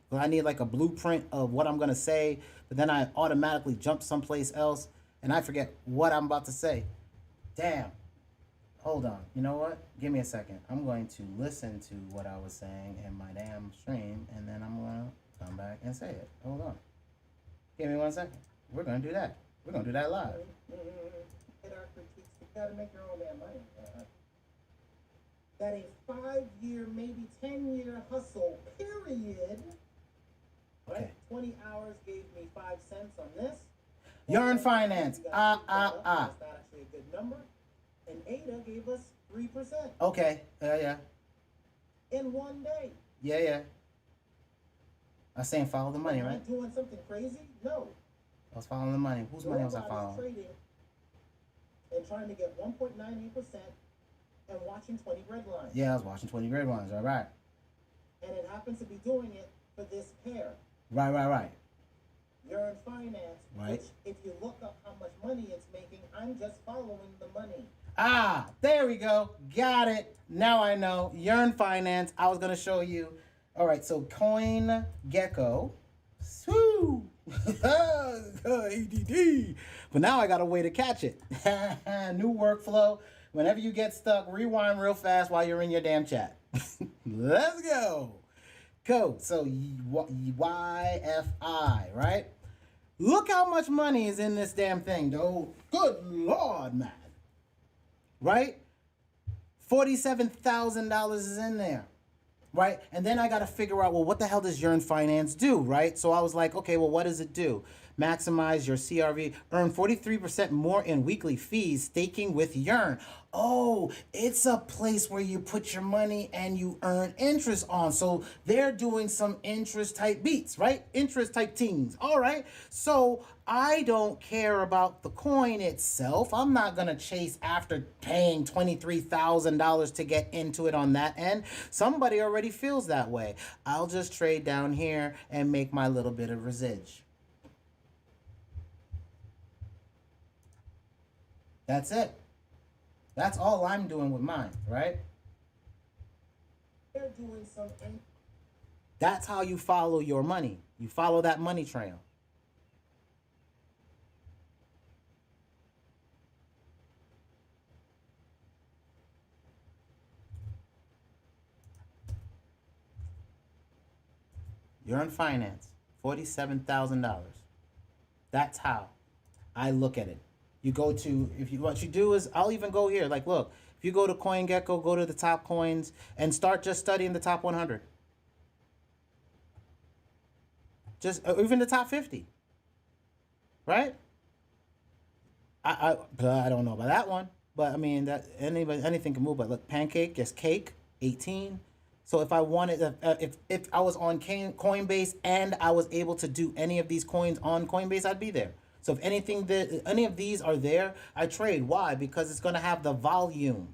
Well, I need like a blueprint of what I'm going to say, but then I automatically jump someplace else, and I forget what I'm about to say. Damn. Hold on. You know what? Give me a second. I'm going to listen to what I was saying in my damn stream, and then I'm going to come back and say it. Hold on. Give me 1 second. We're going to do that. We're going to do that live. Get our critiques. You got to make your own damn money. That a 5-year, maybe 10-year hustle, period. Okay. Right? 20 hours gave me 5 cents on this. Yearn Finance. That's not actually a good number. And ADA gave us 3%. Okay. Yeah. In 1 day. Yeah. I was saying follow the money, Am right? I doing something crazy? No. I was following the money. Whose money was I following? Trading and trying to get 1.98% and watching 20 red lines. Yeah, I was watching 20 red lines. All right. And it happens to be doing it for this pair. Right. Yearn Finance, right. Which, if you look up how much money it's making, I'm just following the money. Ah, there we go. Got it. Now I know. Yearn Finance. I was going to show you. All right, so Coin Gecko. Woo! ADD. But now I got a way to catch it. New workflow. Whenever you get stuck, rewind real fast while you're in your damn chat. Let's go. Cool. So YFI, right? Look how much money is in this damn thing, though. Good Lord, man. Right? $47,000 is in there. Right? And then I got to figure out, well, what the hell does Yearn Finance do, right? So I was like, okay, well, what does it do? Maximize your CRV, earn 43% more in weekly fees, staking with Yearn. Oh, it's a place where you put your money and you earn interest on. So they're doing some interest type beats, right? Interest type things. All right. So I don't care about the coin itself. I'm not going to chase after paying $23,000 to get into it on that end. Somebody already feels that way. I'll just trade down here and make my little bit of residue. That's it. That's all I'm doing with mine, right? They're doing something. That's how you follow your money. You follow that money trail. Yearn Finance, $47,000. That's how I look at it. You go to, what you do is, I'll even go here. Like, look, if you go to CoinGecko, go to the top coins and start just studying the top 100. Just, even the top 50. Right? I don't know about that one. But, I mean, that anything can move. But look, Pancake, just cake, 18. So if I wanted, if I was on Coinbase and I was able to do any of these coins on Coinbase, I'd be there. So if any of these are there, I trade. Why? Because it's going to have the volume.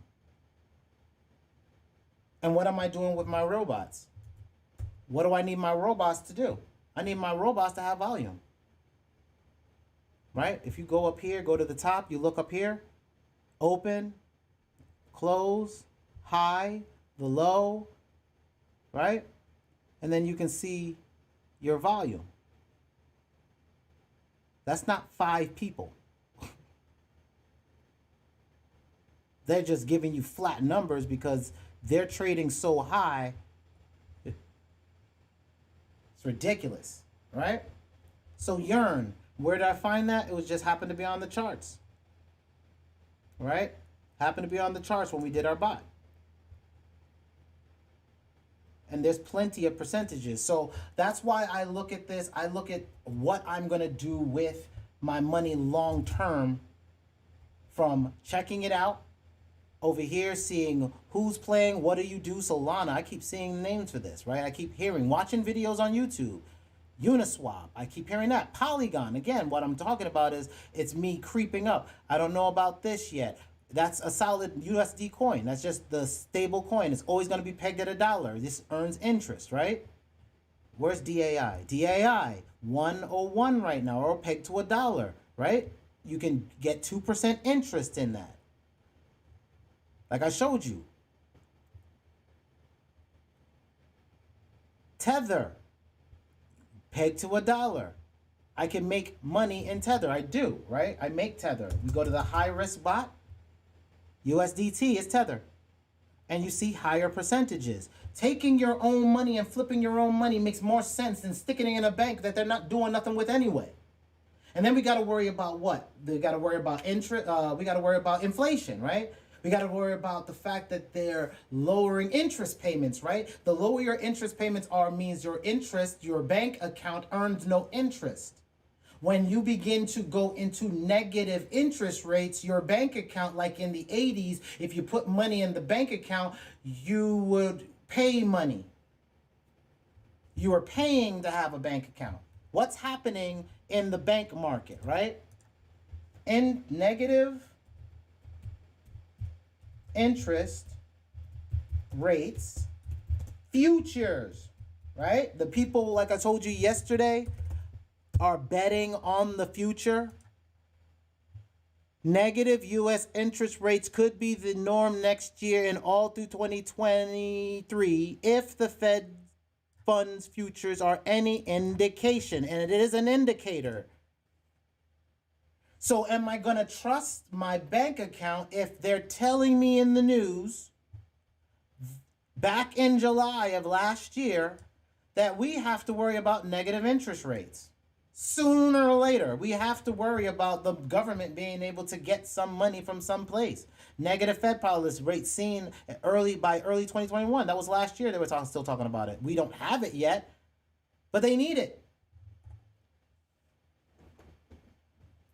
And what am I doing with my robots? What do I need my robots to do? I need my robots to have volume. Right? If you go up here, go to the top, you look up here, open, close, high, the low, right? And then you can see your volume. That's not 5 people. They're just giving you flat numbers because they're trading so high. It's ridiculous, right? So Yearn, where did I find that? It was just happened to be on the charts, right? Happened to be on the charts when we did our bot. And there's plenty of percentages. So that's why I look at this. I look at what I'm going to do with my money long term, from checking it out, over here seeing who's playing, what do you do, Solana. I keep seeing names for this, right? I keep hearing, watching videos on YouTube. Uniswap, I keep hearing that. Polygon, again, what I'm talking about is it's me creeping up. I don't know about this yet. That's a solid USD coin. That's just the stable coin. It's always going to be pegged at $1. This earns interest, right? Where's DAI? DAI, 101 right now, or pegged to $1, right? You can get 2% interest in that. Like I showed you. Tether, pegged to $1. I can make money in Tether. I do, right? I make Tether. We go to the high risk bot. USDT is Tether. And you see higher percentages. Taking your own money and flipping your own money makes more sense than sticking it in a bank that they're not doing nothing with anyway. And then we got to worry about what? We got to worry about interest. We got to worry about inflation, right? We got to worry about the fact that they're lowering interest payments, right? The lower your interest payments are means your interest, your bank account earns no interest. When you begin to go into negative interest rates, your bank account, like in the 80s, if you put money in the bank account, you would pay money. You are paying to have a bank account. What's happening in the bank market, right? In negative interest rates, futures, right? The people, like I told you yesterday, are betting on the future. Negative US interest rates could be the norm next year and all through 2023 if the Fed funds futures are any indication, and it is an indicator. So am I going to trust my bank account if they're telling me in the news back in July of last year that we have to worry about negative interest rates? Sooner or later, we have to worry about the government being able to get some money from some place. Negative Fed policy rate seen by early 2021. That was last year. They were still talking about it. We don't have it yet, but they need it.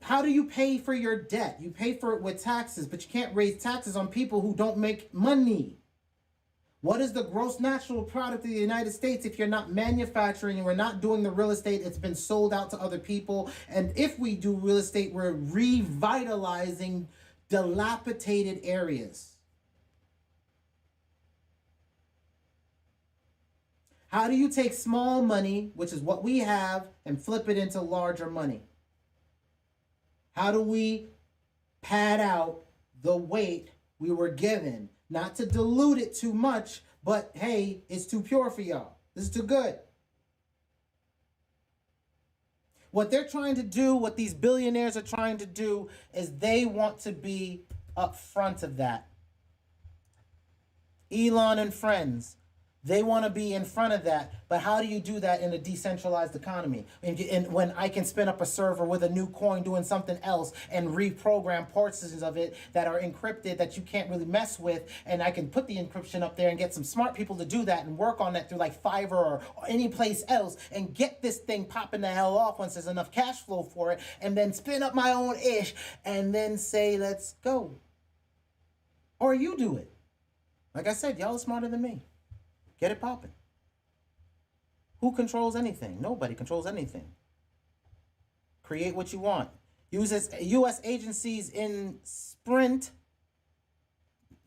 How do you pay for your debt? You pay for it with taxes, but you can't raise taxes on people who don't make money. What is the gross national product of the United States if you're not manufacturing and we're not doing the real estate? It's been sold out to other people. And if we do real estate, we're revitalizing dilapidated areas. How do you take small money, which is what we have, and flip it into larger money? How do we pad out the weight we were given? Not to dilute it too much, but hey, it's too pure for y'all. This is too good. What they're trying to do, what these billionaires are trying to do, is they want to be up front of that. Elon and friends, they want to be in front of that. But how do you do that in a decentralized economy? And when I can spin up a server with a new coin doing something else and reprogram portions of it that are encrypted that you can't really mess with, and I can put the encryption up there and get some smart people to do that and work on that through like Fiverr or any place else and get this thing popping the hell off once there's enough cash flow for it, and then spin up my own ish and then say, let's go. Or you do it. Like I said, y'all are smarter than me. Get it popping. Who controls anything? Nobody controls anything. Create what you want. Uses U.S. agencies in sprint,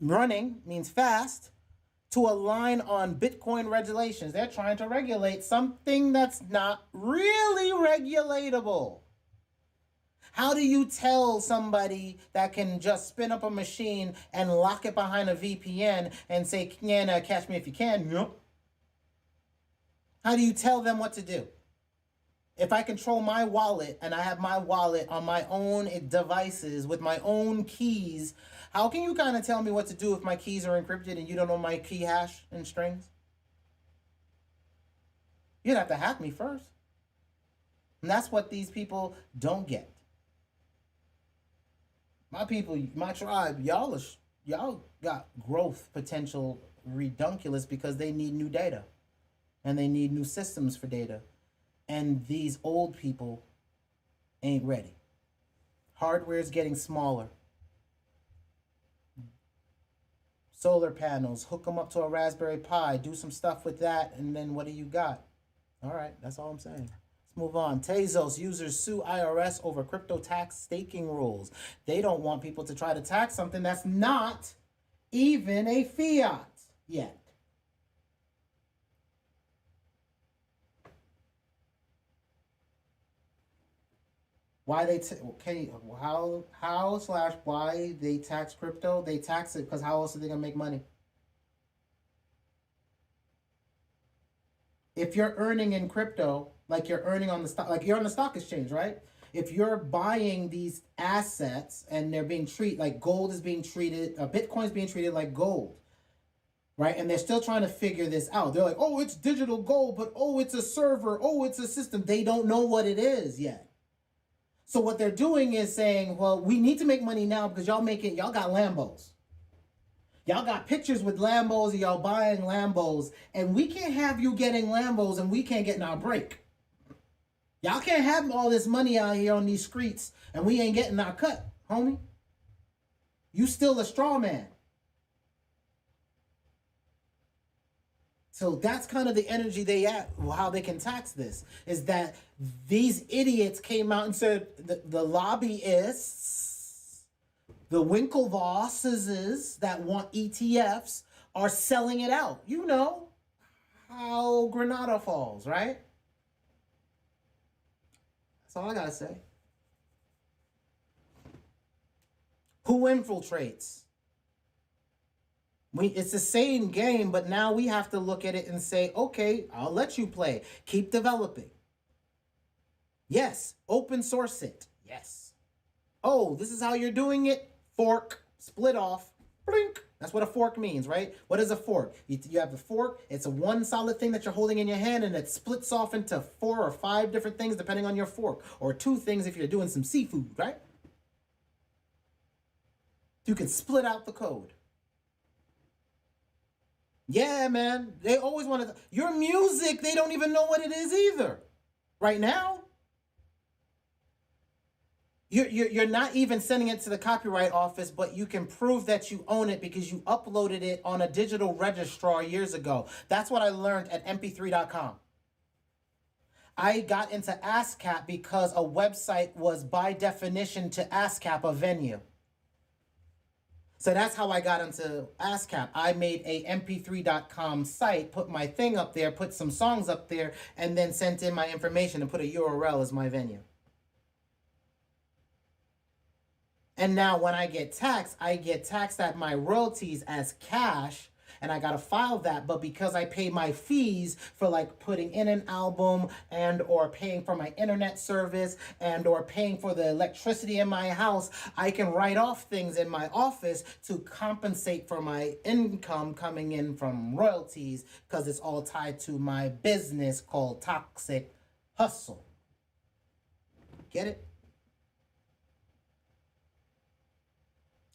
running means fast, to align on Bitcoin regulations. They're trying to regulate something that's not really regulatable. How do you tell somebody that can just spin up a machine and lock it behind a VPN and say, yeah, catch me if you can? Nope. How do you tell them what to do? If I control my wallet and I have my wallet on my own devices with my own keys, how can you kind of tell me what to do if my keys are encrypted and you don't know my key hash and strings? You'd have to hack me first. And that's what these people don't get. My people, my tribe, y'all got growth potential redunculous because they need new data and they need new systems for data. And these old people ain't ready. Hardware is getting smaller. solar panels, hook them up to a Raspberry Pi, do some stuff with that, and then what do you got? All right, that's all I'm saying. Let's move on. Tezos users sue IRS over crypto tax staking rules. They don't want people to try to tax something that's not even a fiat yet. Why they why they tax crypto? They tax it because how else are they gonna make money? If you're earning in crypto, like you're earning on the stock, like you're on the stock exchange, right? If you're buying these assets and they're being treated like gold is being treated, Bitcoin is being treated like gold, right? And they're still trying to figure this out. They're like, oh, it's digital gold, but oh, it's a server, oh, it's a system. They don't know what it is yet. So what they're doing is saying, well, we need to make money now because y'all got Lambos. Y'all got pictures with Lambos and y'all buying Lambos, and we can't have you getting Lambos and we can't get in our break. Y'all can't have all this money out here on these streets and we ain't getting our cut, homie. You still a straw man. So that's kind of the energy how they can tax this, is that these idiots came out and said the lobbyists, the Winklevosses that want ETFs are selling it out. You know how Granada falls, right? That's all I gotta say. Who infiltrates? It's the same game, but now we have to look at it and say, okay, I'll let you play. Keep developing. Yes, open source it. Yes. Oh, this is how you're doing it? Fork, split off, blink. That's what a fork means, right? What is a fork? You have the fork. It's a one solid thing that you're holding in your hand, and it splits off into 4 or 5 different things depending on your fork, or 2 things if you're doing some seafood, right? You can split out the code. Yeah, man. They always want to. Your music, they don't even know what it is either. Right now. You're not even sending it to the copyright office, but you can prove that you own it because you uploaded it on a digital registrar years ago. That's what I learned at mp3.com. I got into ASCAP because a website was by definition to ASCAP a venue. So that's how I got into ASCAP. I made a mp3.com site, put my thing up there, put some songs up there, and then sent in my information and put a URL as my venue. And now when I get taxed at my royalties as cash, and I gotta file that. But because I pay my fees for like putting in an album and or paying for my internet service and or paying for the electricity in my house, I can write off things in my office to compensate for my income coming in from royalties, because it's all tied to my business called Toxic Hustle. Get it?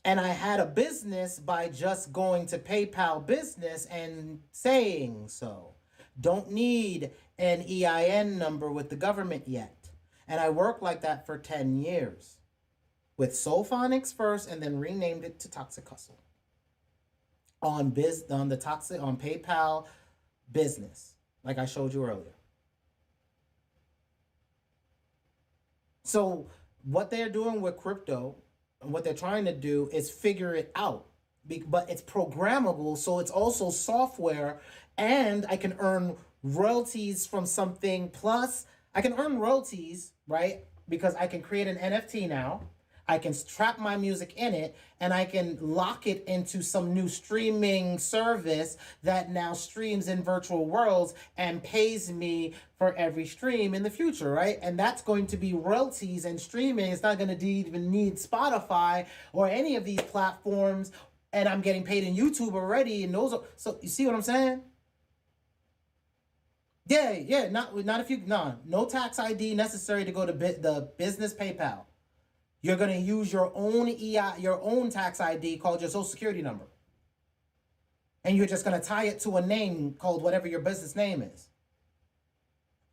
And I had a business by just going to PayPal Business and saying so. Don't need an EIN number with the government yet. And I worked like that for 10 years. With Soulphonics first, and then renamed it to Toxic Hustle. On PayPal Business, like I showed you earlier. So what they're doing with crypto, and what they're trying to do is figure it out. But it's programmable, so it's also software, and I can earn royalties from something. Plus, I can earn royalties, right? Because I can create an NFT now. I can trap my music in it, and I can lock it into some new streaming service that now streams in virtual worlds and pays me for every stream in the future, right? And that's going to be royalties and streaming. It's not going to even need Spotify or any of these platforms, and I'm getting paid in YouTube already, and those are, so you see what I'm saying? Yeah, no tax ID necessary to go to the business PayPal. You're going to use your own tax ID called your social security number. And you're just going to tie it to a name called whatever your business name is.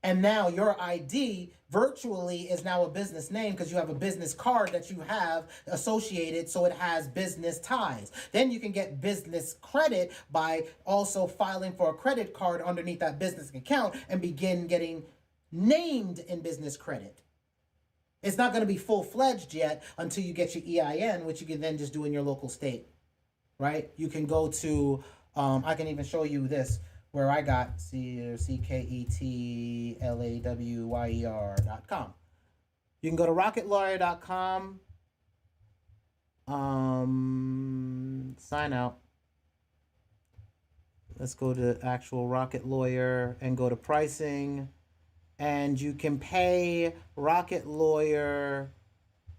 And now your ID virtually is now a business name because you have a business card that you have associated, so it has business ties. Then you can get business credit by also filing for a credit card underneath that business account and begin getting named in business credit. It's not going to be full-fledged yet until you get your EIN, which you can then just do in your local state, right? You can go to, I can even show you this, where I got CKETLAWYER.com. You can go to rocketlawyer.com, sign out. Let's go to actual Rocket Lawyer and go to pricing. And you can pay Rocket Lawyer,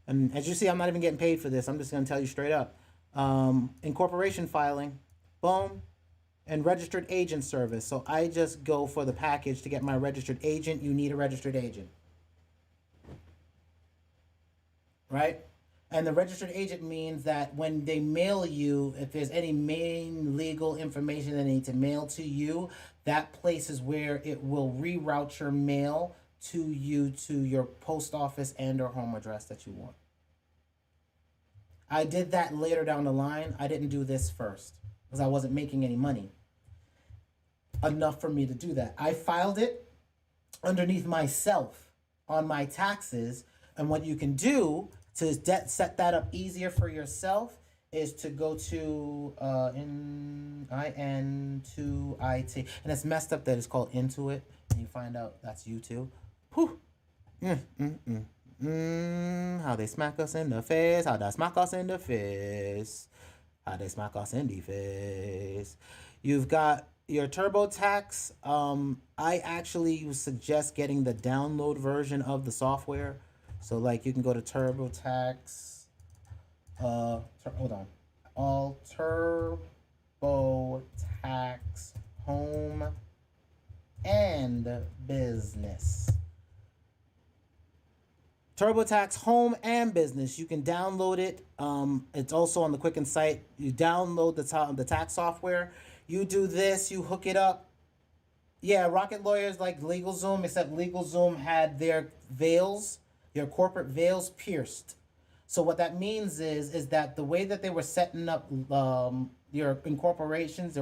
and as you see, I'm not even getting paid for this. I'm just going to tell you straight up. Incorporation filing, boom, and registered agent service. So I just go for the package to get my registered agent. You need a registered agent, right? And the registered agent means that when they mail you, if there's any main legal information that they need to mail to you, that place is where it will reroute your mail to you to your post office and or home address that you want. I did that later down the line. I didn't do this first because I wasn't making any money enough for me to do that. I filed it underneath myself on my taxes. And what you can do to set that up easier for yourself is to go to IN2IT. And it's messed up that it's called Intuit. And you find out that's you too. Whew. How they smack us in the face. How they smack us in the face. How they smack us in the face. You've got your TurboTax. I actually suggest getting the download version of the software. So like you can go to TurboTax, hold on, all TurboTax home and business. TurboTax home and business. You can download it. It's also on the Quicken site. You download the tax software. You do this, you hook it up. Yeah, Rocket Lawyer is like LegalZoom, except LegalZoom had their veils, your corporate veils pierced. So what that means is that the way that they were setting up their corporations,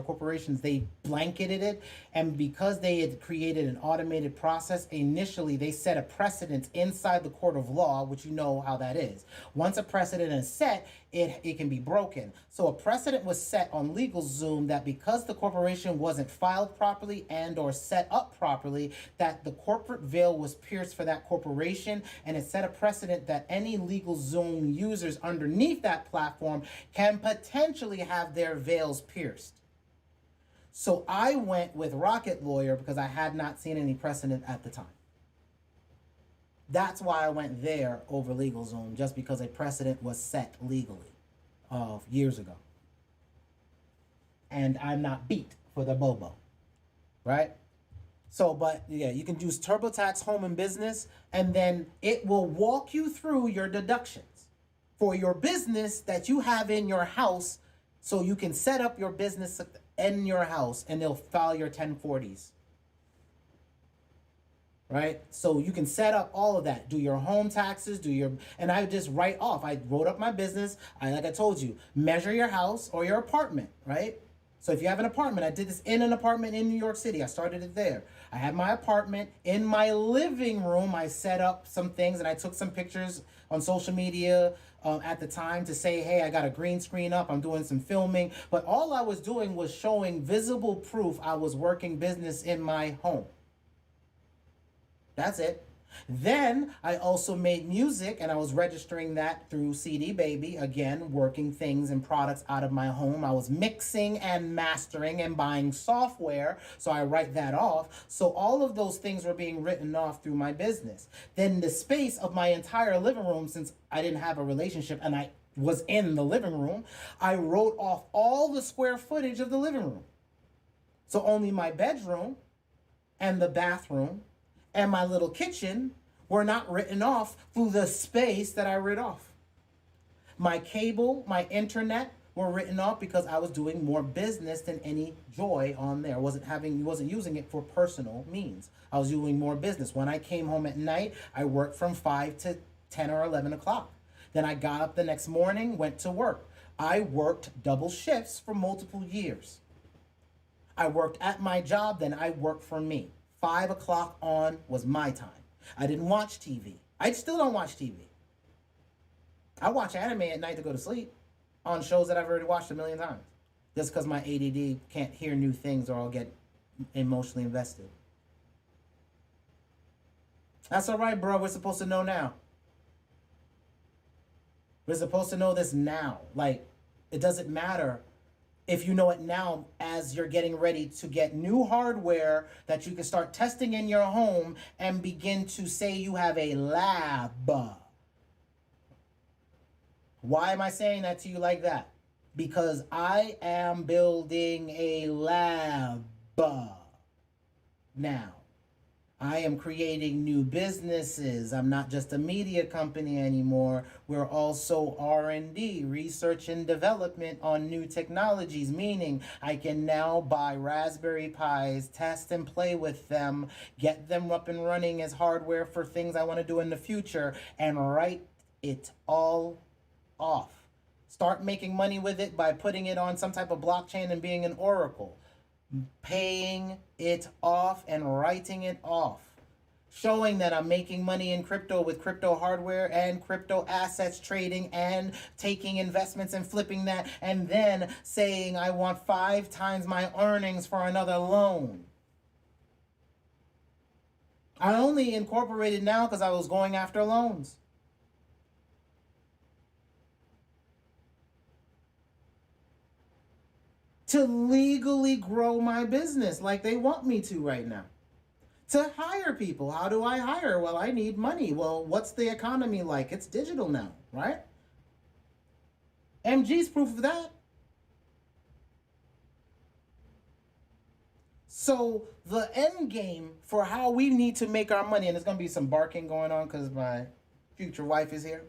they blanketed it. And because they had created an automated process, initially they set a precedent inside the court of law, which you know how that is. Once a precedent is set, it can be broken. So a precedent was set on LegalZoom that because the corporation wasn't filed properly and or set up properly, that the corporate veil was pierced for that corporation, and it set a precedent that any LegalZoom users underneath that platform can potentially have their veils pierced. So I went with Rocket Lawyer because I had not seen any precedent at the time. That's why I went there over LegalZoom, just because a precedent was set legally years ago. And I'm not beat for the bobo, right? So, but yeah, you can use TurboTax home and business, and then it will walk you through your deductions for your business that you have in your house, so you can set up your business in your house and they'll file your 1040s. Right? So you can set up all of that, do your home taxes, and I just write off. I wrote up my business. Like I told you, measure your house or your apartment, right? So if you have an apartment, I did this in an apartment in New York City. I started it there. I had my apartment. In my living room, I set up some things and I took some pictures on social media at the time to say, hey, I got a green screen up. I'm doing some filming. But all I was doing was showing visible proof I was working business in my home. That's it. Then I also made music, and I was registering that through CD Baby. Again, working things and products out of my home. I was mixing and mastering and buying software, so I write that off. So all of those things were being written off through my business. Then the space of my entire living room, since I didn't have a relationship and I was in the living room, I wrote off all the square footage of the living room. So only my bedroom and the bathroom and my little kitchen were not written off through the space that I writ off. My cable, my internet, were written off because I was doing more business than any joy on there. Wasn't using it for personal means. I was doing more business. When I came home at night, I worked from 5 to 10 or 11 o'clock. Then I got up the next morning, went to work. I worked double shifts for multiple years. I worked at my job, then I worked for me. 5 o'clock on was my time. I didn't watch TV. I still don't watch TV. I watch anime at night to go to sleep on shows that I've already watched a million times. Just because my ADD can't hear new things or I'll get emotionally invested. That's all right, bro. We're supposed to know now. We're supposed to know this now. Like, it doesn't matter if you know it now as you're getting ready to get new hardware that you can start testing in your home and begin to say you have a lab. Why am I saying that to you like that? Because I am building a lab now. I am creating new businesses. I'm not just a media company anymore. We're also R&D, research and development on new technologies, meaning I can now buy Raspberry Pis, test and play with them, get them up and running as hardware for things I want to do in the future, and write it all off. Start making money with it by putting it on some type of blockchain and being an oracle. Paying it off and writing it off. Showing that I'm making money in crypto with crypto hardware and crypto assets trading and taking investments and flipping that, and then saying I want 5 times my earnings for another loan. I only incorporated now because I was going after loans. To legally grow my business like they want me to right now. To hire people. How do I hire? Well, I need money. Well, what's the economy like? It's digital now, right? MG's proof of that. So the end game for how we need to make our money, and there's going to be some barking going on because my future wife is here.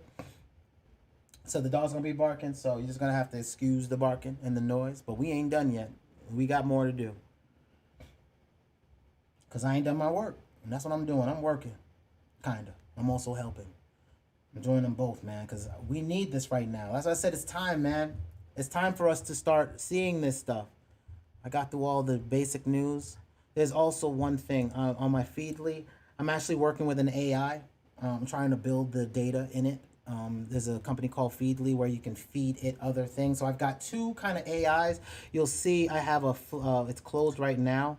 So the dog's going to be barking, so you're just going to have to excuse the barking and the noise. But we ain't done yet. We got more to do. Because I ain't done my work. And that's what I'm doing. I'm working. Kind of. I'm also helping. I'm doing them both, man, because we need this right now. As I said, it's time, man. It's time for us to start seeing this stuff. I got through all the basic news. There's also one thing on my Feedly. I'm actually working with an AI. I'm trying to build the data in it. There's a company called Feedly where you can feed it other things. So I've got 2 kind of AIs. You'll see I have it's closed right now,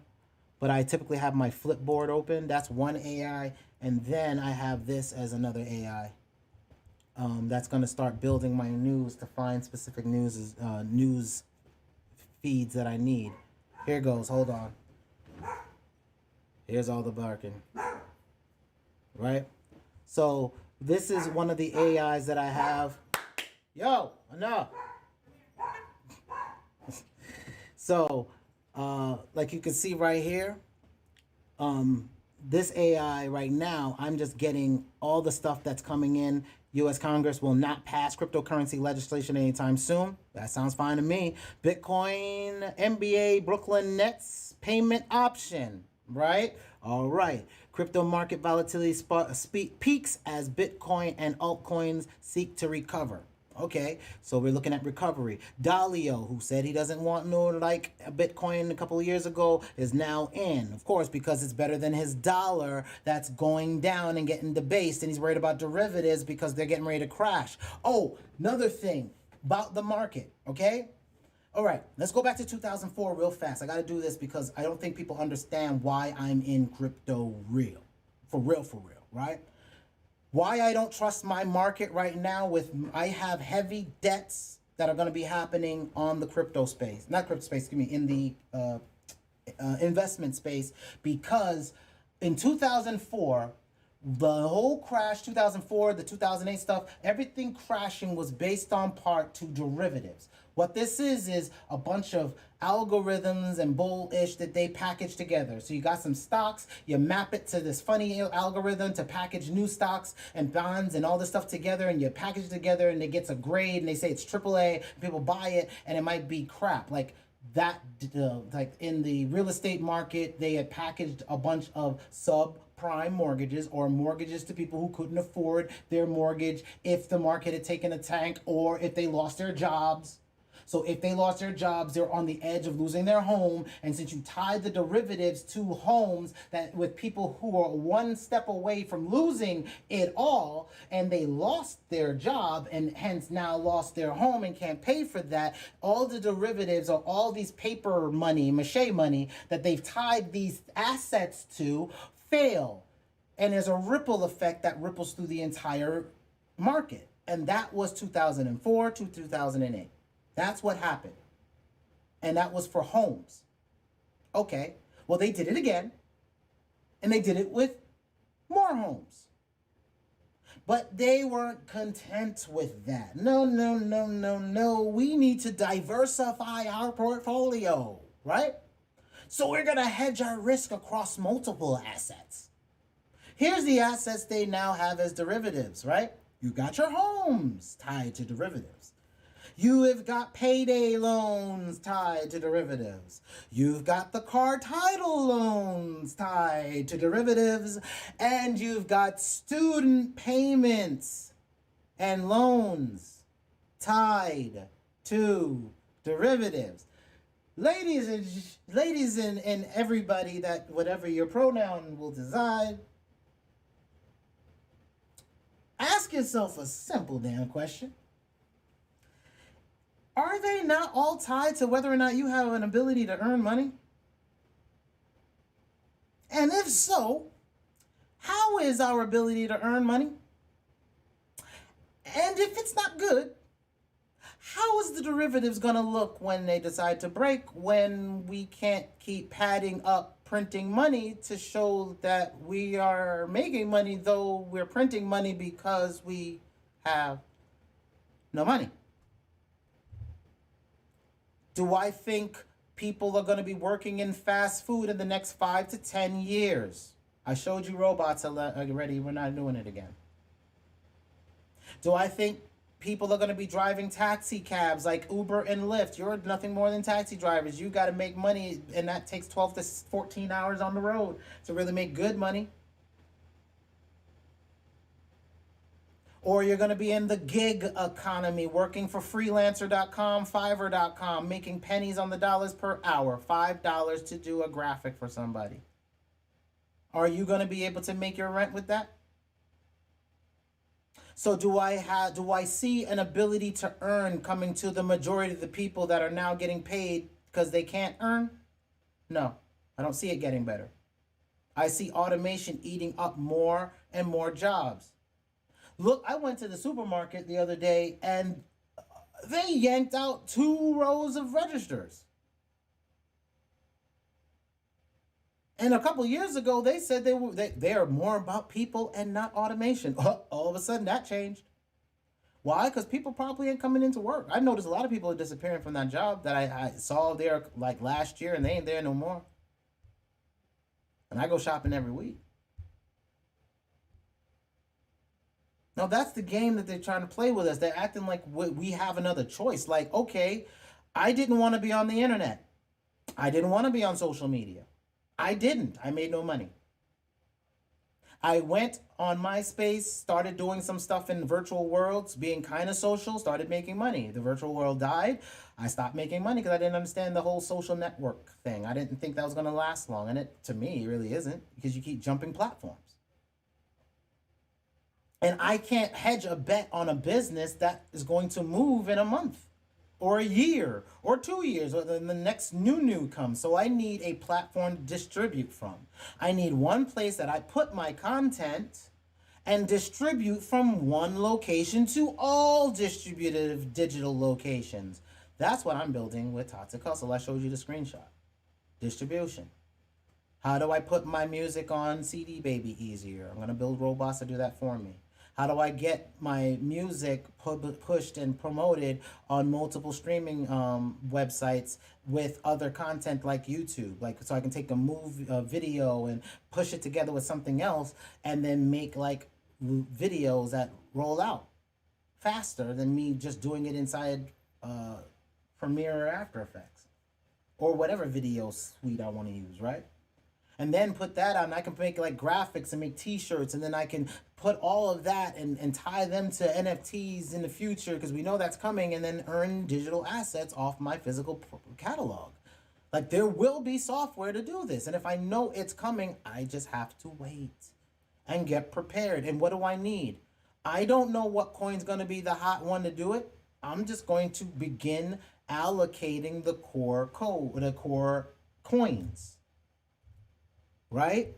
but I typically have my Flipboard open. That's one AI. And then I have this as another AI. That's going to start building my news to find specific news feeds that I need. Here goes. Hold on. Here's all the barking. Right? So this is one of the AIs that I have. Yo, enough. So, like you can see right here, this AI right now, I'm just getting all the stuff that's coming in. U.S. Congress will not pass cryptocurrency legislation anytime soon. That sounds fine to me. Bitcoin, NBA, Brooklyn Nets payment option, right? All right. Crypto market volatility peaks as Bitcoin and altcoins seek to recover. Okay, so we're looking at recovery. Dalio, who said he doesn't want no like a Bitcoin a couple of years ago, is now in. Of course, because it's better than his dollar that's going down and getting debased, and he's worried about derivatives because they're getting ready to crash. Oh, another thing about the market, okay? All right, let's go back to 2004 real fast. I got to do this because I don't think people understand why I'm in crypto for real, right? Why I don't trust my market right now I have heavy debts that are going to be happening on the crypto space. Not crypto space, excuse me, in the investment space, because in 2004, the whole crash, 2004, the 2008 stuff, everything crashing was based on part to derivatives. What this is a bunch of algorithms and bullish that they package together. So you got some stocks, you map it to this funny algorithm to package new stocks and bonds and all this stuff together, and you package it together and it gets a grade and they say it's AAA, people buy it, and it might be crap. Like that, like in the real estate market, they had packaged a bunch of subprime mortgages or mortgages to people who couldn't afford their mortgage if the market had taken a tank or if they lost their jobs. So if they lost their jobs, they're on the edge of losing their home. And since you tied the derivatives to homes that with people who are one step away from losing it all, and they lost their job and hence now lost their home and can't pay for that, all the derivatives or all these paper money, mache money that they've tied these assets to fail. And there's a ripple effect that ripples through the entire market. And that was 2004 to 2008. That's what happened. And that was for homes. Okay, well, they did it again. And they did it with more homes. But they weren't content with that. No. We need to diversify our portfolio, right? So we're going to hedge our risk across multiple assets. Here's the assets they now have as derivatives, right? You got your homes tied to derivatives. You have got payday loans tied to derivatives. You've got the car title loans tied to derivatives. And you've got student payments and loans tied to derivatives. Ladies and everybody that whatever your pronoun will decide, ask yourself a simple damn question. Are they not all tied to whether or not you have an ability to earn money? And if so, how is our ability to earn money? And if it's not good, how is the derivatives going to look when they decide to break, when we can't keep padding up printing money to show that we are making money, though we're printing money because we have no money? Do I think people are going to be working in fast food in the next 5 to 10 years? I showed you robots already. We're not doing it again. Do I think people are going to be driving taxi cabs like Uber and Lyft? You're nothing more than taxi drivers. You got to make money, and that takes 12 to 14 hours on the road to really make good money. Or you're going to be in the gig economy, working for freelancer.com, fiverr.com, making pennies on the dollars per hour, $5 to do a graphic for somebody. Are you going to be able to make your rent with that? So do I see an ability to earn coming to the majority of the people that are now getting paid because they can't earn? No, I don't see it getting better. I see automation eating up more and more jobs. Look, I went to the supermarket the other day and they yanked out 2 rows of registers. And a couple years ago, they said they are more about people and not automation. All of a sudden, that changed. Why? Because people probably ain't coming into work. I noticed a lot of people are disappearing from that job that I saw there like last year, and they ain't there no more. And I go shopping every week. Now, that's the game that they're trying to play with us. They're acting like we have another choice. Like, okay, I didn't want to be on the internet. I didn't want to be on social media. I didn't. I made no money. I went on MySpace, started doing some stuff in virtual worlds, being kind of social, started making money. The virtual world died. I stopped making money because I didn't understand the whole social network thing. I didn't think that was going to last long. And it, to me, it really isn't, because you keep jumping platforms. And I can't hedge a bet on a business that is going to move in a month or a year or 2 years, or then the next new comes. So I need a platform to distribute from. I need one place that I put my content and distribute from one location to all distributive digital locations. That's what I'm building with Toxic Hustle. I showed you the screenshot. Distribution. How do I put my music on CD Baby easier? I'm going to build robots to do that for me. How do I get my music pushed and promoted on multiple streaming websites with other content like YouTube? Like, so I can take a video and push it together with something else and then make like videos that roll out faster than me just doing it inside Premiere or After Effects or whatever video suite I want to use, right? And then put that on. I can make like graphics and make t-shirts, and then I can put all of that and tie them to NFTs in the future because we know that's coming, and then earn digital assets off my physical catalog. Like, there will be software to do this, and if I know it's coming, I just have to wait and get prepared. And what do I need? I don't know what coin's going to be the hot one to do it. I'm just going to begin allocating the core coins, right?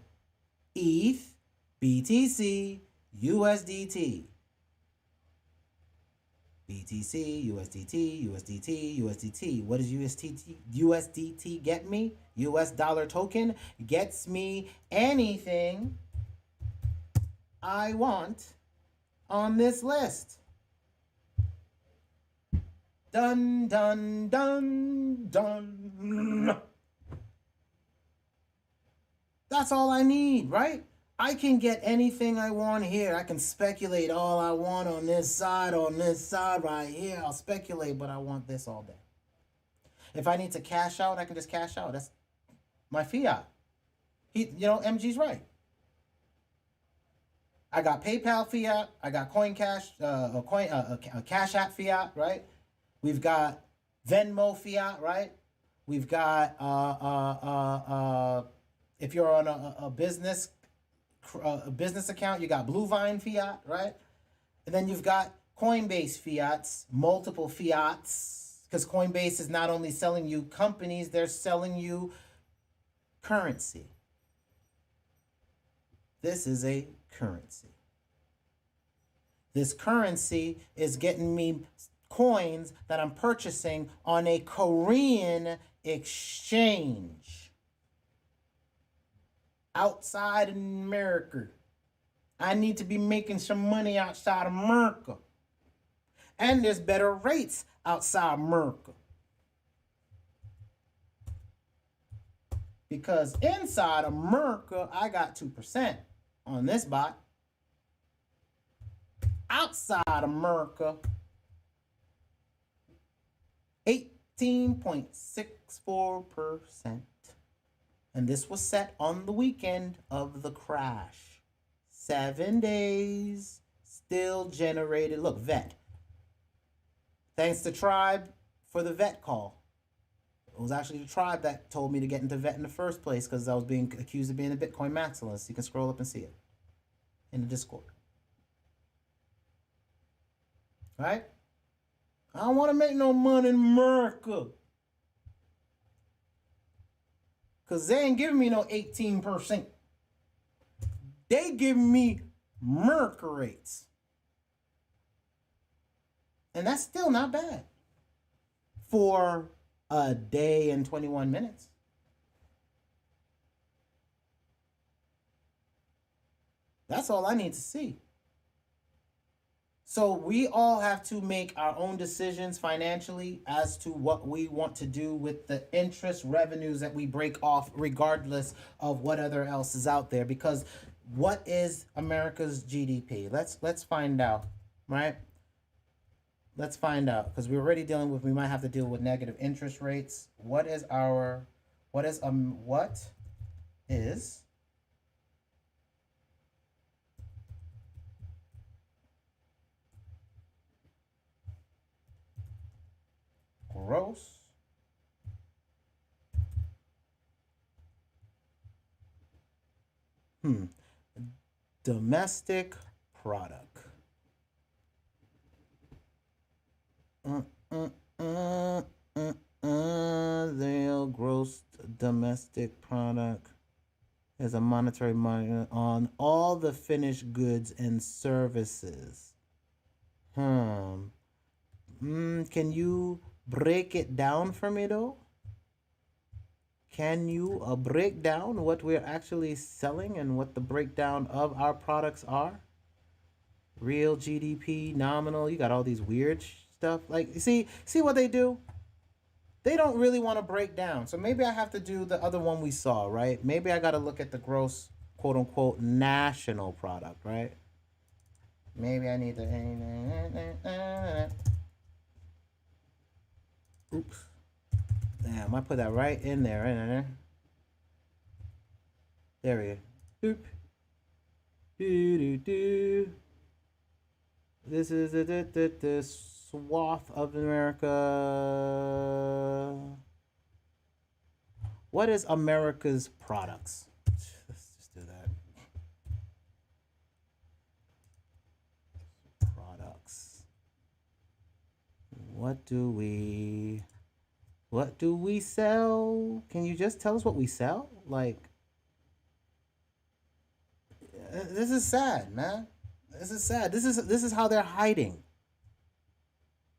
ETH, BTC, USDT. BTC, USDT, USDT, USDT. What does USDT get me? US dollar token gets me anything I want on this list. Dun, dun, dun, dun. That's all I need, right? I can get anything I want here. I can speculate all I want on this side right here. I'll speculate, but I want this all day. If I need to cash out, I can just cash out. That's my fiat. MG's right. I got PayPal fiat. I got Cash App fiat, right? We've got Venmo fiat, right? We've got if you're on a business account, you got Blue Vine fiat, right? And then you've got Coinbase fiats, multiple fiats, because Coinbase is not only selling you companies, they're selling you currency. This is a currency. This currency is getting me coins that I'm purchasing on a Korean exchange outside America. I need to be making some money outside America. And there's better rates outside America. Because inside America, I got 2% on this bot. Outside America, 18.64%. And this was set on the weekend of the crash. 7 days, still generated. Look, VET. Thanks to Tribe for the VET call. It was actually the Tribe that told me to get into VET in the first place because I was being accused of being a Bitcoin maximalist. You can scroll up and see it in the Discord. Right? I don't want to make no money in America. Because they ain't giving me no 18%. They giving me Merc rates. And that's still not bad for a day and 21 minutes. That's all I need to see. So we all have to make our own decisions financially as to what we want to do with the interest revenues that we break off, regardless of what other else is out there. Because what is America's GDP? Let's find out, right? Let's find out, because we're already we might have to deal with negative interest rates. What is gross domestic product? Their gross domestic product is a monetary margin on all the finished goods and services. Can you break it down for me though? Can you break down what we're actually selling and what the breakdown of our products are? Real GDP, nominal. You got all these weird stuff. Like, see what they do? They don't really want to break down. So maybe I have to do the other one we saw, right? Maybe I got to look at the gross, quote unquote, national product, right? Maybe I need to. Oops. Damn, I put that right in there. There we go. Boop. This is the swath of America. What is America's products? Let's just do that. Products. What do we sell? Can you just tell us what we sell? Like, this is sad, man. This is sad. This is how they're hiding.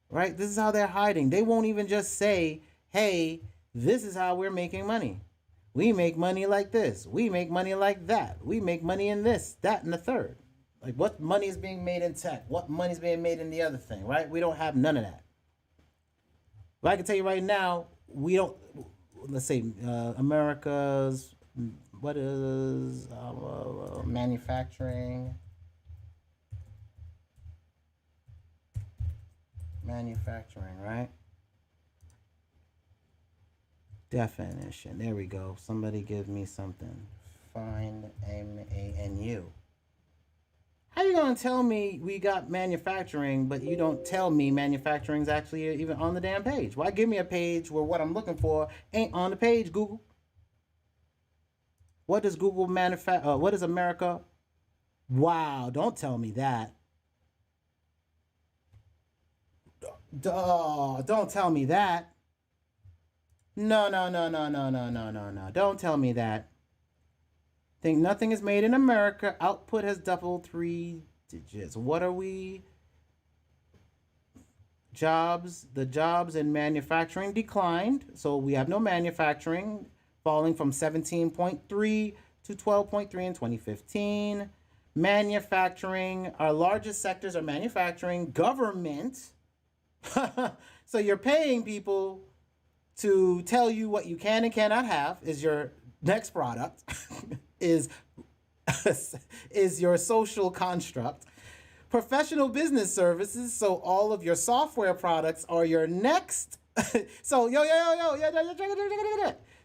Right? This is how they're hiding. They won't even just say, "Hey, this is how we're making money. We make money like this. We make money like that. We make money in this, that, and the third." Like, what money is being made in tech? What money is being made in the other thing, right? We don't have none of that. But I can tell you right now, we don't, let's say, America's, what is manufacturing? Manufacturing, right? Definition. There we go. Somebody give me something. Find MANU. How you gonna tell me we got manufacturing, but you don't tell me manufacturing's actually even on the damn page? Why give me a page where what I'm looking for ain't on the page, Google? What does Google manufacture? What is America? Wow, don't tell me that. Don't tell me that. No. Don't tell me that. Think nothing is made in America. Output has doubled 3 digits. What are we? Jobs. The jobs in manufacturing declined. So we have no manufacturing, falling from 17.3 to 12.3 in 2015. Manufacturing. Our largest sectors are manufacturing, government. So you're paying people to tell you what you can and cannot have is your next product. is your social construct. Professional business services, so all of your software products are your next. So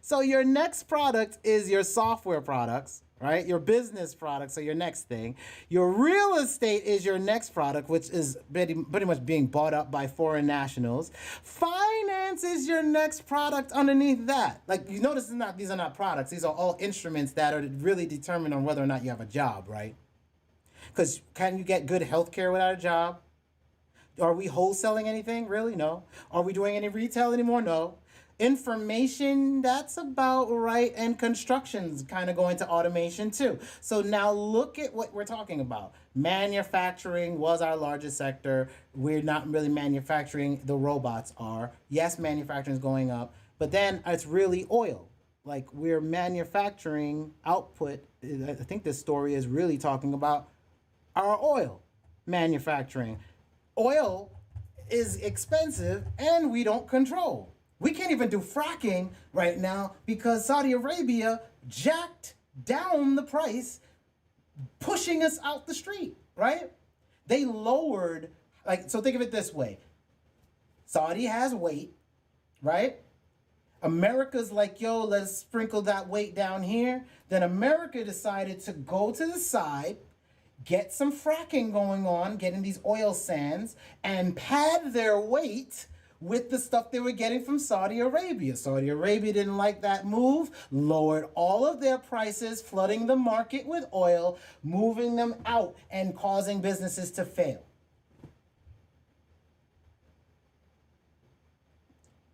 so your next product is your software products, right? Your business products, so your next thing. Your real estate is your next product, which is pretty much being bought up by foreign nationals. Finance is your next product underneath that. Like, you notice these are not products. These are all instruments that are really determined on whether or not you have a job, right? Because can you get good healthcare without a job? Are we wholesaling anything? Really? No. Are we doing any retail anymore? No. Information, that's about right, and construction's kind of going to automation too. So now look at what we're talking about. Manufacturing was our largest sector. We're not really manufacturing, the robots are. Yes, manufacturing is going up, but then it's really oil. Like, we're manufacturing output. I think this story is really talking about our oil manufacturing. Oil is expensive and we don't control. We can't even do fracking right now because Saudi Arabia jacked down the price, pushing us out the street, right? They lowered, so think of it this way. Saudi has weight, right? America's like, yo, let's sprinkle that weight down here. Then America decided to go to the side, get some fracking going on, getting these oil sands, and pad their weight with the stuff they were getting from Saudi Arabia. Saudi Arabia didn't like that move, lowered all of their prices, flooding the market with oil, moving them out and causing businesses to fail.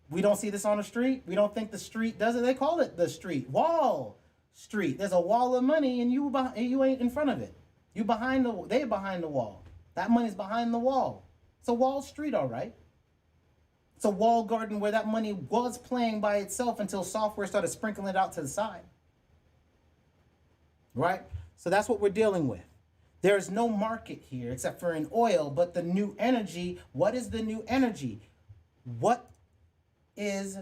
We don't see this on the street. We don't think the street does it. They call it the street. Wall Street. There's a wall of money and you ain't in front of it. They behind the wall. That money's behind the wall. It's a Wall Street, all right. It's a wall garden where that money was playing by itself until software started sprinkling it out to the side. Right? So that's what we're dealing with. There's no market here except for in oil, but the new energy, what is the new energy? What is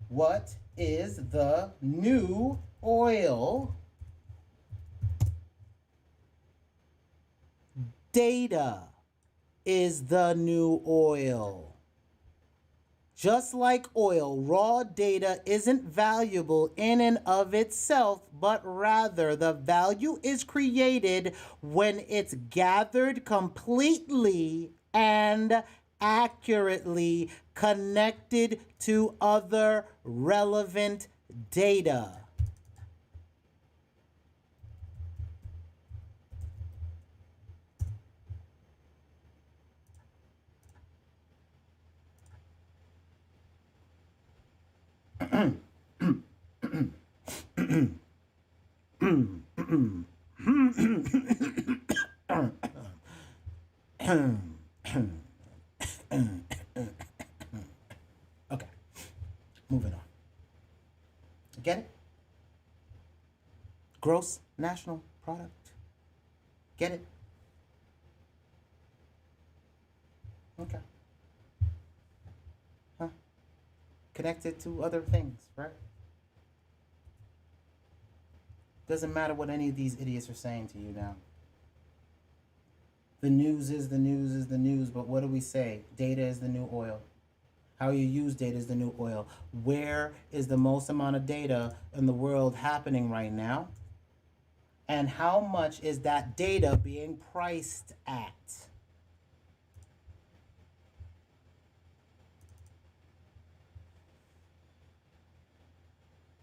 the new oil? Data is the new oil. Just like oil, raw data isn't valuable in and of itself, but rather the value is created when it's gathered completely and accurately connected to other relevant data. Okay, moving on. Get it? Gross national product. Get it? Okay. Huh? Connected to other things, right? Doesn't matter what any of these idiots are saying to you now. The news is the news is the news, but what do we say? Data is the new oil. How you use data is the new oil. Where is the most amount of data in the world happening right now? And how much is that data being priced at?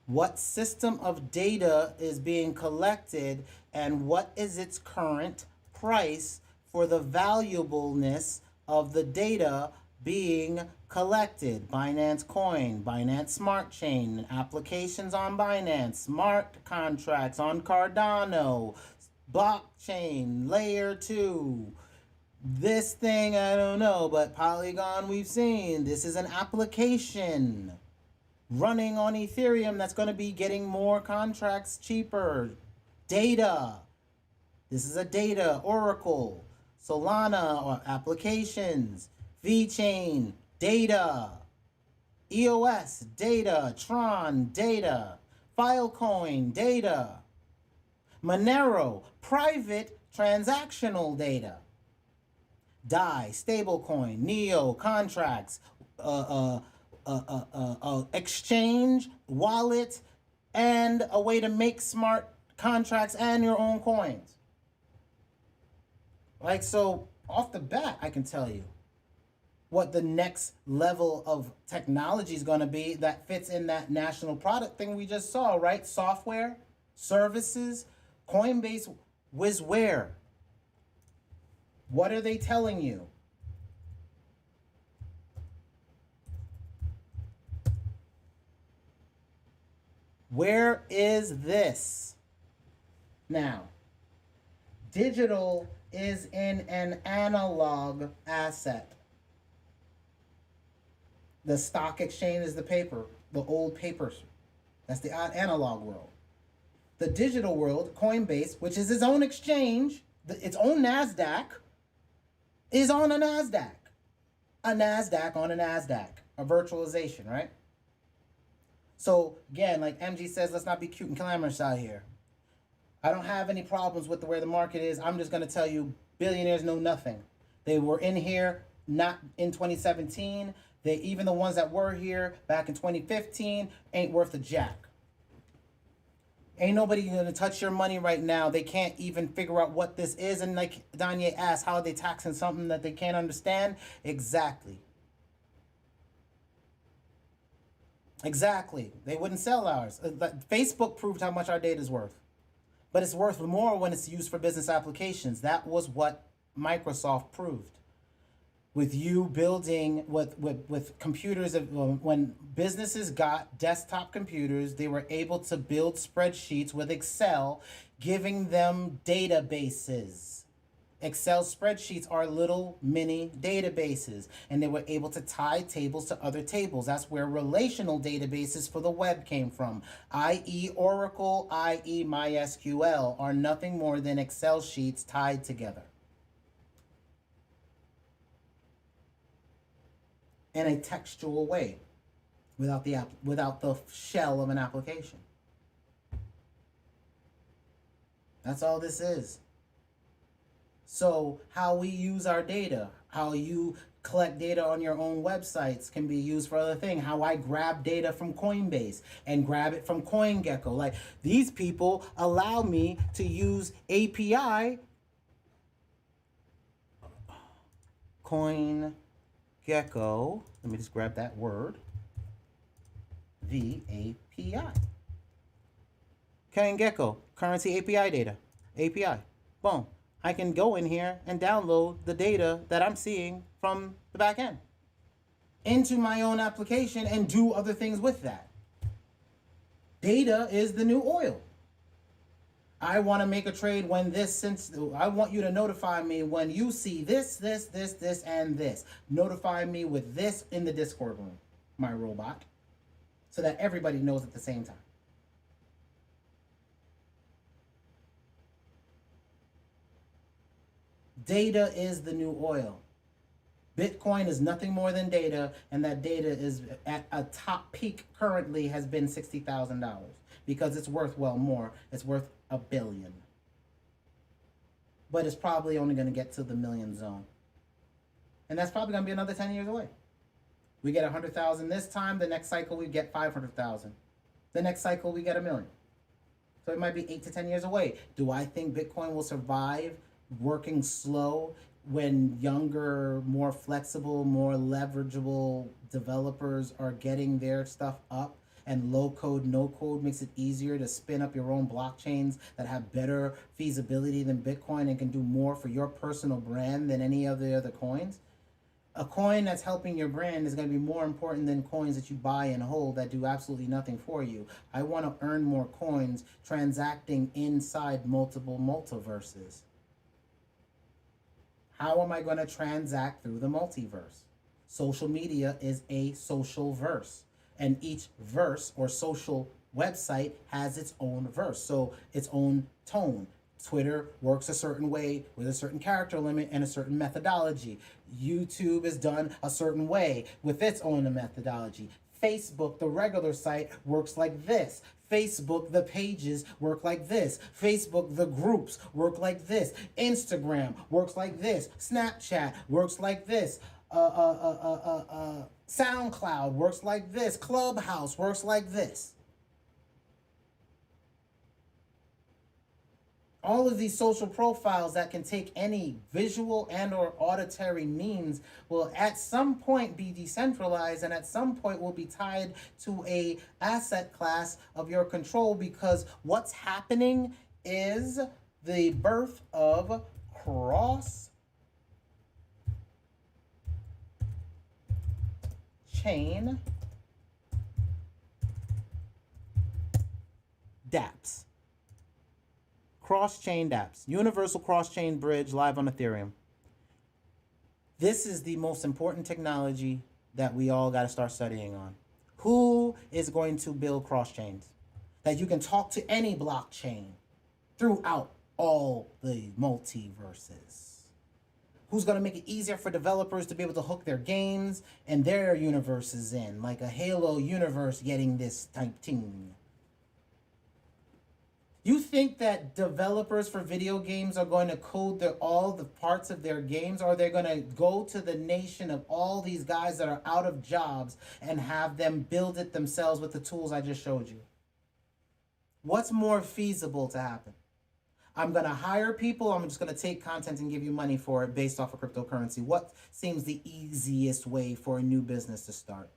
What system of data is being collected and what is its current price for the valuableness of the data being collected? Binance Coin, Binance Smart Chain, applications on Binance, smart contracts on Cardano, blockchain, layer 2. This thing, I don't know, but Polygon we've seen. This is an application running on Ethereum that's going to be getting more contracts cheaper. Data. This is a data. Oracle, Solana, or applications. VeChain, data. EOS, data. Tron, data. Filecoin, data. Monero, private transactional data. DAI, stablecoin. Neo, contracts. Exchange, wallet, and a way to make smart contracts and your own coins. Like, so off the bat, I can tell you what the next level of technology is going to be that fits in that national product thing we just saw, right? Software, services, Coinbase, where? What are they telling you? Where is this? Now, digital is in an analog asset. The stock exchange is the paper, the old papers. That's the analog world. The digital world, Coinbase, which is its own exchange, its own NASDAQ, is on a NASDAQ. A NASDAQ on a NASDAQ. A virtualization, right? So again, like MG says, let's not be cute and clamorous out here. I don't have any problems with the way the market is. I'm just going to tell you, billionaires know nothing. They were in here not in 2017. Even the ones that were here back in 2015 ain't worth a jack. Ain't nobody going to touch your money right now. They can't even figure out what this is. And like Danye asked, how are they taxing something that they can't understand? Exactly. Exactly. They wouldn't sell ours. Facebook proved how much our data is worth. But it's worth more when it's used for business applications. That was what Microsoft proved. With you building with computers, when businesses got desktop computers, they were able to build spreadsheets with Excel, giving them databases. Excel spreadsheets are little mini databases, and they were able to tie tables to other tables. That's where relational databases for the web came from, i.e. Oracle, i.e. MySQL, are nothing more than Excel sheets tied together in a textual way without the shell of an application. That's all this is. So how we use our data, how you collect data on your own websites can be used for other things. How I grab data from Coinbase and grab it from CoinGecko. Like, these people allow me to use API. CoinGecko, let me just grab that word. The API. CoinGecko, currency API data. API. Boom. I can go in here and download the data that I'm seeing from the back end into my own application and do other things with that. Data is the new oil. I want to make a trade when I want you to notify me when you see this, and this. Notify me with this in the Discord room, my robot, so that everybody knows at the same time. Data is the new oil. Bitcoin is nothing more than data, and that data is at a top peak currently has been $60,000 because it's worth well more. It's worth $1 billion. But it's probably only going to get to the million zone. And that's probably going to be another 10 years away. We get 100,000 this time, the next cycle we get 500,000. The next cycle we get 1 million. So it might be 8 to 10 years away. Do I think Bitcoin will survive working slow when younger, more flexible, more leverageable developers are getting their stuff up, and low code, no code makes it easier to spin up your own blockchains that have better feasibility than Bitcoin and can do more for your personal brand than any of the other coins? A coin that's helping your brand is going to be more important than coins that you buy and hold that do absolutely nothing for you. I want to earn more coins transacting inside multiple multiverses. How am I going to transact through the multiverse? Social media is a social verse, and each verse or social website has its own verse, so its own tone. Twitter works a certain way with a certain character limit and a certain methodology. YouTube is done a certain way with its own methodology. Facebook, the regular site, works like this. Facebook, the pages work like this. Facebook, the groups work like this. Instagram works like this. Snapchat works like this. SoundCloud works like this. Clubhouse works like this. All of these social profiles that can take any visual and or auditory means will at some point be decentralized, and at some point will be tied to a asset class of your control, because what's happening is the birth of cross-chain dApps. Cross-chain dApps, Universal Cross-Chain Bridge, live on Ethereum. This is the most important technology that we all got to start studying on. Who is going to build cross-chains that you can talk to any blockchain throughout all the multiverses? Who's going to make it easier for developers to be able to hook their games and their universes in, like a Halo universe getting this type thing? You think that developers for video games are going to code all the parts of their games, or they're going to go to the nation of all these guys that are out of jobs and have them build it themselves with the tools I just showed you? What's more feasible to happen? I'm going to hire people. I'm just going to take content and give you money for it based off of cryptocurrency. What seems the easiest way for a new business to start?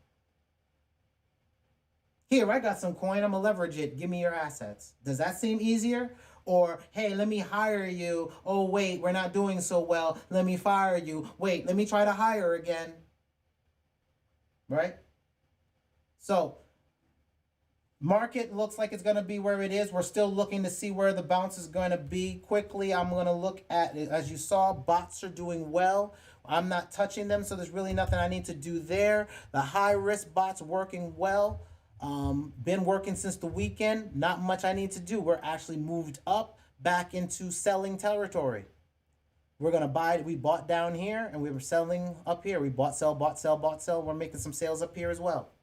Here, I got some coin, I'm gonna leverage it, give me your assets. Does that seem easier? Or, hey, let me hire you. Oh, wait, we're not doing so well. Let me fire you. Wait, let me try to hire again. Right? So, Market looks like it's going to be where it is. We're still looking to see where the bounce is going to be. Quickly, I'm going to look at it. As you saw, bots are doing well. I'm not touching them, so there's really nothing I need to do there. The high-risk bots working well. Been working since the weekend. Not much I need to do. We're actually moved up back into selling territory. We're going to buy. We bought down here, and we were selling up here. We bought, sell, bought, sell, bought, sell. We're making some sales up here as well.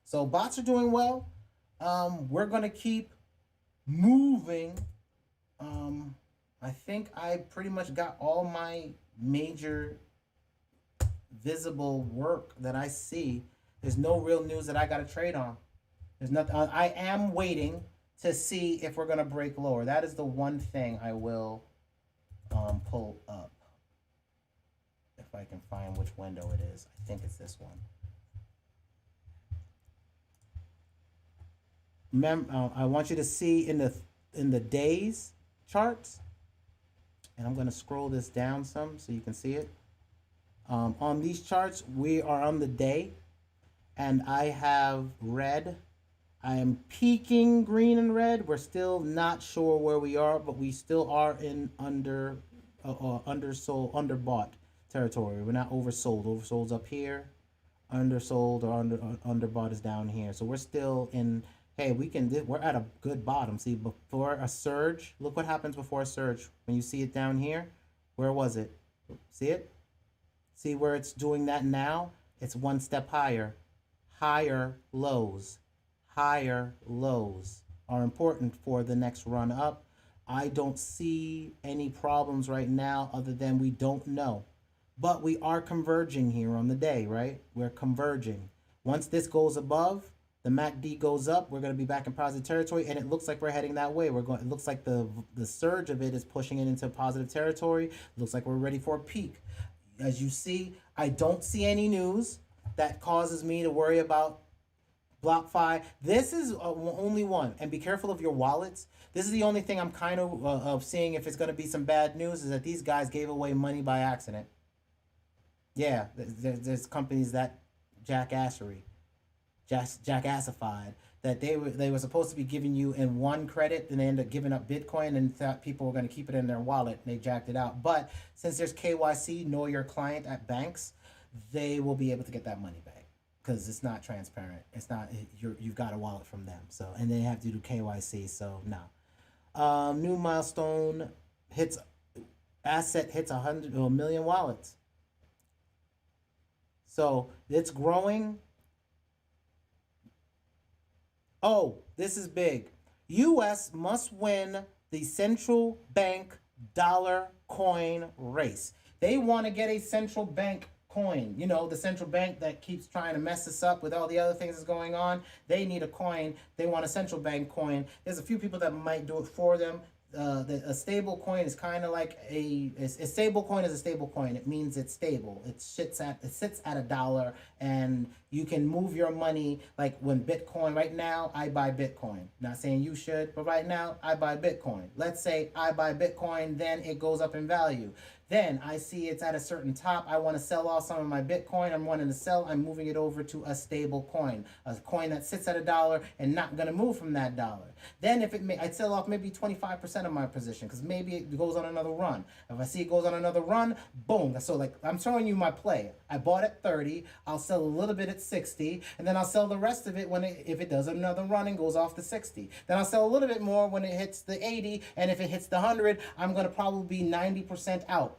So bots are doing well. We're going to keep moving. I think I pretty much got all my major visible work that I see. There's no real news that I got to trade on. There's nothing. I am waiting to see if we're going to break lower. That is the one thing I will pull up. If I can find which window it is. I think it's this one. I want you to see in the days charts, and I'm going to scroll this down some so you can see it. On these charts, we are on the day, and I have red. I am peaking green and red. We're still not sure where we are, but we still are in underbought territory. We're not oversold. Oversold's up here. Undersold or underbought is down here. So we're still in. Hey, we're at a good bottom. See, before a surge, look what happens before a surge. When you see it down here, where was it? See it? See where it's doing that now? It's one step higher. Higher lows. Higher lows are important for the next run up. I don't see any problems right now other than we don't know. But we are converging here on the day, right? We're converging. Once this goes above, the MACD goes up, we're going to be back in positive territory, and it looks like we're heading that way. It looks like the surge of it is pushing it into positive territory. It looks like we're ready for a peak. As you see, I don't see any news that causes me to worry about BlockFi. This is only one, and be careful of your wallets. This is the only thing I'm kind of seeing if it's going to be some bad news, is that these guys gave away money by accident. Yeah, there's companies that jackassified, that they were supposed to be giving you in one credit, and they ended up giving up Bitcoin and thought people were going to keep it in their wallet, and they jacked it out. But since there's KYC, know your client at banks, they will be able to get that money back because it's not transparent. It's not you've got a wallet from them. So, and they have to do KYC. So no. New milestone hits 100 or 1 million wallets. So it's growing. Oh, this is big. U.S. must win the central bank dollar coin race. They want to get a central bank coin. You know, the central bank that keeps trying to mess us up with all the other things that's going on. They need a coin. They want a central bank coin. There's a few people that might do it for them. A stable coin is kind of like a stable coin is a stable coin. It means it's stable. It sits at $1, and you can move your money. Like when Bitcoin, right now I buy Bitcoin. Not saying you should, but right now I buy Bitcoin. Let's say I buy Bitcoin, then it goes up in value. Then I see it's at a certain top. I want to sell off some of my Bitcoin. I'm wanting to sell. I'm moving it over to a stable coin, a coin that sits at $1 and not going to move from that dollar. Then if I'd sell off maybe 25% of my position because maybe it goes on another run. If I see it goes on another run, boom. So like I'm showing you my play. I bought at 30. I'll sell a little bit at 60, and then I'll sell the rest of it if it does another run and goes off to 60. Then I'll sell a little bit more when it hits the 80, and if it hits the 100, I'm going to probably be 90% out.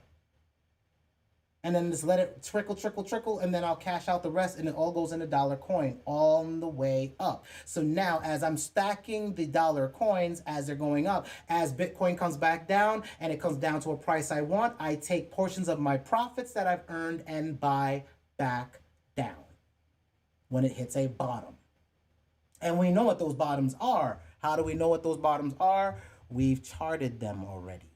And then just let it trickle, and then I'll cash out the rest, and it all goes into dollar coin on the way up. So now, as I'm stacking the dollar coins as they're going up, as Bitcoin comes back down and it comes down to a price I want, I take portions of my profits that I've earned and buy back down when it hits a bottom. And we know what those bottoms are. How do we know what those bottoms are? We've charted them already.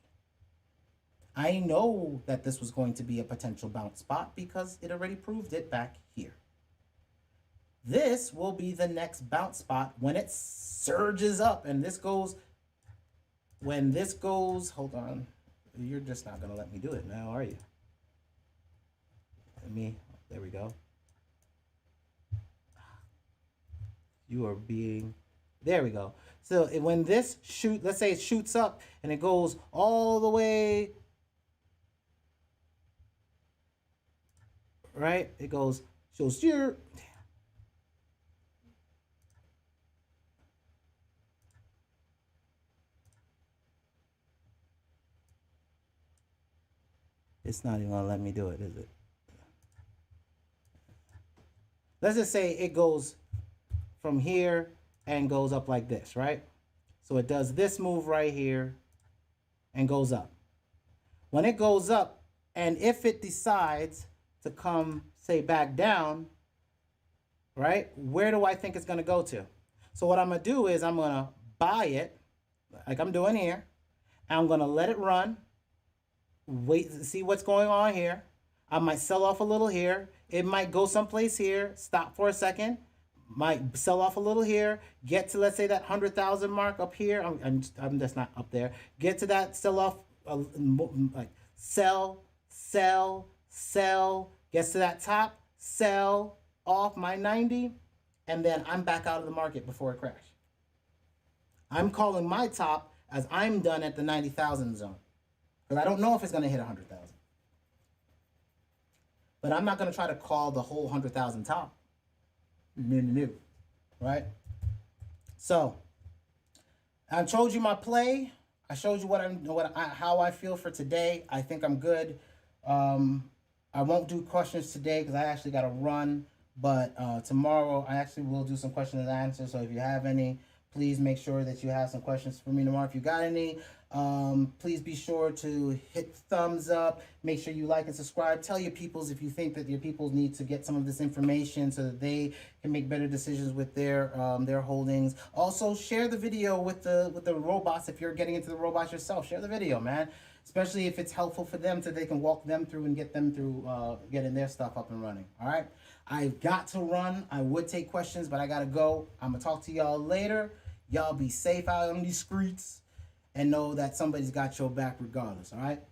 I know that this was going to be a potential bounce spot because it already proved it back here. This will be the next bounce spot when it surges up. And when this goes, hold on. You're just not going to let me do it now, are you? There we go. You are being There we go. So when this let's say it shoots up and it goes all the way, right? It shows here. It's not even gonna let me do it, is it? Let's just say it goes from here and goes up like this, right? So it does this move right here and goes up. When it goes up, and if it decides to come, say, back down, right? Where do I think it's gonna go to? So what I'm gonna do is I'm gonna buy it, like I'm doing here, and I'm gonna let it run, wait to see what's going on here. I might sell off a little here. It might go someplace here, stop for a second, might sell off a little here, get to, let's say, that 100,000 mark up here. I'm just not up there. Get to that, sell off, like sell, gets to that top, sell off my 90, and then I'm back out of the market before it crashes. I'm calling my top as I'm done at the 90,000 zone, because I don't know if it's going to hit 100,000. But I'm not going to try to call the whole 100,000 top. No. Right? So, I told you my play. I showed you how I feel for today. I think I'm good. I won't do questions today because I actually got to run. But tomorrow, I actually will do some questions and answers. So if you have any, please make sure that you have some questions for me tomorrow. If you got any, please be sure to hit thumbs up. Make sure you like and subscribe. Tell your peoples if you think that your peoples need to get some of this information so that they can make better decisions with their holdings. Also, share the video with the robots if you're getting into the robots yourself. Share the video, man. Especially if it's helpful for them so they can walk them through and get them through getting their stuff up and running. All right? I've got to run. I would take questions, but I got to go. I'm going to talk to y'all later. Y'all be safe out on these streets and know that somebody's got your back regardless, all right?